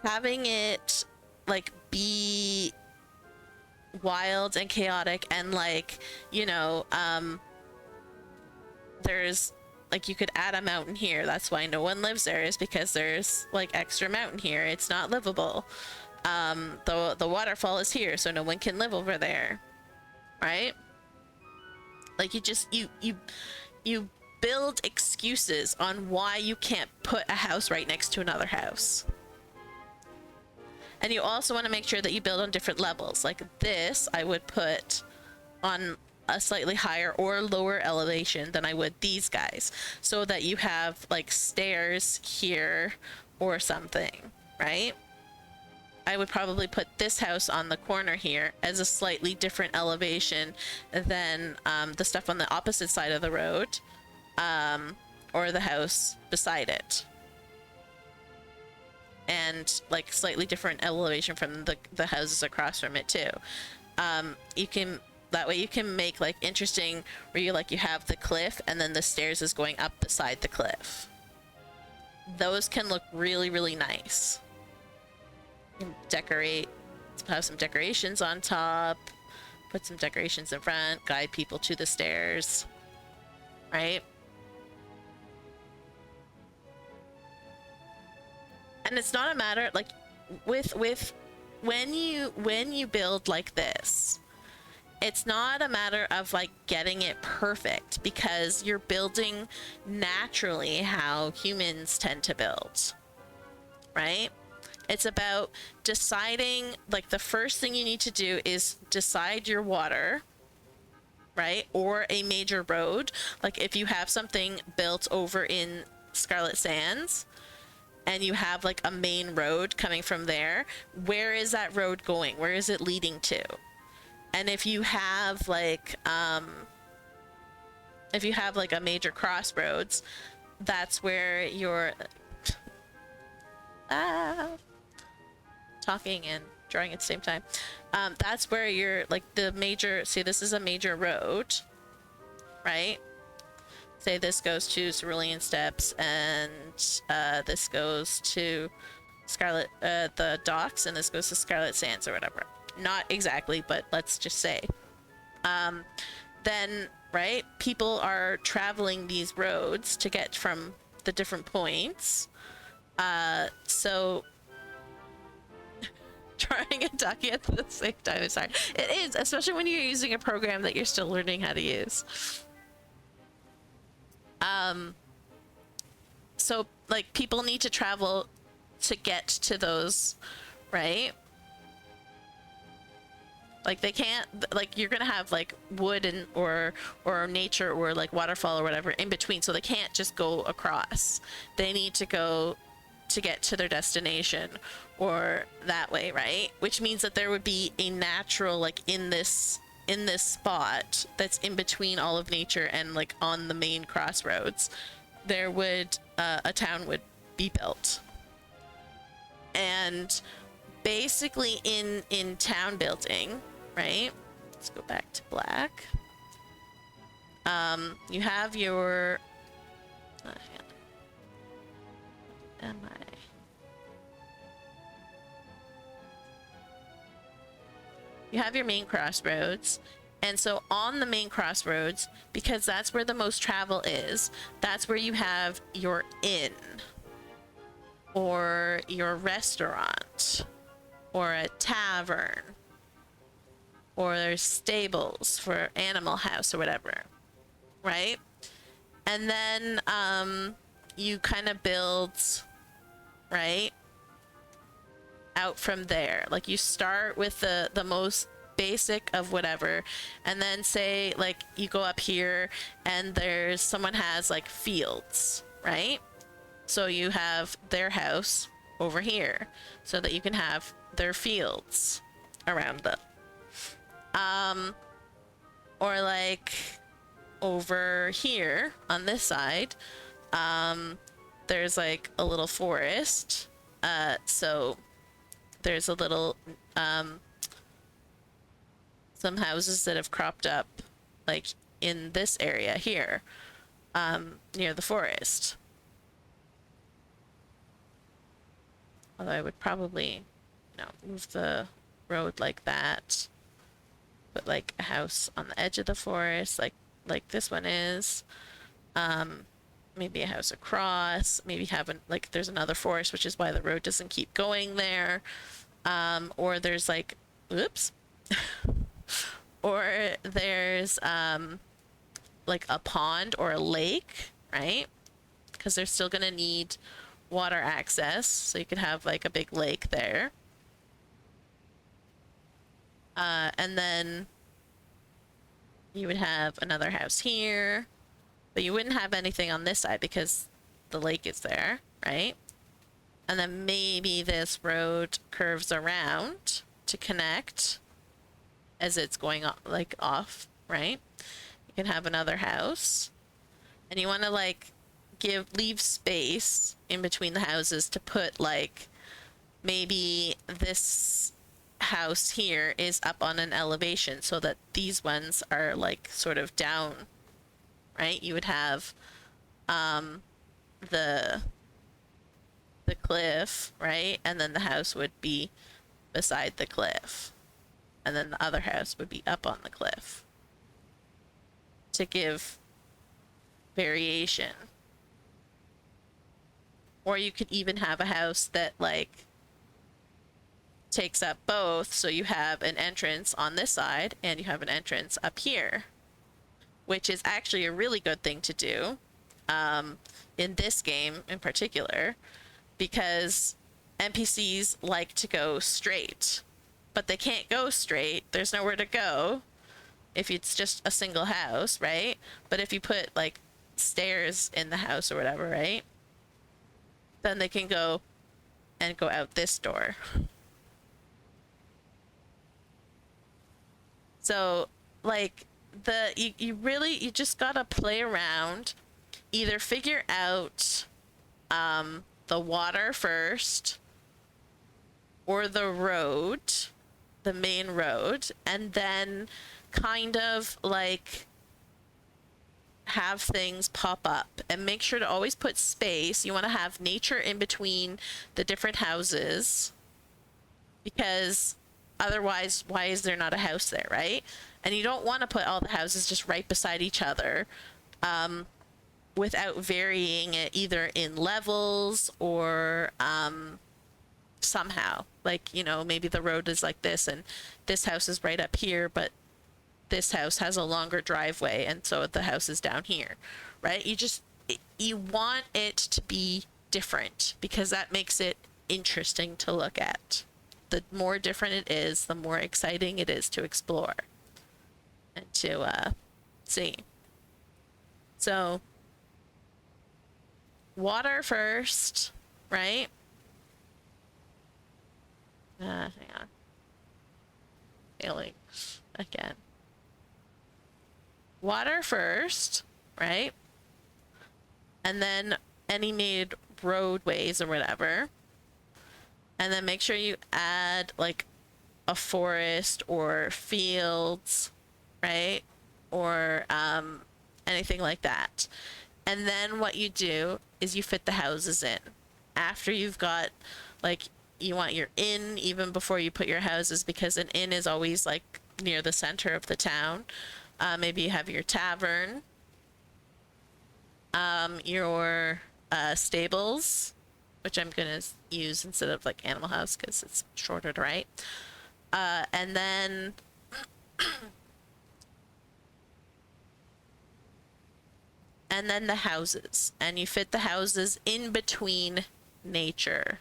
Speaker 1: having it like be wild and chaotic and like, you know, there's like, you could add a mountain here. That's why no one lives there, is because there's like extra mountain here. It's not livable. The waterfall is here, so no one can live over there. right? Like you build excuses on why you can't put a house right next to another house. And you also want to make sure that you build on different levels. Like this, I would put on a slightly higher or lower elevation than I would these guys, so that you have like stairs here or something, right? I would probably put this house on the corner here as a slightly different elevation than the stuff on the opposite side of the road, or the house beside it. And like slightly different elevation from the houses across from it too. You can, that way you can make like interesting where you have the cliff and then the stairs is going up beside the cliff. Those can look really, really nice. You can decorate, have some decorations on top, put some decorations in front, guide people to the stairs, right? And it's not a matter like with when you build like this, it's not a matter of like getting it perfect, because you're building naturally how humans tend to build, right? It's about deciding, like the first thing you need to do is decide your water, right? Or a major road. Like if you have something built over in Scarlet Sands and you have like a main road coming from there, where is that road going? Where is it leading to? And if you have like a major crossroads, that's where you're talking and drawing at the same time. That's where you're like the major, see this is a major road, right? Say this goes to Cerulean Steps and this goes to Scarlet, the docks, and this goes to Scarlet Sands or whatever. Not exactly, but let's just say. Then, right, people are traveling these roads to get from the different points. So trying and talking at the same time is hard. It is, especially when you're using a program that you're still learning how to use. So like people need to travel to get to those, right? Like they can't, like you're gonna have like wood and or nature or like waterfall or whatever in between, so they can't just go across. They need to go to get to their destination or that way, right? Which means that there would be a natural, like in this spot that's in between all of nature and like on the main crossroads, there would a town would be built. And basically in town building, right, let's go back to black. You have your you have your main crossroads, and so on the main crossroads, because that's where the most travel is, that's where you have your inn or your restaurant or a tavern, or there's stables for Animal House or whatever, right? And then you kind of build, right, out from there. Like you start with the most basic of whatever, and then say like you go up here and there's someone has like fields, right? So you have their house over here so that you can have their fields around them. Or like over here on this side, there's like a little forest. So there's a little, some houses that have cropped up like in this area here, near the forest. Although I would probably, move the road like that. Put like a house on the edge of the forest, like this one is. Maybe a house across. Maybe have like there's another forest, which is why the road doesn't keep going there. Or there's like, oops. or there's like a pond or a lake, right? Because they're still gonna need water access, so you could have like a big lake there. And then you would have another house here, but you wouldn't have anything on this side because the lake is there, right? And then maybe this road curves around to connect as it's going like off, right? You can have another house, and you want to like leave space in between the houses to put like maybe this house here is up on an elevation so that these ones are like sort of down, right? You would have the cliff, right? And then the house would be beside the cliff. And then the other house would be up on the cliff to give variation. Or you could even have a house that like takes up both, so you have an entrance on this side and you have an entrance up here, which is actually a really good thing to do in this game in particular, because NPCs like to go straight, but they can't go straight. There's nowhere to go if it's just a single house, right? But if you put like stairs in the house or whatever, right, then they can go and go out this door. So like you just gotta play around, either figure out the water first or the road, the main road, and then kind of like have things pop up, and make sure to always put space. You want to have nature in between the different houses, because otherwise why is there not a house there, right? And you don't want to put all the houses just right beside each other without varying it either in levels or somehow, like, you know, maybe the road is like this and this house is right up here, but this house has a longer driveway and so the house is down here, right? You want it to be different because that makes it interesting to look at. The more different it is, the more exciting it is to explore and to see. So water first, right? Hang on. Failing again. Water first, right? And then any made roadways or whatever. And then make sure you add like a forest or fields, right? Or anything like that. And then what you do is you fit the houses in. After you've got, like, you want your inn even before you put your houses, because an inn is always like near the center of the town. Maybe you have your tavern, your stables, which I'm gonna use instead of like animal house because it's shorter to write. And then the houses, and you fit the houses in between nature,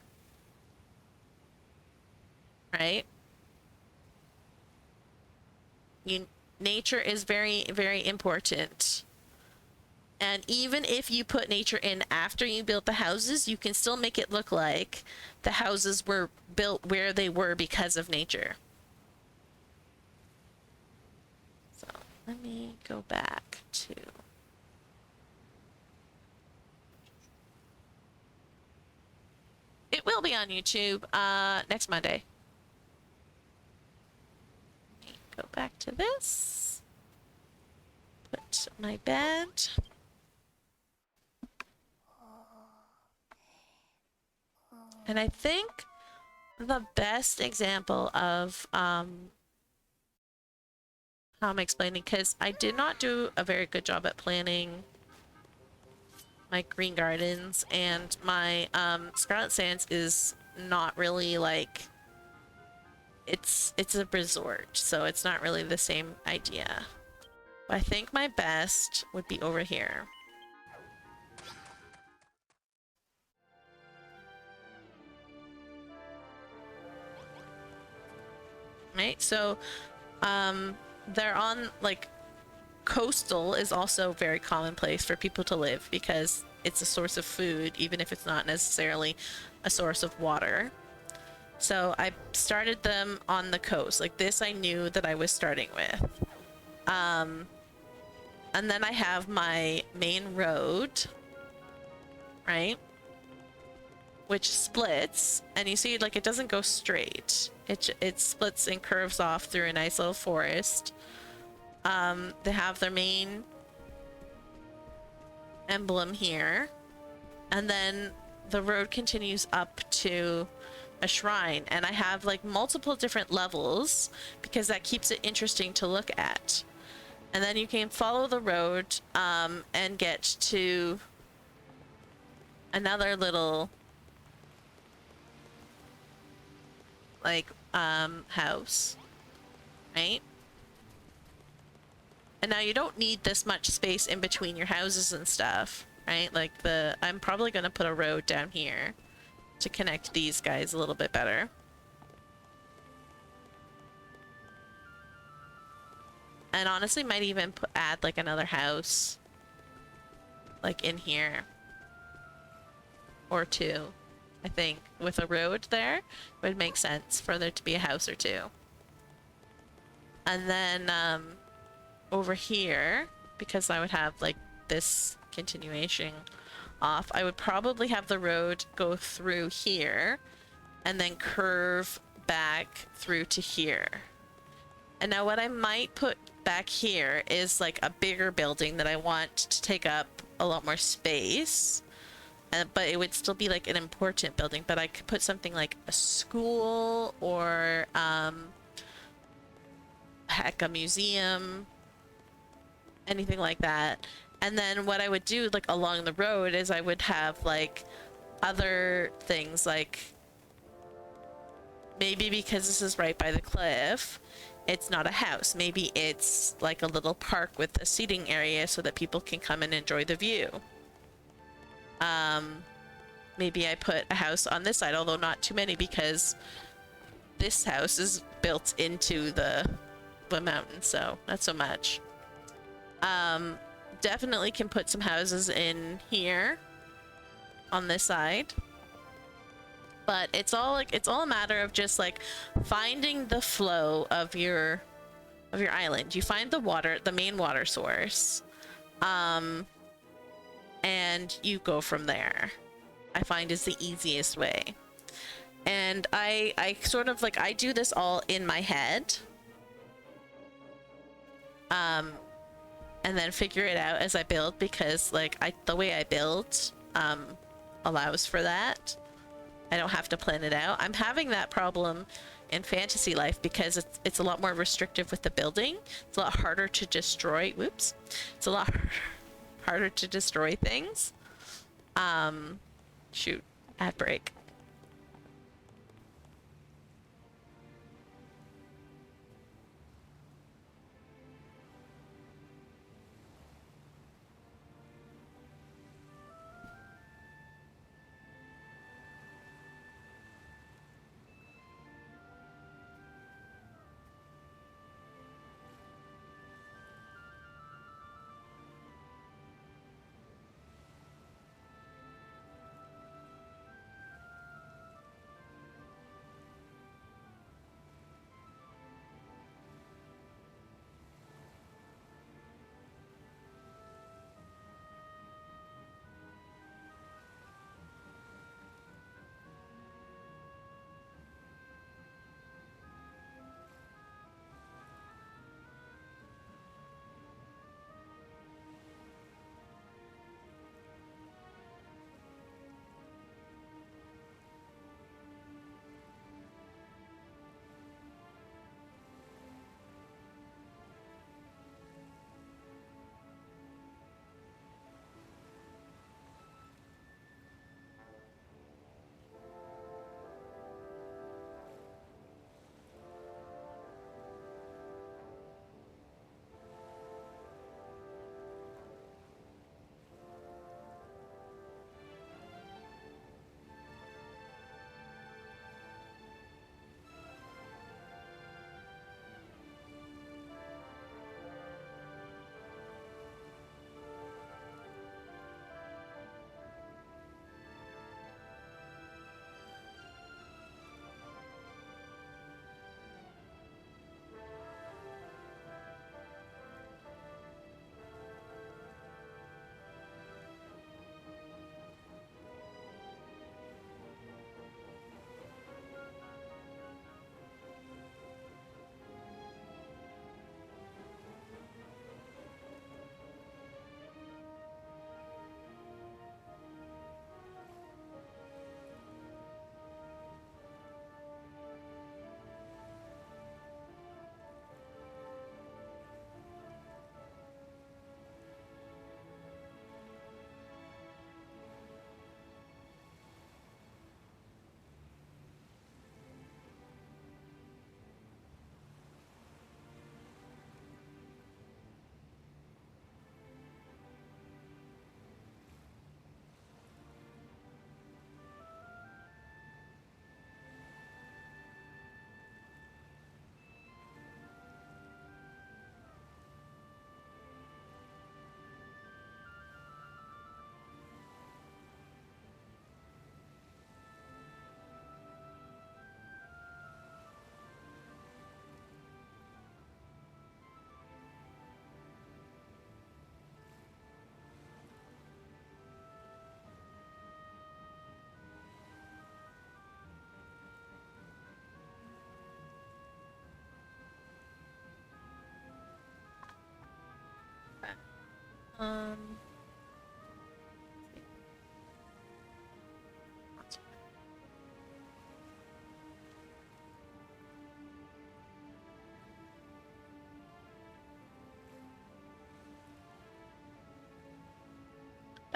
Speaker 1: right? Nature is very, very important. And even if you put nature in after you built the houses, you can still make it look like the houses were built where they were because of nature. So let me go back to... It will be on YouTube next Monday. Let me go back to this. Put my bed. And I think the best example of how I'm explaining, because I did not do a very good job at planning my green gardens, and my Scarlet Sands is not really like, it's a resort, so it's not really the same idea. But I think my best would be over here. Right, so they're on, like, coastal is also very commonplace for people to live because it's a source of food, even if it's not necessarily a source of water. So I started them on the coast. Like this I knew that I was starting with. And then I have my main road, right? Which splits, and you see, like, it doesn't go straight. It splits and curves off through a nice little forest. They have their main emblem here, and then the road continues up to a shrine, and I have like multiple different levels because that keeps it interesting to look at. And then you can follow the road and get to another little like house, right? And now you don't need this much space in between your houses and stuff, right? Like I'm probably gonna put a road down here to connect these guys a little bit better. And honestly might even add like another house like in here or two. I think with a road there it would make sense for there to be a house or two. And then over here, because I would have like this continuation off, I would probably have the road go through here and then curve back through to here. And now what I might put back here is like a bigger building that I want to take up a lot more space. But it would still be like an important building, but I could put something like a school or heck, a museum, anything like that. And then what I would do like along the road is I would have like other things, like maybe because this is right by the cliff, it's not a house. Maybe it's like a little park with a seating area so that people can come and enjoy the view. Maybe I put a house on this side, although not too many because this house is built into the mountain, so not so much. Definitely can put some houses in here on this side. But it's all a matter of just like finding the flow of your island. You find the water, the main water source, and you go from there. I find is the easiest way. And I sort of like, I do this all in my head. And then figure it out as I build, because like the way I build allows for that. I don't have to plan it out. I'm having that problem in fantasy life because it's a lot more restrictive with the building. It's a lot harder to destroy. Whoops. It's a lot harder to destroy things. Shoot, ad break.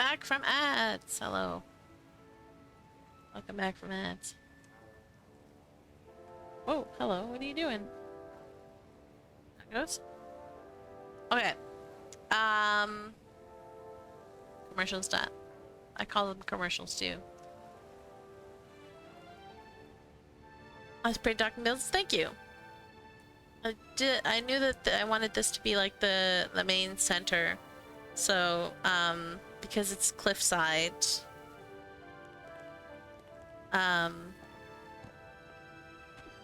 Speaker 1: back from ads. Hello. Welcome back from ads. Oh, hello. What are you doing? That goes. Okay. Commercials done. I call them commercials too. Let's pray Dr. Mills. Thank you. I knew that I wanted this to be like the main center. So, because it's cliffside,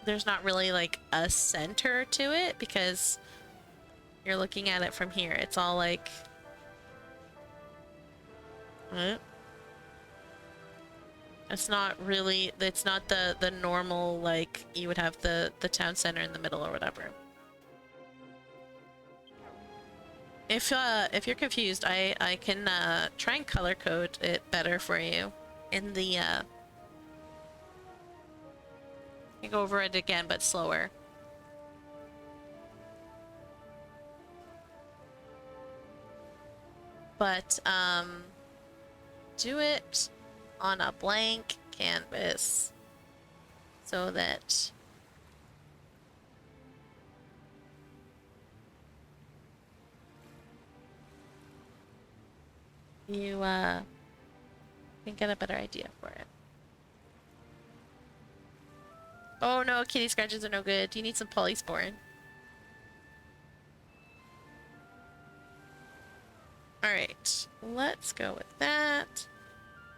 Speaker 1: there's not really like a center to it because you're looking at it from here. It's all like, it's not really, it's not the normal, like you would have the town center in the middle or whatever. If you're confused, I can try and color code it better for you in the I go over it again but slower. But do it on a blank canvas so that you can get a better idea for it. Oh no, kitty scratches are no good. You need some polysporin. Alright, let's go with that.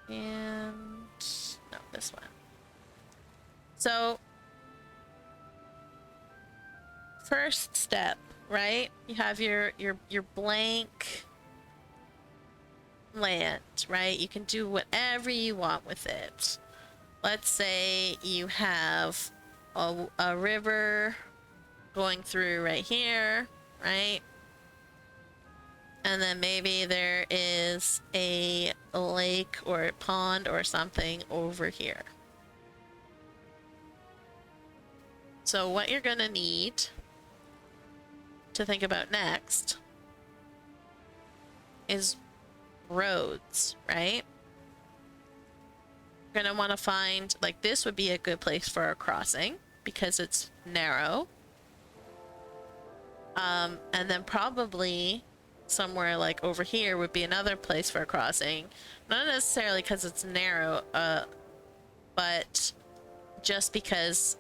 Speaker 1: And no, this one. So first step, right? You have your blank land, right? You can do whatever you want with it. Let's say you have a river going through right here, right? And then maybe there is a lake or a pond or something over here. So what you're gonna need to think about next is roads, right? You're gonna want to find, like, this would be a good place for a crossing because it's narrow. And then probably somewhere like over here would be another place for a crossing. Not necessarily because it's narrow, but just because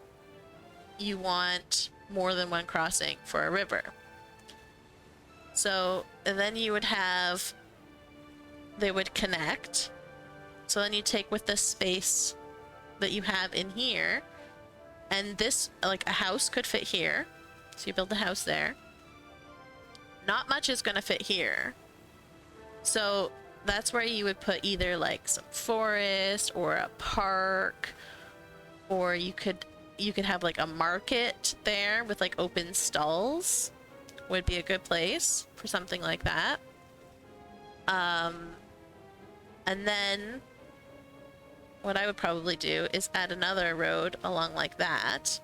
Speaker 1: you want more than one crossing for a river. So and then you would have, they would connect. So then you take with the space that you have in here, and this, like a house could fit here. So you build the house there. Not much is going to fit here. So that's where you would put either like some forest or a park, or you could have like a market there with like open stalls. Would be a good place for something like that. And then what I would probably do is add another road along like that,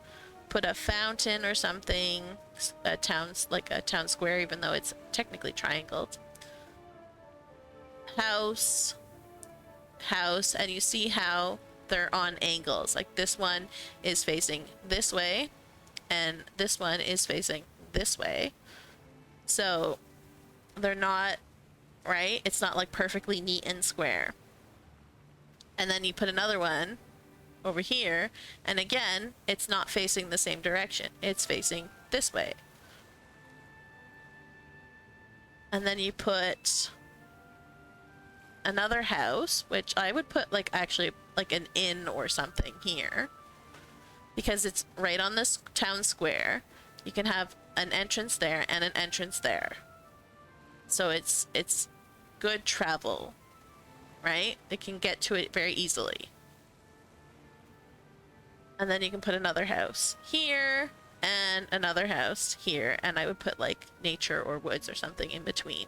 Speaker 1: put a fountain or something, a town square, even though it's technically triangled. House, and you see how they're on angles. Like this one is facing this way, and this one is facing this way. So they're not, right? It's not like perfectly neat and square. And then you put another one over here, and again, it's not facing the same direction. It's facing this way. And then you put another house, which I would put like actually like an inn or something here, because it's right on this town square. You can have an entrance there and an entrance there. So it's good travel, right? They can get to it very easily. And then you can put another house here and another house here, and I would put like nature or woods or something in between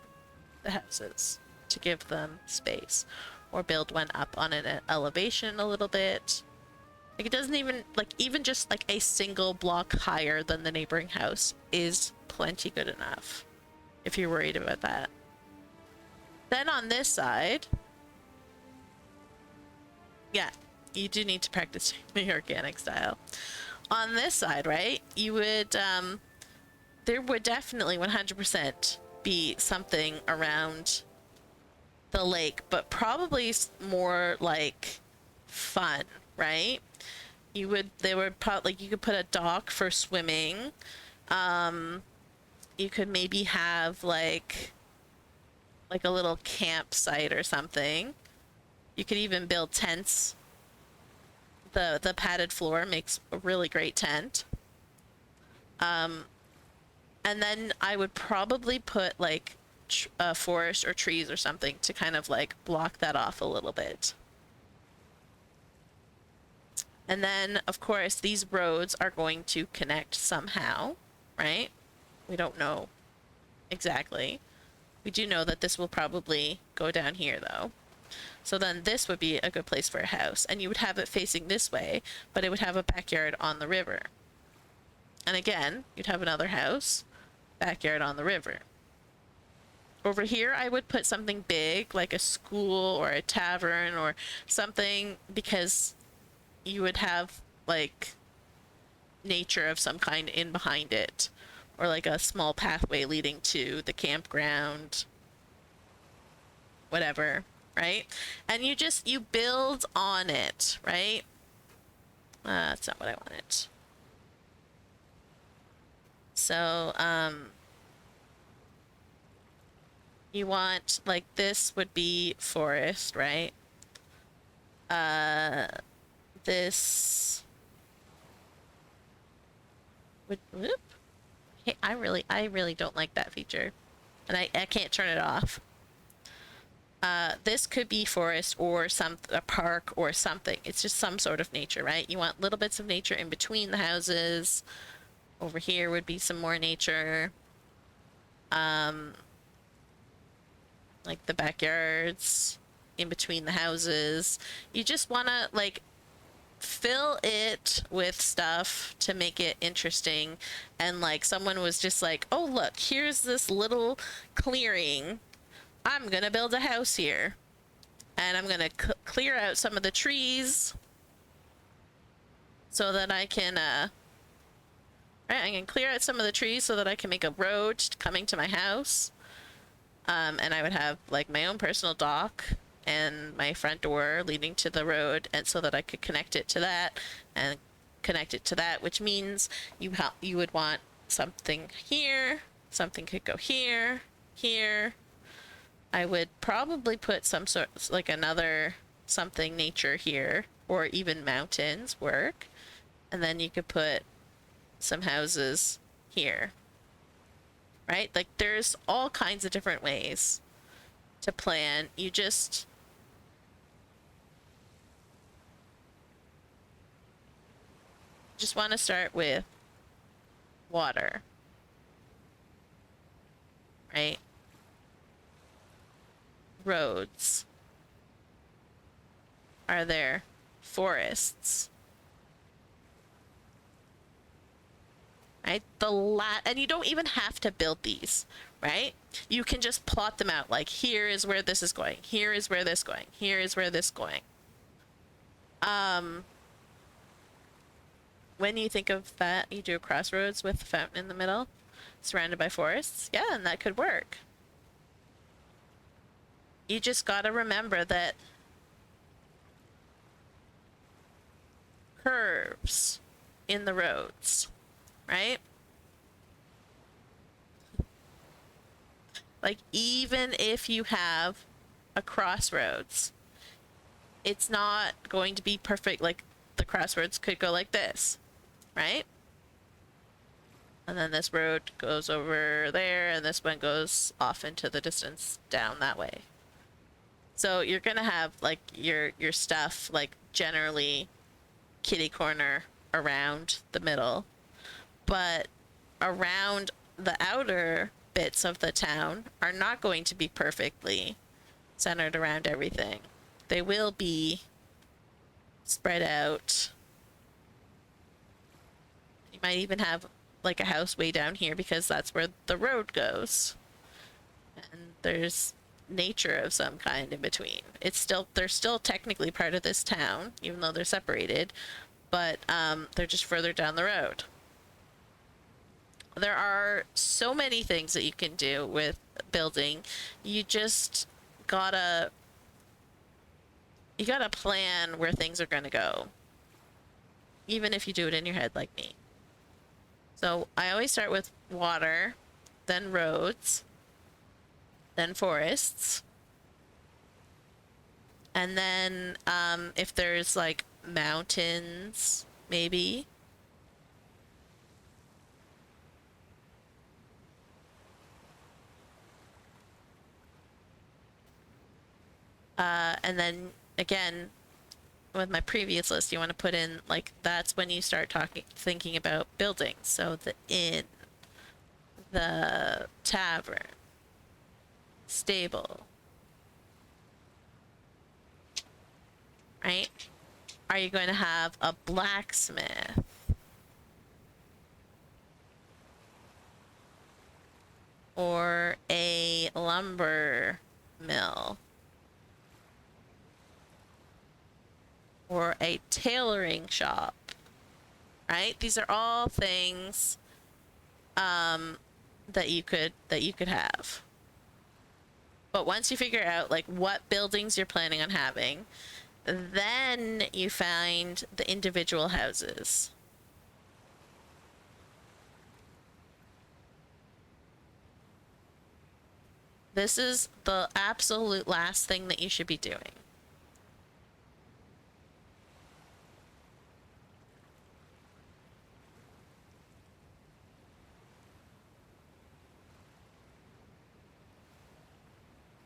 Speaker 1: the houses to give them space, or build one up on an elevation a little bit. Like it doesn't even, like, even just like a single block higher than the neighboring house is plenty good enough if you're worried about that. Then on this side, Yeah, you do need to practice the organic style. On this side, right, you would, there would definitely 100% be something around the lake, but probably more like fun, right? They would probably, like, you could put a dock for swimming. You could maybe have like a little campsite or something. You could even build tents. The padded floor makes a really great tent. And then I would probably put like a forest or trees or something to kind of like block that off a little bit. And then, of course, these roads are going to connect somehow, right? We don't know exactly. We do know that this will probably go down here, though. So then this would be a good place for a house. And you would have it facing this way, but it would have a backyard on the river. And again, you'd have another house, backyard on the river. Over here, I would put something big, like a school or a tavern or something, because you would have like nature of some kind in behind it, or like a small pathway leading to the campground, whatever, right? And you build on it, right? That's not what I wanted. So you want, like, this would be forest, right? This would, whoop. Hey, I really don't like that feature, and I can't turn it off. This could be forest or a park or something. It's just some sort of nature, right? You want little bits of nature in between the houses. Over here would be some more nature. Like the backyards in between the houses. You just want to like fill it with stuff to make it interesting. And like someone was just like, oh look, here's this little clearing, I'm gonna build a house here, and I'm gonna clear out some of the trees so that I can right, I can clear out some of the trees so that I can make a road coming to my house. And I would have like my own personal dock and my front door leading to the road, and so that I could connect it to that and connect it to that, which means you would want something here, something could go here, here. I would probably put some sort, like another something nature here, or even mountains work. And then you could put some houses here. Right? Like there's all kinds of different ways to plan. You just want to start with water. Right? Roads. Are there forests? Right? And you don't even have to build these, right? You can just plot them out, like here is where this is going, here is where this going, here is where this going. When you think of that, you do a crossroads with a fountain in the middle, surrounded by forests. Yeah, and that could work. You just gotta remember that curves in the roads, right? Like even if you have a crossroads, it's not going to be perfect. Like the crossroads could go like this, right? And then this road goes over there, and this one goes off into the distance down that way. So you're gonna have like your stuff like generally kitty corner around the middle, but around the outer bits of the town are not going to be perfectly centered around everything. They will be spread out. You might even have like a house way down here because that's where the road goes. And there's nature of some kind in between. They're still technically part of this town, even though they're separated, but they're just further down the road. There are so many things that you can do with building. You just gotta plan where things are gonna go, even if you do it in your head like me. So I always start with water, then roads, then forests, and then if there's like mountains, maybe. And then again, with my previous list, you want to put in, like, that's when you start thinking about buildings. So the inn, the tavern, stable, right? Are you going to have a blacksmith? Or a lumber mill? Or a tailoring shop, right? These are all things that you could have. But once you figure out like what buildings you're planning on having, then you find the individual houses. This is the absolute last thing that you should be doing.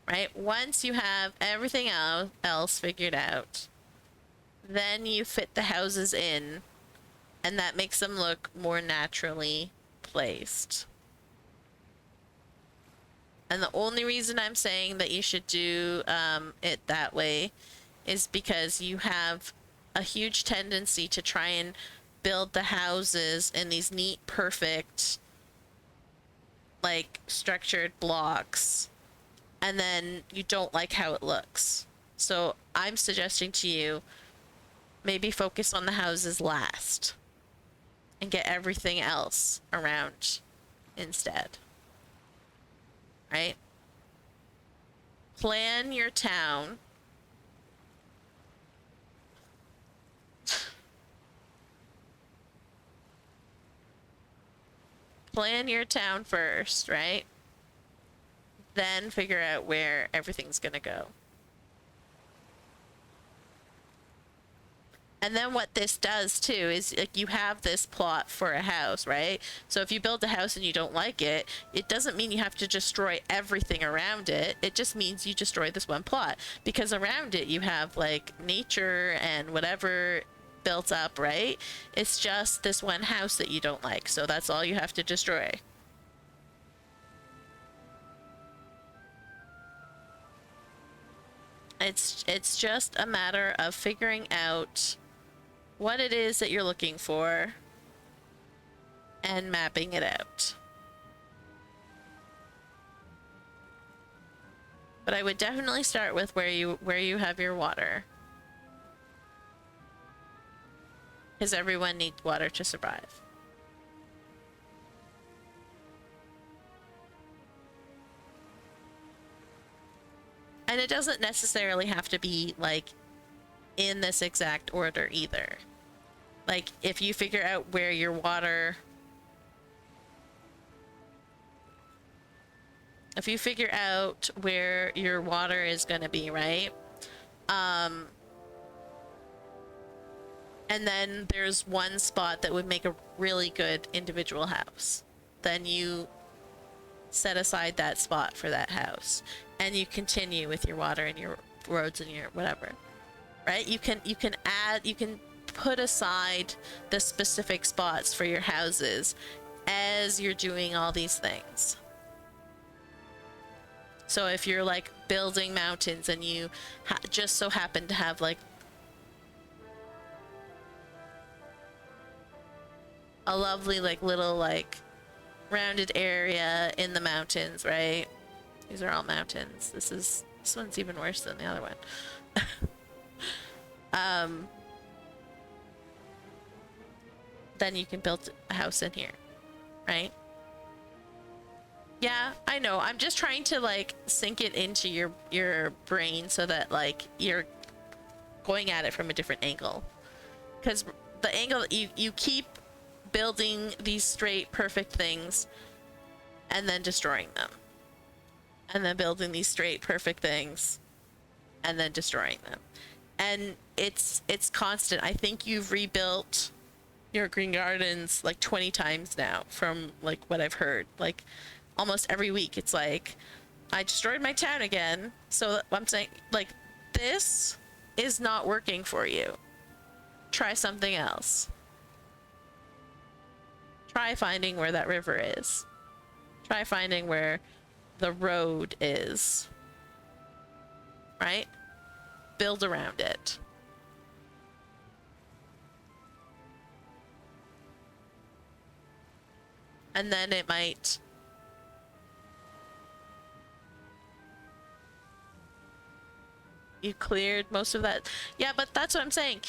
Speaker 1: Right? Once you have everything else figured out, then you fit the houses in, and that makes them look more naturally placed. And the only reason I'm saying that you should do it that way is because you have a huge tendency to try and build the houses in these neat, perfect, like, structured blocks, and then you don't like how it looks. So I'm suggesting to you, maybe focus on the houses last and get everything else around instead. Right? Plan your town. Plan your town first, right? Then figure out where everything's gonna go. And then what this does too is, like, you have this plot for a house, right? So if you build a house and you don't like it, it doesn't mean you have to destroy everything around it. It just means you destroy this one plot, because around it you have like nature and whatever built up, right? It's just this one house that you don't like. So that's all you have to destroy. It's just a matter of figuring out what it is that you're looking for and mapping it out. But I would definitely start with where you have your water, because everyone needs water to survive. And it doesn't necessarily have to be like in this exact order either. Like, if you figure out where your water, is going to be, right? And then there's one spot that would make a really good individual house, then you set aside that spot for that house, and you continue with your water and your roads and your whatever, right? You can put aside the specific spots for your houses as you're doing all these things. So if you're like building mountains and you just so happen to have like a lovely like little like rounded area in the mountains, right? These are all mountains. This one's even worse than the other one. Then you can build a house in here, right? Yeah, I know. I'm just trying to like sink it into your brain so that like you're going at it from a different angle. Because the angle that you keep building these straight perfect things and then destroying them. And then building these straight perfect things and then destroying them. And it's constant. I think you've rebuilt your green gardens like 20 times now from like what I've heard. Like almost every week it's like I destroyed my town again. So I'm saying like this is not working for you. Try something else. Try finding where that river is. Try finding where the road is. Right? Build around it. And then it might... You cleared most of that. Yeah, but that's what I'm saying.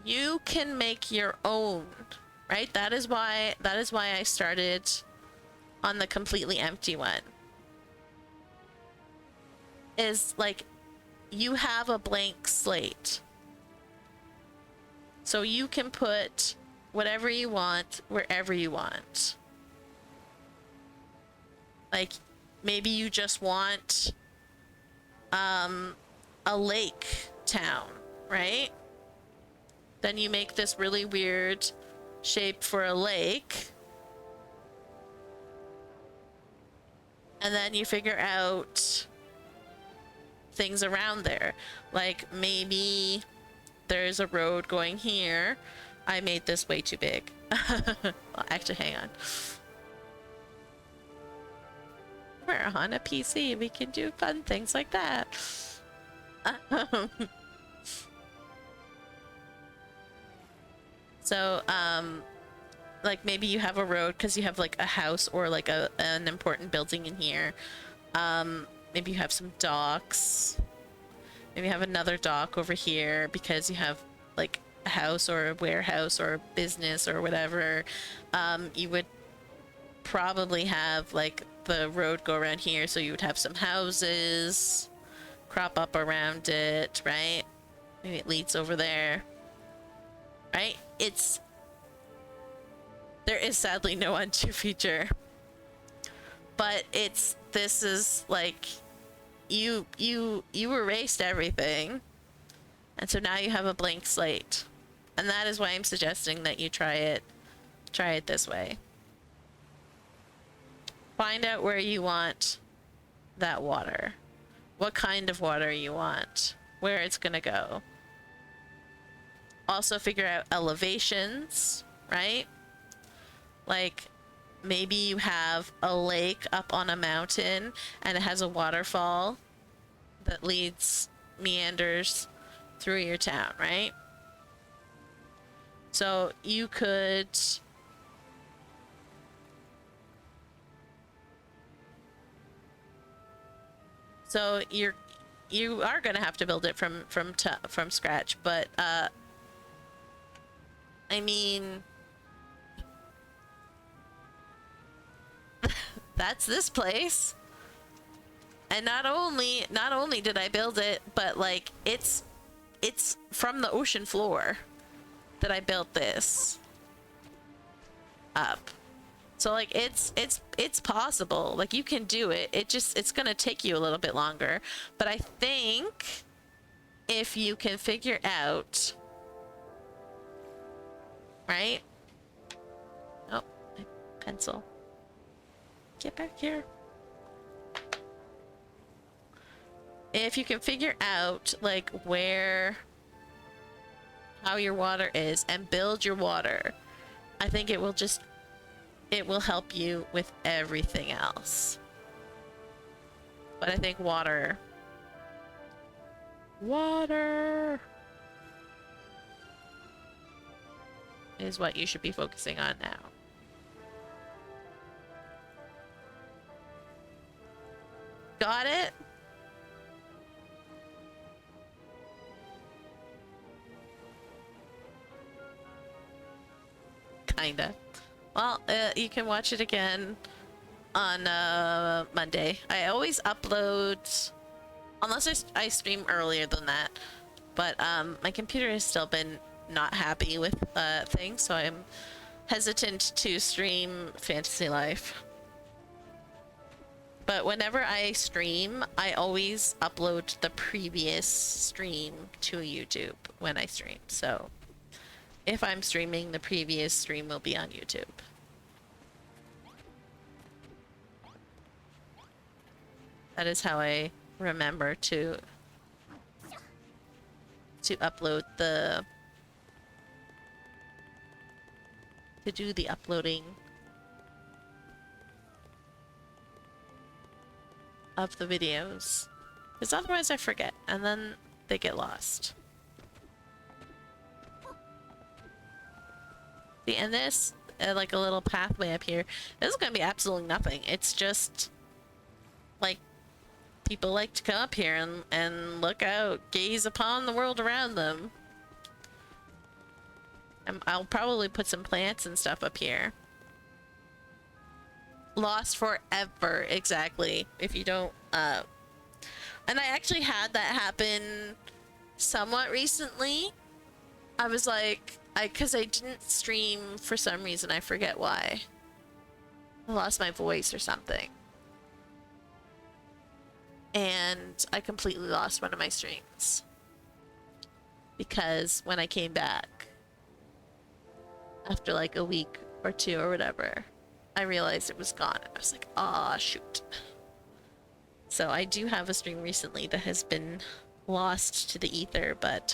Speaker 1: You can make your own, right? That is why I started on the completely empty one. Is like you have a blank slate. So you can put whatever you want wherever you want. Like maybe you just want a lake town, right? Then you make this really weird shape for a lake. And then you figure out things around there. Like maybe there's a road going here. I made this way too big. Well, actually, hang on. We're on a PC. We can do fun things like that. So, like maybe you have a road because you have like a house or like an important building in here. Maybe you have some docks. Maybe you have another dock over here because you have like a house or a warehouse or a business or whatever. You would probably have like the road go around here, so you would have some houses crop up around it, right? Maybe it leads over there, right? There is sadly no undo feature, but this is like you erased everything, and so now you have a blank slate, and that is why I'm suggesting that you try it this way. Find out where you want that water, what kind of water you want, where it's gonna go. Also figure out elevations, right? Like maybe you have a lake up on a mountain and it has a waterfall that meanders through your town, right? So you could you are gonna have to build it from scratch, but I mean, that's this place. And not only did I build it, but like it's from the ocean floor that I built this up. So like it's possible. Like you can do it. It's gonna take you a little bit longer. But I think if you can figure out, right? Oh, my pencil. Get back here. If you can figure out like how your water is and build your water, I think it will help you with everything else. But I think water is what you should be focusing on now. Got it? Kinda. Well, you can watch it again on Monday. I always upload, unless I stream earlier than that. But my computer has still been not happy with things, so I'm hesitant to stream Fantasy Life. But whenever I stream, I always upload the previous stream to YouTube when I stream. So if I'm streaming, the previous stream will be on YouTube. That is how I remember to upload to do the uploading of the videos, because otherwise I forget and then they get lost. See, and this like a little pathway up here, this is gonna be absolutely nothing. It's just like people like to come up here and look out, gaze upon the world around them. I'll probably put some plants and stuff up here. Lost forever, exactly. If you don't, and I actually had that happen somewhat recently. I was like, because I didn't stream for some reason, I forget why. I lost my voice or something. And I completely lost one of my streams. Because when I came back, after like a week or two or whatever, I realized it was gone. I was like, ah, shoot. So I do have a stream recently that has been lost to the ether, but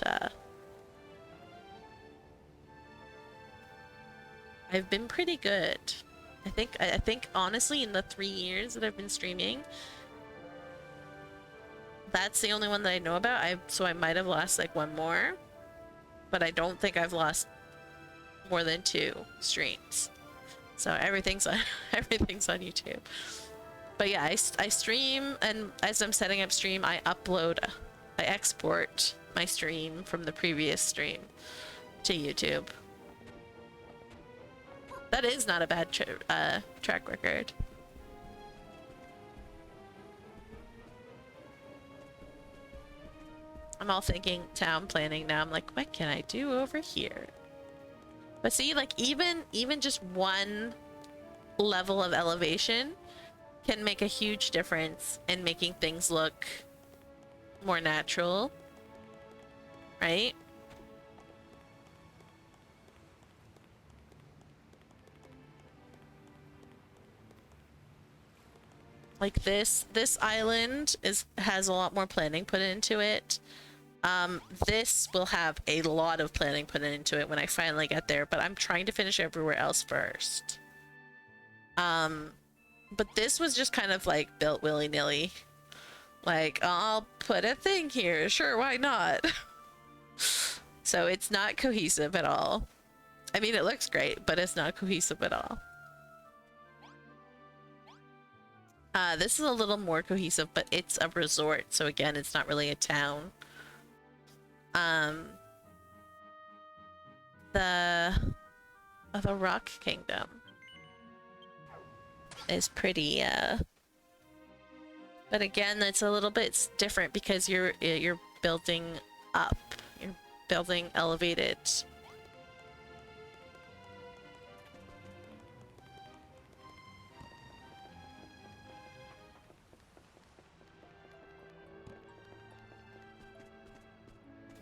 Speaker 1: I've been pretty good. I think honestly, in the 3 years that I've been streaming, that's the only one that I know about. So I might have lost like one more, but I don't think I've lost more than 2 streams. So everything's on YouTube. But yeah, I stream, and as I'm setting up stream, I export my stream from the previous stream to YouTube. That is not a bad track record. I'm all thinking town planning now. I'm like, what can I do over here? But see, like even just one level of elevation can make a huge difference in making things look more natural, right? Like this island has a lot more planning put into it. This will have a lot of planning put into it when I finally get there, but I'm trying to finish everywhere else first. But this was just kind of like built willy-nilly. Like, I'll put a thing here, sure, why not? So it's not cohesive at all. I mean, it looks great, but it's not cohesive at all. This is a little more cohesive, but it's a resort, so again, it's not really a town. The Rock Kingdom is pretty, but again, it's a little bit different because you're building up. You're building elevated.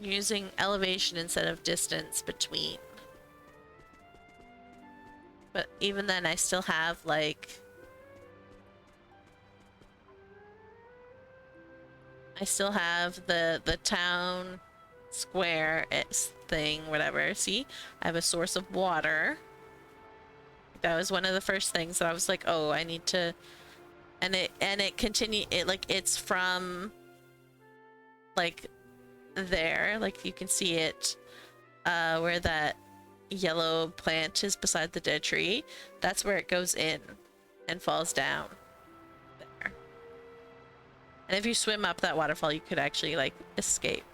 Speaker 1: Using elevation instead of distance between. But even then, I still have like the town square thing, whatever. See, I have a source of water. That was one of the first things that I was like, oh, I need to, and it continue it like it's from like there, like you can see it where that yellow plant is beside the dead tree. That's where it goes in and falls down there. And if you swim up that waterfall, you could actually like escape.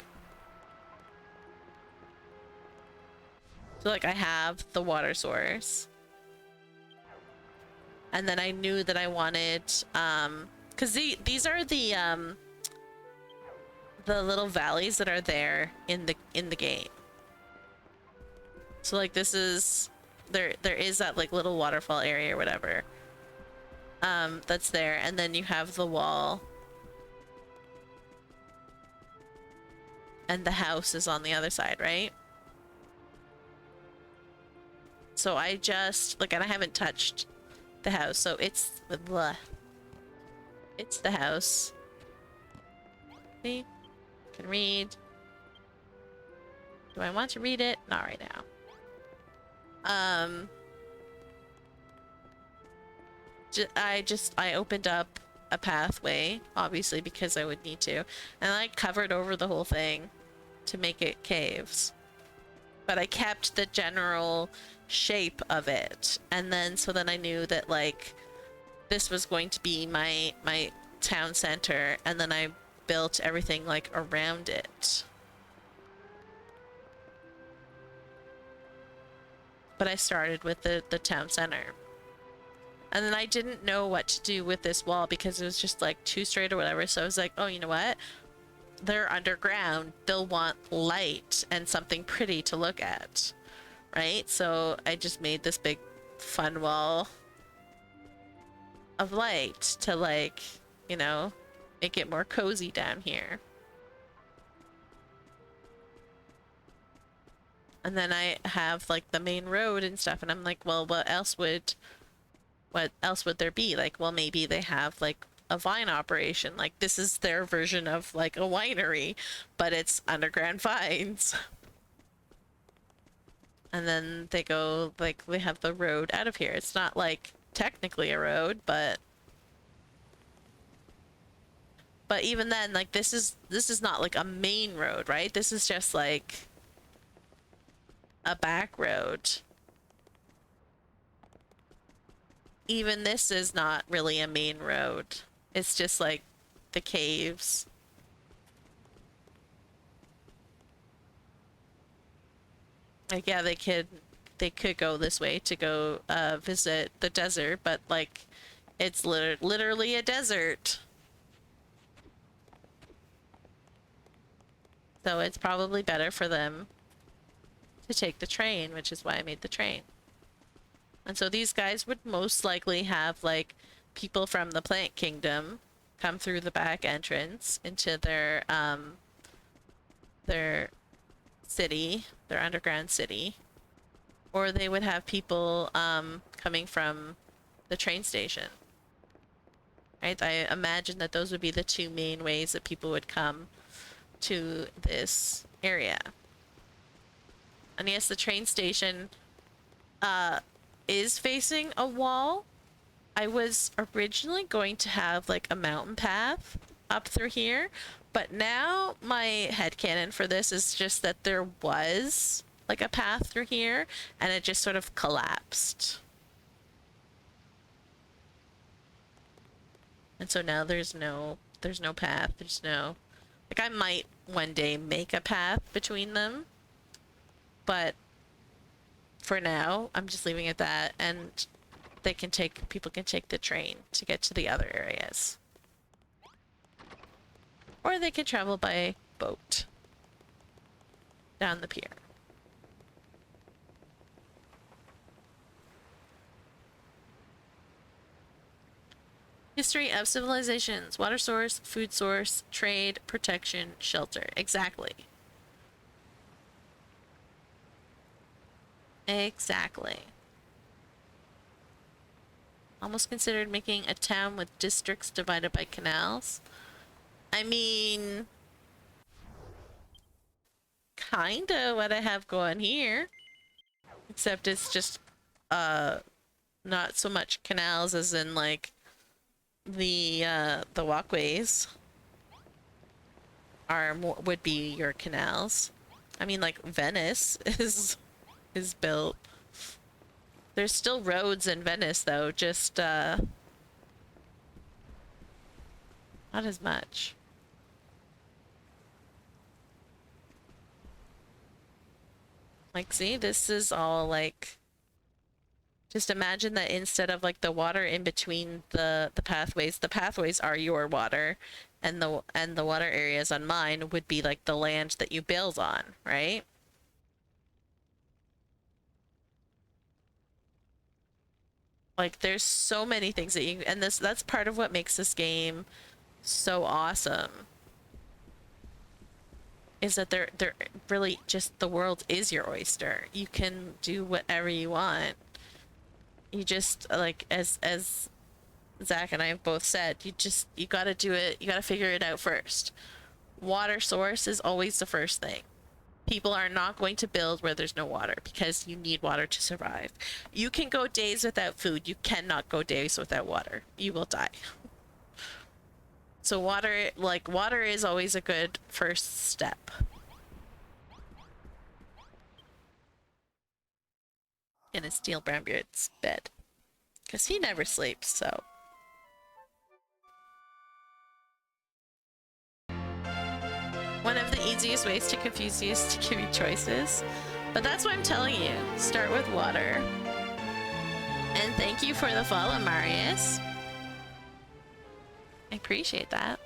Speaker 1: So like I have the water source. And then I knew that I wanted because these are the little valleys that are there in the game. So like this is there is that like little waterfall area or whatever. That's there, and then you have the wall. And the house is on the other side, right? So I just like, and I haven't touched the house, so it's blah. It's the house. See? Can read. Do I want to read it? Not right now. I opened up a pathway, obviously, because I would need to, and I covered over the whole thing to make it caves. But I kept the general shape of it, and then so then I knew that like this was going to be my town center, and then I built everything like around it. But I started with the town center. And then I didn't know what to do with this wall because it was just like too straight or whatever. So I was like, oh, you know what? They're underground. They'll want light and something pretty to look at. Right? So I just made this big fun wall of light to like, you know, make it more cozy down here. And then I have like the main road and stuff, and I'm like, well, what else would there be? Like, well, maybe they have like a vine operation. Like this is their version of like a winery, but it's underground vines. And then they go like, they have the road out of here. It's not like technically a road, but even then, like this is not like a main road, right? This is just like a back road. Even this is not really a main road. It's just like the caves. Like, yeah, they could go this way to go visit the desert, but like it's literally a desert. So it's probably better for them to take the train, which is why I made the train. And so these guys would most likely have like people from the Plant Kingdom come through the back entrance into their city, their underground city. Or they would have people coming from the train station. Right? I imagine that those would be the two main ways that people would come to this area. And yes, the train station is facing a wall. I was originally going to have like a mountain path up through here, but now my headcanon for this is just that there was like a path through here and it just sort of collapsed. And so now there's no path, there's no, like I might one day make a path between them, but for now I'm just leaving it that, and people can take the train to get to the other areas. Or they can travel by boat down the pier. History of civilizations, water source, food source, trade, protection, shelter. Exactly. Exactly. Almost considered making a town with districts divided by canals. I mean, kinda what I have going here. Except it's just, not so much canals as in, like, the walkways would be your canals. I mean, like, Venice is built. There's still roads in Venice, though, just, Not as much. Like, see, this is all like, just imagine that instead of like the water in between the pathways are your water, and the water areas on mine would be like the land that you build on, right? Like, there's so many things that you, and that's part of what makes this game so awesome, is that they're really just, the world is your oyster. You can do whatever you want. You just, like, as Zach and I have both said, you gotta do it, you gotta figure it out first. Water source is always the first thing. People are not going to build where there's no water, because you need water to survive. You can go days without food, you cannot go days without water. You will die. So water is always a good first step. In a steel Brownbeard's bed, because he never sleeps, so. One of the easiest ways to confuse you is to give you choices. But that's what I'm telling you. Start with water. And thank you for the follow, Marius. I appreciate that.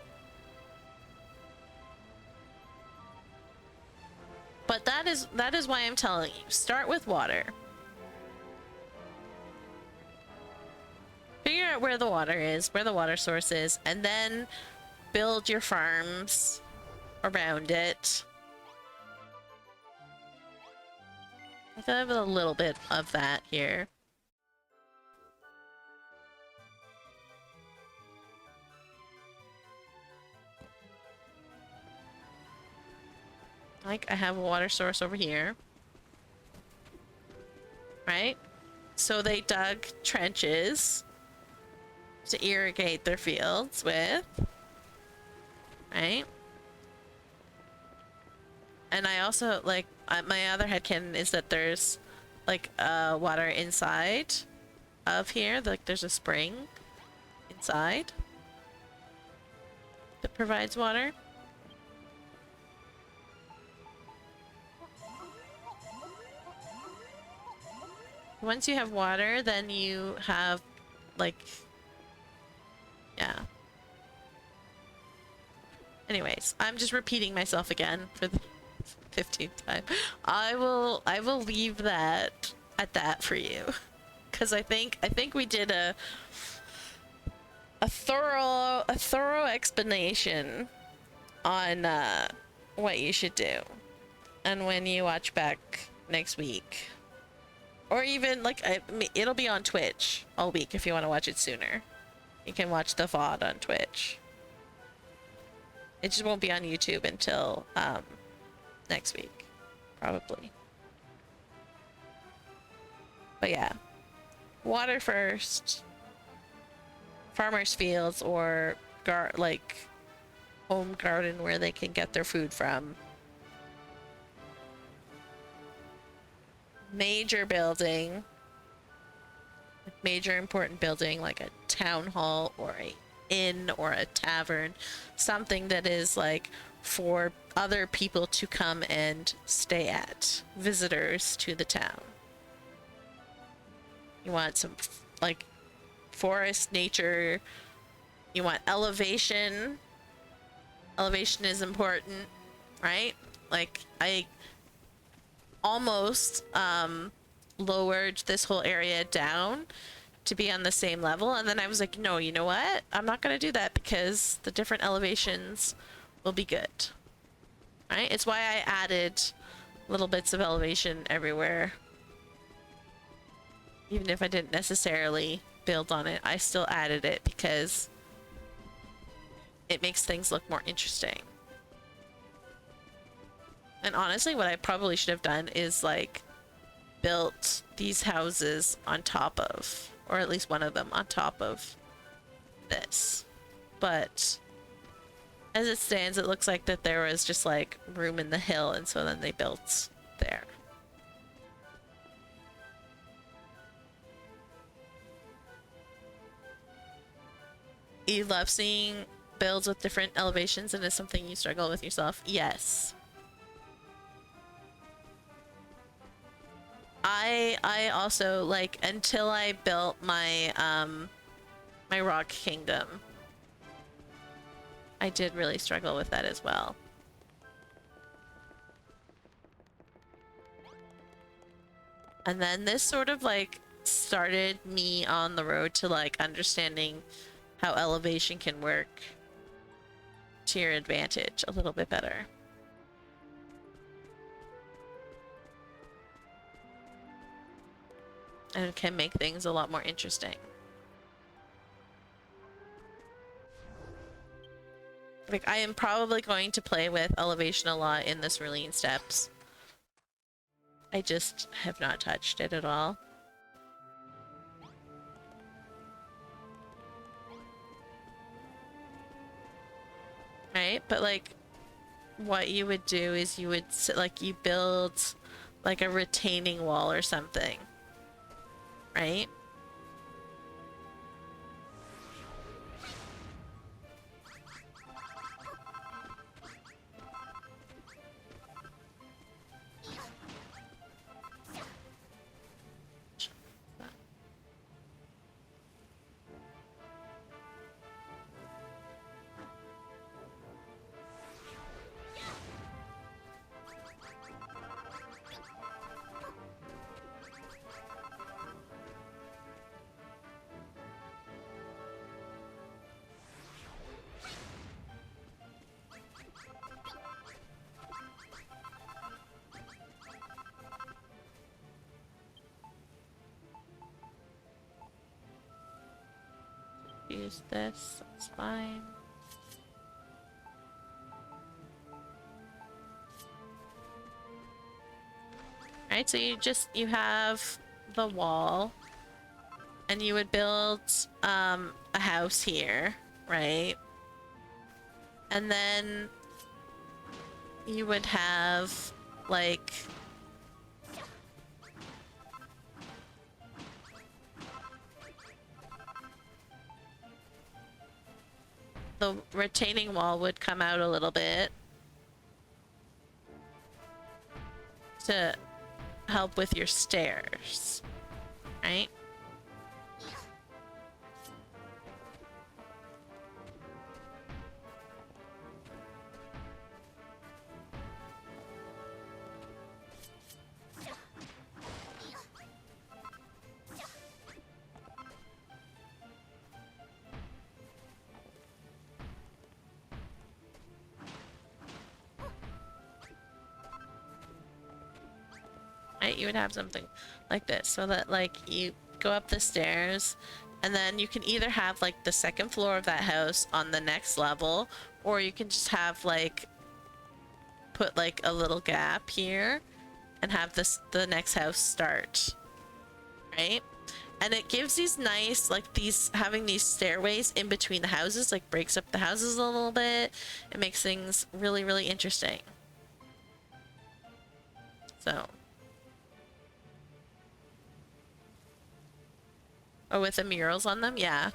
Speaker 1: But that is why I'm telling you. Start with water. Figure out where the water is, where the water source is, and then build your farms around it. I feel I have a little bit of that here. Like, I have a water source over here. Right? So they dug trenches to irrigate their fields with. Right? And I also, like, my other headcanon is that there's, like, water inside of here. Like, there's a spring inside that provides water. Once you have water, then you have, like, yeah. Anyways, I'm just repeating myself again for the 15th time. I will leave that at that for you, because I think we did a thorough explanation on what you should do. And when you watch back next week, or even like it'll be on Twitch all week if you want to watch it sooner. You can watch the VOD on Twitch. It just won't be on YouTube until next week, probably. But yeah, water first, farmers' fields, or like home garden where they can get their food from. Major building, major important building, like a town hall or a inn or a tavern, something that is like for other people to come and stay at, visitors to the town. You want some like forest, nature. You want elevation. Elevation is important, right? Like, I almost lowered this whole area down to be on the same level, and then I was like, no, you know what, I'm not gonna do that, because the different elevations will be good. Right? It's why I added little bits of elevation everywhere. Even if I didn't necessarily build on it, I still added it because it makes things look more interesting. And honestly, what I probably should have done is like built these houses on top of, or at least one of them on top of this. But as it stands, it looks like that there was just like room in the hill, and so then they built there. You love seeing builds with different elevations and is something you struggle with yourself? Yes. I also, like, until I built my my rock kingdom, I did really struggle with that as well. And then this sort of like started me on the road to like understanding how elevation can work to your advantage a little bit better. And it can make things a lot more interesting. Like, I am probably going to play with elevation a lot in the Cerulean Steppes. I just have not touched it at all. Right? But like, what you would do is you would, like, you build like a retaining wall or something. Right? Use this, that's fine. Right, so you have the wall and you would build a house here, right? And then you would have like the retaining wall would come out a little bit to help with your stairs, right? Right, you would have something like this so that like you go up the stairs and then you can either have like the second floor of that house on the next level, or you can just have like put like a little gap here and have the next house start, right? And it gives these nice, like, these having these stairways in between the houses like breaks up the houses a little bit. It makes things really, really interesting. So, oh, with the murals on them, yeah.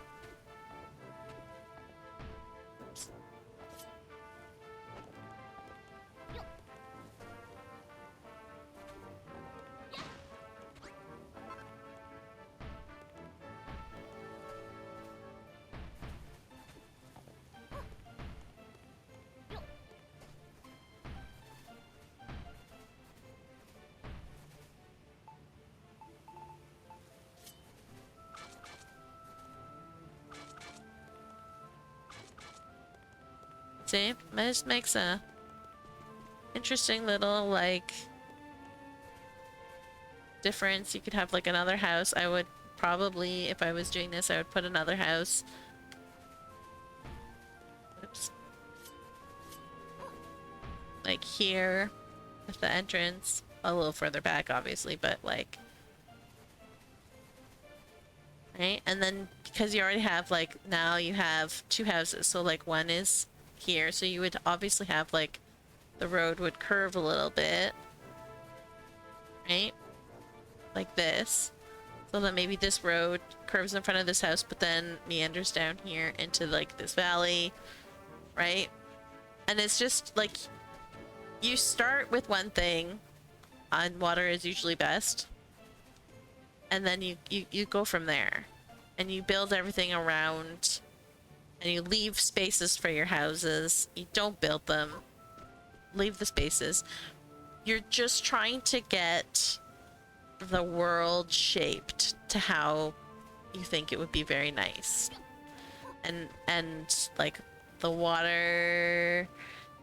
Speaker 1: See, this makes a interesting little like difference. You could have like another house. I would probably, if I was doing this, I would put another house. Oops. Like here with the entrance. A little further back, obviously, but like, right? And then because you already have like, now you have two houses, so like one is here, so you would obviously have like the road would curve a little bit, right? Like this, so that maybe this road curves in front of this house but then meanders down here into like this valley, right? And it's just like you start with one thing, and water is usually best, and then you go from there, and you build everything around, and you leave spaces for your houses. You don't build them, leave the spaces. You're just trying to get the world shaped to how you think it would be very nice, and like the water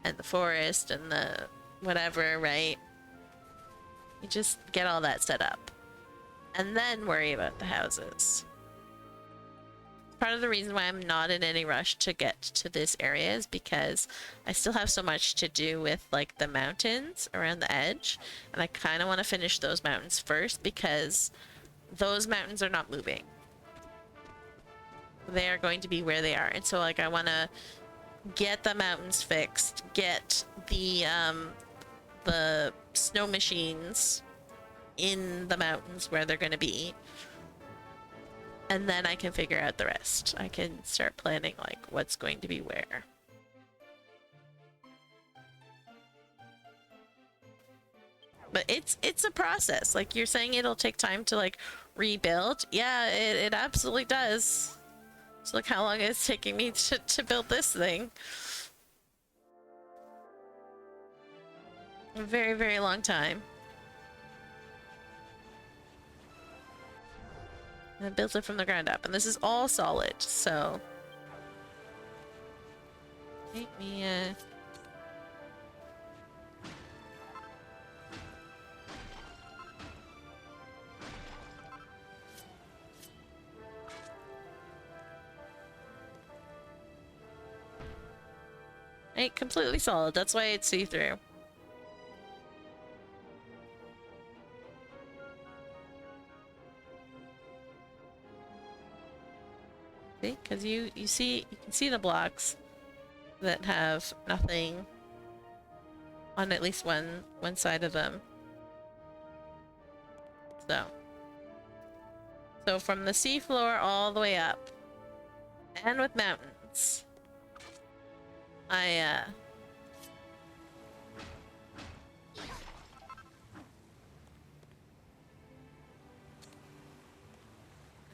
Speaker 1: and the forest and the whatever, right? You just get all that set up and then worry about the houses. Part of the reason why I'm not in any rush to get to this area is because I still have so much to do with like the mountains around the edge, and I kind of want to finish those mountains first because those mountains are not moving. They are going to be where they are, and so like I want to get the mountains fixed, get the snow machines in the mountains where they're going to be, and then I can figure out the rest. I can start planning like what's going to be where. But it's a process. Like you're saying it'll take time to like rebuild. Yeah, it absolutely does. So look how long it's taking me to build this thing. A very, very long time. I built it from the ground up, and this is all solid, so make me right, completely solid. That's why it's see-through. See, because you can see the blocks that have nothing on at least one side of them. So from the seafloor all the way up, and with mountains, I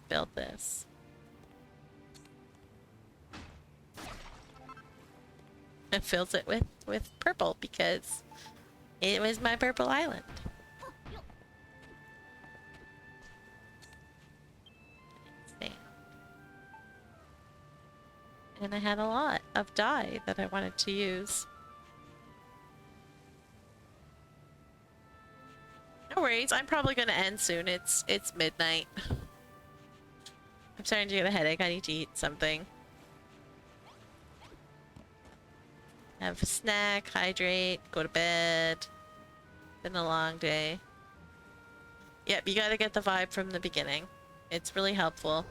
Speaker 1: built this. I filled it with purple because it was my purple island. And I had a lot of dye that I wanted to use. No worries, I'm probably gonna end soon. It's midnight. I'm starting to get a headache. I need to eat something. Have a snack, hydrate, go to bed. Been a long day. Yep, you gotta get the vibe from the beginning. It's really helpful.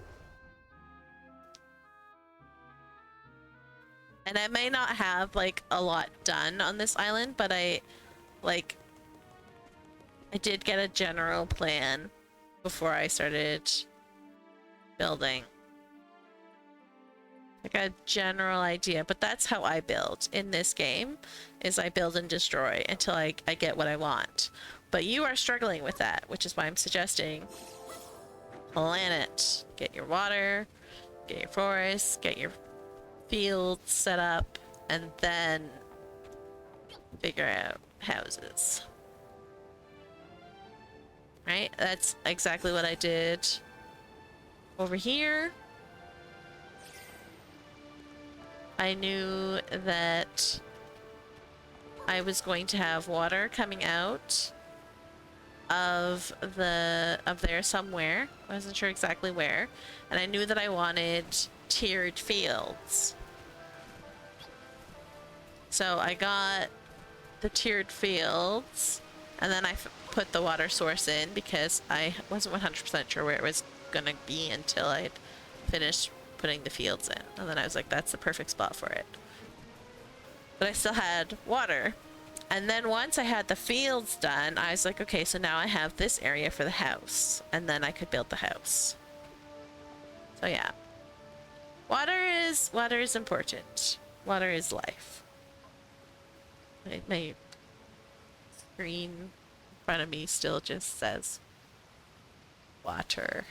Speaker 1: And I may not have like a lot done on this island, but I did get a general plan before I started building. Like a general idea, but that's how I build in this game, is I build and destroy until I get what I want. But you are struggling with that, which is why I'm suggesting plan it. Get your water, get your forests, get your fields set up, and then figure out houses. Right? That's exactly what I did over here. I knew that I was going to have water coming out of there somewhere. I wasn't sure exactly where. And I knew that I wanted tiered fields. So I got the tiered fields, and then I put the water source in because I wasn't 100% sure where it was gonna be until I'd finished putting the fields in. And then I was like, that's the perfect spot for it. But I still had water. And then once I had the fields done, I was like, okay, so now I have this area for the house. And then I could build the house. So yeah. Water is important. Water is life. My screen in front of me still just says water.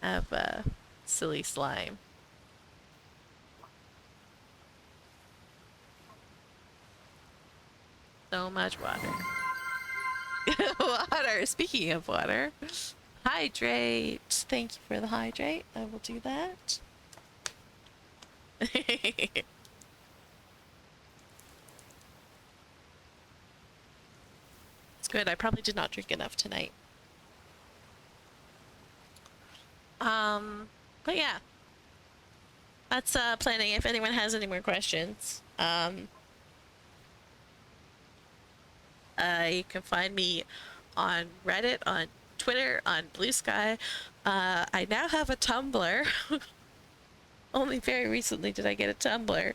Speaker 1: I have silly slime. So much water. Water. Speaking of water, hydrate. Thank you for the hydrate. I will do that. It's good. I probably did not drink enough tonight. But yeah, that's planning. If anyone has any more questions, you can find me on Reddit, on Twitter, on Blue Sky. I now have a Tumblr. Only very recently did I get a Tumblr.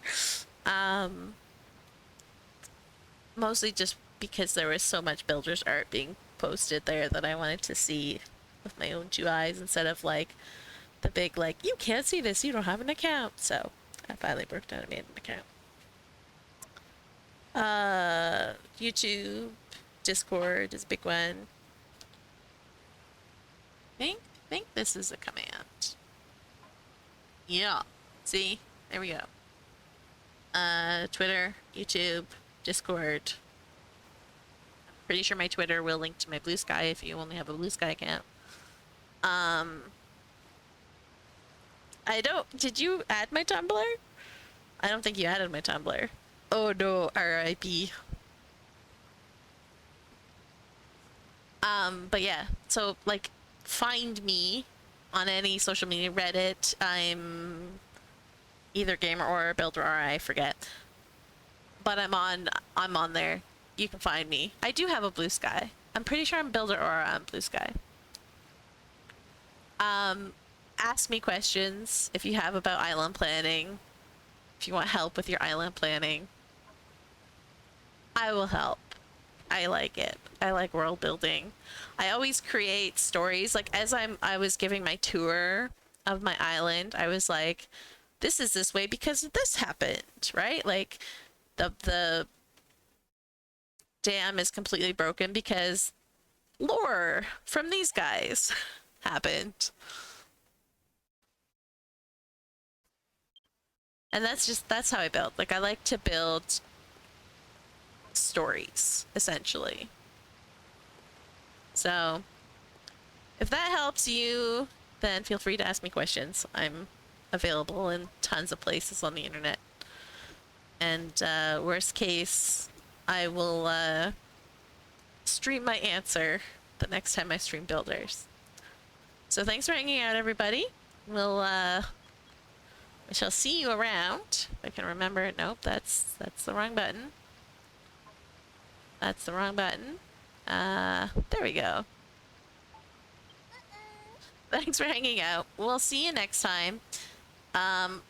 Speaker 1: Mostly just because there was so much builders art being posted there that I wanted to see with my own two eyes instead of like the big like, you can't see this, you don't have an account. So I finally broke down and made an account. YouTube, Discord is a big one. Think this is a command. Yeah. See? There we go. Twitter, YouTube, Discord. I'm pretty sure my Twitter will link to my Blue Sky if you only have a Blue Sky account. Did you add my Tumblr? I don't think you added my Tumblr. Oh no, RIP. But yeah, so like find me on any social media, Reddit. I'm either gamer or builder, or I forget. But I'm on there. You can find me. I do have a Blue Sky. I'm pretty sure I'm builder or I'm Blue Sky. Ask me questions if you have about island planning. If you want help with your island planning, I will help. I like it. I like world building. I always create stories. Like as I was giving my tour of my island, I was like, this is this way because this happened, right? Like the dam is completely broken because lore from these guys happened. And that's how I build. Like I like to build stories, essentially. So if that helps you, then feel free to ask me questions. I'm available in tons of places on the internet. And worst case, I will stream my answer the next time I stream builders. So thanks for hanging out, everybody. We shall see you around. If I can remember it. Nope, that's the wrong button. That's the wrong button. There we go. Thanks for hanging out. We'll see you next time.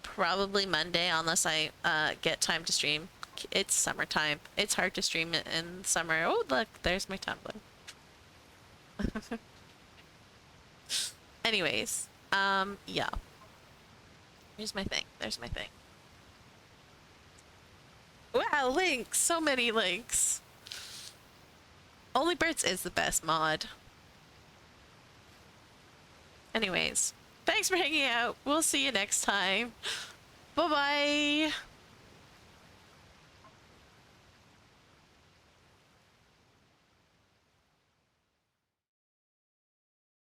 Speaker 1: Probably Monday, unless I get time to stream. It's summertime. It's hard to stream it in summer. Oh, look, there's my Tumblr. Anyways, yeah. Here's my thing. There's my thing. Wow, links! So many links! Only Birds is the best mod. Anyways, thanks for hanging out. We'll see you next time. Bye-bye!